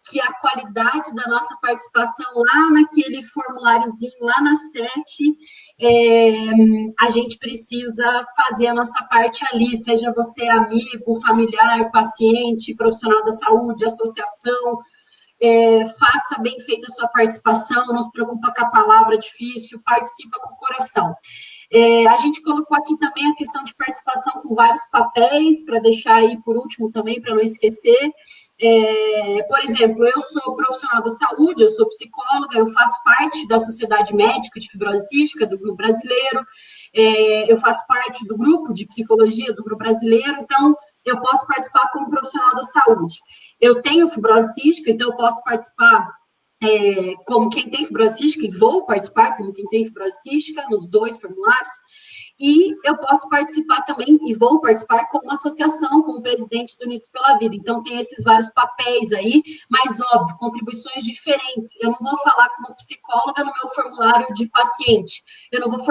que a qualidade da nossa participação lá naquele formuláriozinho, lá na 7, a gente precisa fazer a nossa parte ali, seja você amigo, familiar, paciente, profissional da saúde, associação, faça bem feita a sua participação, não se preocupa com a palavra difícil, participa com o coração. A gente colocou aqui também a questão de participação com vários papéis, para deixar aí por último também, para não esquecer. Por exemplo, eu sou profissional da saúde, eu sou psicóloga, eu faço parte da Sociedade Médica de Fibrose Cística, do Grupo Brasileiro, eu faço parte do grupo de psicologia do Grupo Brasileiro, então eu posso participar como profissional da saúde. Eu tenho fibrose cística, então eu posso participar como quem tem fibrose cística, e vou participar como quem tem fibrose cística, nos 2 formulários, e eu posso participar também, e vou participar como associação, como presidente do Unidos pela Vida. Então, tem esses vários papéis aí, mas, óbvio, contribuições diferentes. Eu não vou falar como psicóloga no meu formulário de paciente, eu não vou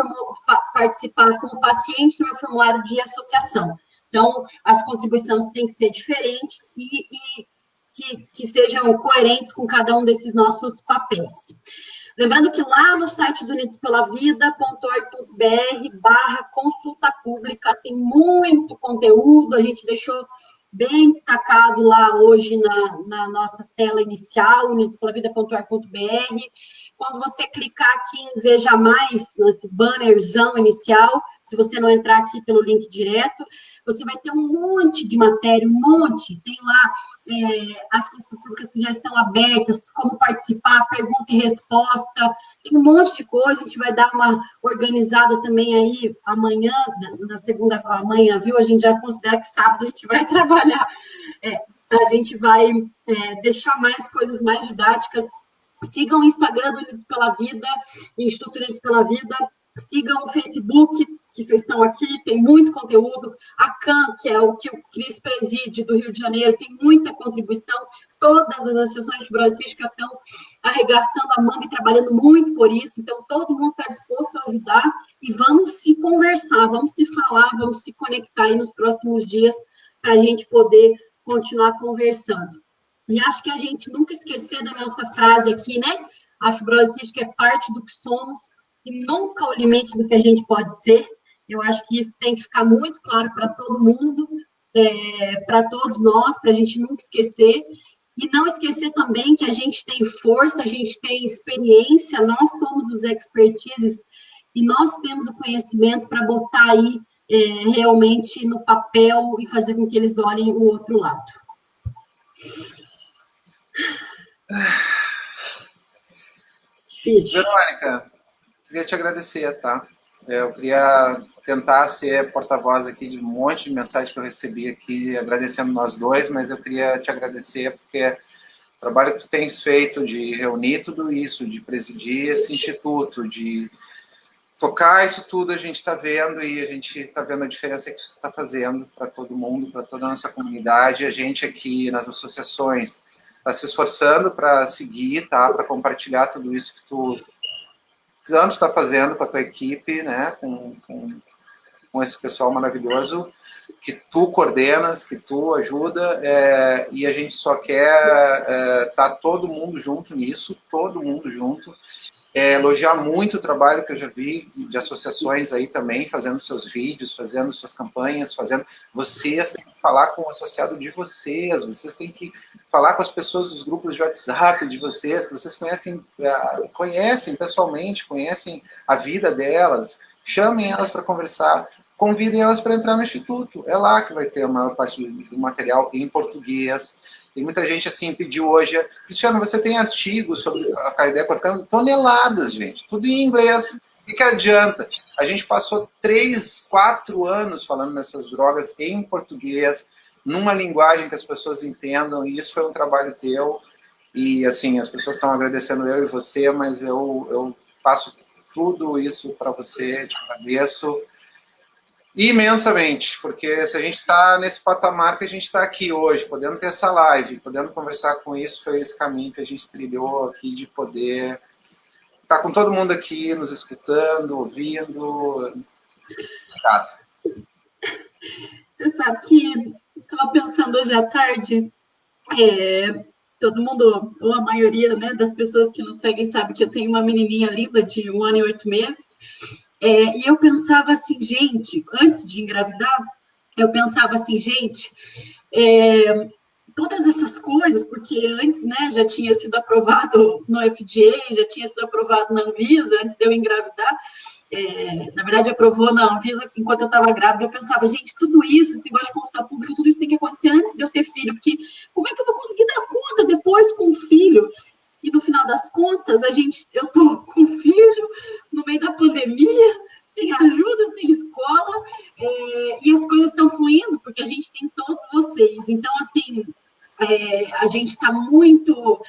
participar como paciente no meu formulário de associação. Então, as contribuições têm que ser diferentes e que sejam coerentes com cada um desses nossos papéis. Lembrando que lá no site do unidospelavida.org.br/consulta pública tem muito conteúdo, a gente deixou bem destacado lá hoje na nossa tela inicial, unidospelavida.org.br. Quando você clicar aqui em Veja Mais, nesse bannerzão inicial, se você não entrar aqui pelo link direto, você vai ter um monte de matéria, um monte. Tem lá as consultas públicas que já estão abertas, como participar, pergunta e resposta, tem um monte de coisa. A gente vai dar uma organizada também aí amanhã, na segunda amanhã, viu? A gente já considera que sábado a gente vai trabalhar. A gente vai deixar mais coisas mais didáticas. Sigam o Instagram do Unidos pela Vida, Instituto Unidos pela Vida. Sigam o Facebook, que vocês estão aqui, tem muito conteúdo. A CAN, que é o que o Cris preside do Rio de Janeiro, tem muita contribuição. Todas as associações de fibrose cística estão arregaçando a manga e trabalhando muito por isso. Então, todo mundo está disposto a ajudar e vamos se conversar, vamos se falar, vamos se conectar aí nos próximos dias para a gente poder continuar conversando. E acho que a gente nunca esquecer da nossa frase aqui, né? A fibrose cística é parte do que somos e nunca o limite do que a gente pode ser. Eu acho que isso tem que ficar muito claro para todo mundo, para todos nós, para a gente nunca esquecer. E não esquecer também que a gente tem força, a gente tem experiência, nós somos os expertises e nós temos o conhecimento para botar aí realmente no papel e fazer com que eles olhem o outro lado. Difícil. Verônica, queria te agradecer, tá? Eu queria tentar ser porta-voz aqui de um monte de mensagens que eu recebi aqui, agradecendo nós dois, mas eu queria te agradecer porque o trabalho que tu tens feito de reunir tudo isso, de presidir esse instituto, de tocar isso tudo, a gente está vendo e a gente está vendo a diferença que isso está fazendo para todo mundo, para toda a nossa comunidade, a gente aqui nas associações está se esforçando para seguir, tá? Para compartilhar tudo isso que tu tanto está fazendo com a tua equipe, né? Com esse pessoal maravilhoso que tu coordenas, que tu ajuda, e a gente só quer tá todo mundo junto nisso, todo mundo junto. Elogiar muito o trabalho que eu já vi de associações aí também, fazendo seus vídeos, fazendo suas campanhas, vocês têm que falar com o associado de vocês têm que falar com as pessoas dos grupos de WhatsApp de vocês, que vocês conhecem pessoalmente, conhecem a vida delas, chamem elas para conversar, convidem elas para entrar no Instituto, é lá que vai ter a maior parte do material em português. Tem muita gente assim, pediu hoje, Cristiano, você tem artigos sobre a Carideco corcano? Toneladas, gente, tudo em inglês. O que adianta? A gente passou 3, 4 anos falando nessas drogas em português, numa linguagem que as pessoas entendam, e isso foi um trabalho teu. E assim, as pessoas estão agradecendo eu e você, mas eu passo tudo isso para você, te agradeço imensamente, porque se a gente está nesse patamar que a gente está aqui hoje, podendo ter essa live, podendo conversar com isso, foi esse caminho que a gente trilhou aqui de poder estar com todo mundo aqui, nos escutando, ouvindo. Obrigado. Você sabe que estava pensando hoje à tarde, todo mundo, ou a maioria, né, das pessoas que nos seguem sabe que eu tenho uma menininha linda de 1 ano e 8 meses, e eu pensava assim, gente, antes de engravidar, eu pensava assim, gente, todas essas coisas, porque antes, né, já tinha sido aprovado no FDA, já tinha sido aprovado na Anvisa, antes de eu engravidar, na verdade, aprovou na Anvisa enquanto eu estava grávida, eu pensava, gente, tudo isso, esse negócio de consulta pública, tudo isso tem que acontecer antes de eu ter filho, porque como é que eu vou conseguir dar conta depois com o filho? E no final das contas, eu tô com filho no meio da pandemia, sem ajuda, sem escola, e as coisas estão fluindo, porque a gente tem todos vocês. Então, assim, a gente está muito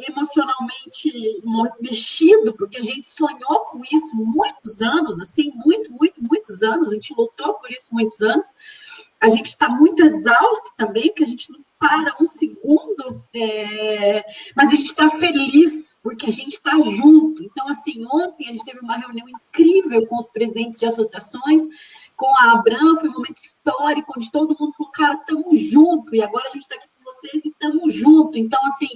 emocionalmente mexido, porque a gente sonhou com isso muitos anos, assim, muitos anos, a gente lutou por isso muitos anos. A gente está muito exausto também, porque a gente não para um segundo, mas a gente está feliz, porque a gente está junto. Então, assim, ontem a gente teve uma reunião incrível com os presidentes de associações, com a Abram, foi um momento histórico, onde todo mundo falou, cara, estamos junto, e agora a gente está aqui com vocês e estamos junto. Então, assim,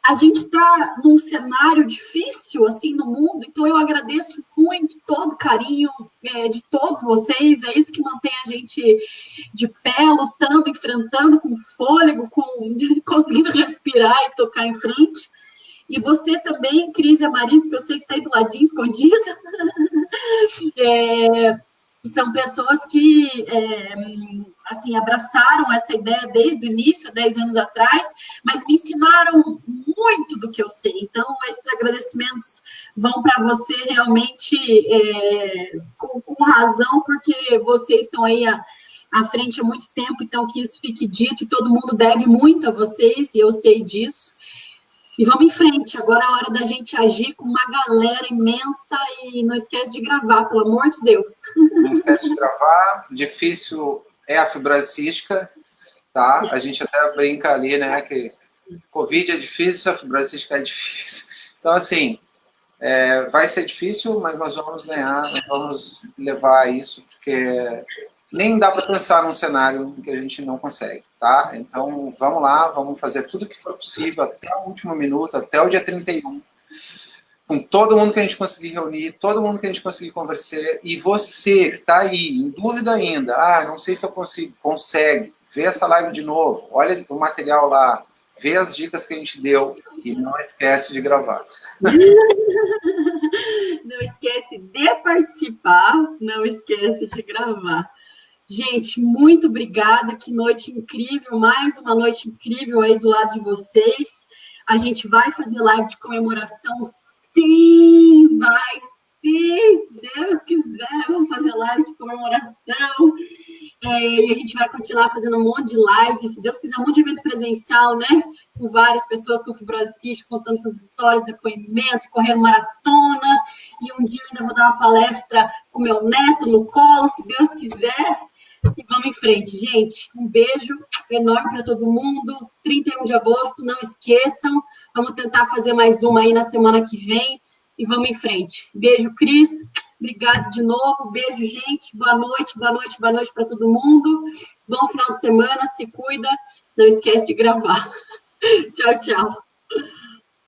a gente está num cenário difícil, assim, no mundo, então eu agradeço muito todo o carinho de todos vocês, é isso que mantém a gente de pé, lutando, enfrentando, com fôlego, conseguindo respirar e tocar em frente. E você também, Cris e a Marisa, que eu sei que está aí do ladinho, escondida, são pessoas que, assim, abraçaram essa ideia desde o início, há 10 anos atrás, mas me ensinaram muito do que eu sei. Então, esses agradecimentos vão para você realmente com razão, porque vocês estão aí à frente há muito tempo, então que isso fique dito, e todo mundo deve muito a vocês, e eu sei disso. E vamos em frente, agora é a hora da gente agir com uma galera imensa e não esquece de gravar, pelo amor de Deus. Não esquece de gravar, difícil é a fibrose cística, tá? A gente até brinca ali, né, que Covid é difícil, a fibrose cística é difícil. Então, assim, vai ser difícil, mas nós vamos ganhar, nós vamos levar isso, porque nem dá para pensar num cenário que a gente não consegue, tá? Então, vamos lá, vamos fazer tudo o que for possível até o último minuto, até o dia 31, com todo mundo que a gente conseguir reunir, todo mundo que a gente conseguir conversar, e você que está aí, em dúvida ainda, não sei se eu consigo, consegue, vê essa live de novo, olha o material lá, vê as dicas que a gente deu, e não esquece de gravar. Não esquece de participar, não esquece de gravar. Gente, muito obrigada, que noite incrível, mais uma noite incrível aí do lado de vocês. A gente vai fazer live de comemoração, sim, vai sim, se Deus quiser, vamos fazer live de comemoração. E a gente vai continuar fazendo um monte de live, se Deus quiser, um monte de evento presencial, né? Com várias pessoas com fibrosístico, contando suas histórias, depoimento, correndo maratona. E um dia eu ainda vou dar uma palestra com meu neto no colo, se Deus quiser. E vamos em frente, gente. Um beijo enorme para todo mundo. 31 de agosto, não esqueçam. Vamos tentar fazer mais uma aí na semana que vem. E vamos em frente. Beijo, Cris. Obrigado de novo. Beijo, gente. Boa noite, boa noite, boa noite para todo mundo. Bom final de semana. Se cuida. Não esquece de gravar. Tchau, tchau.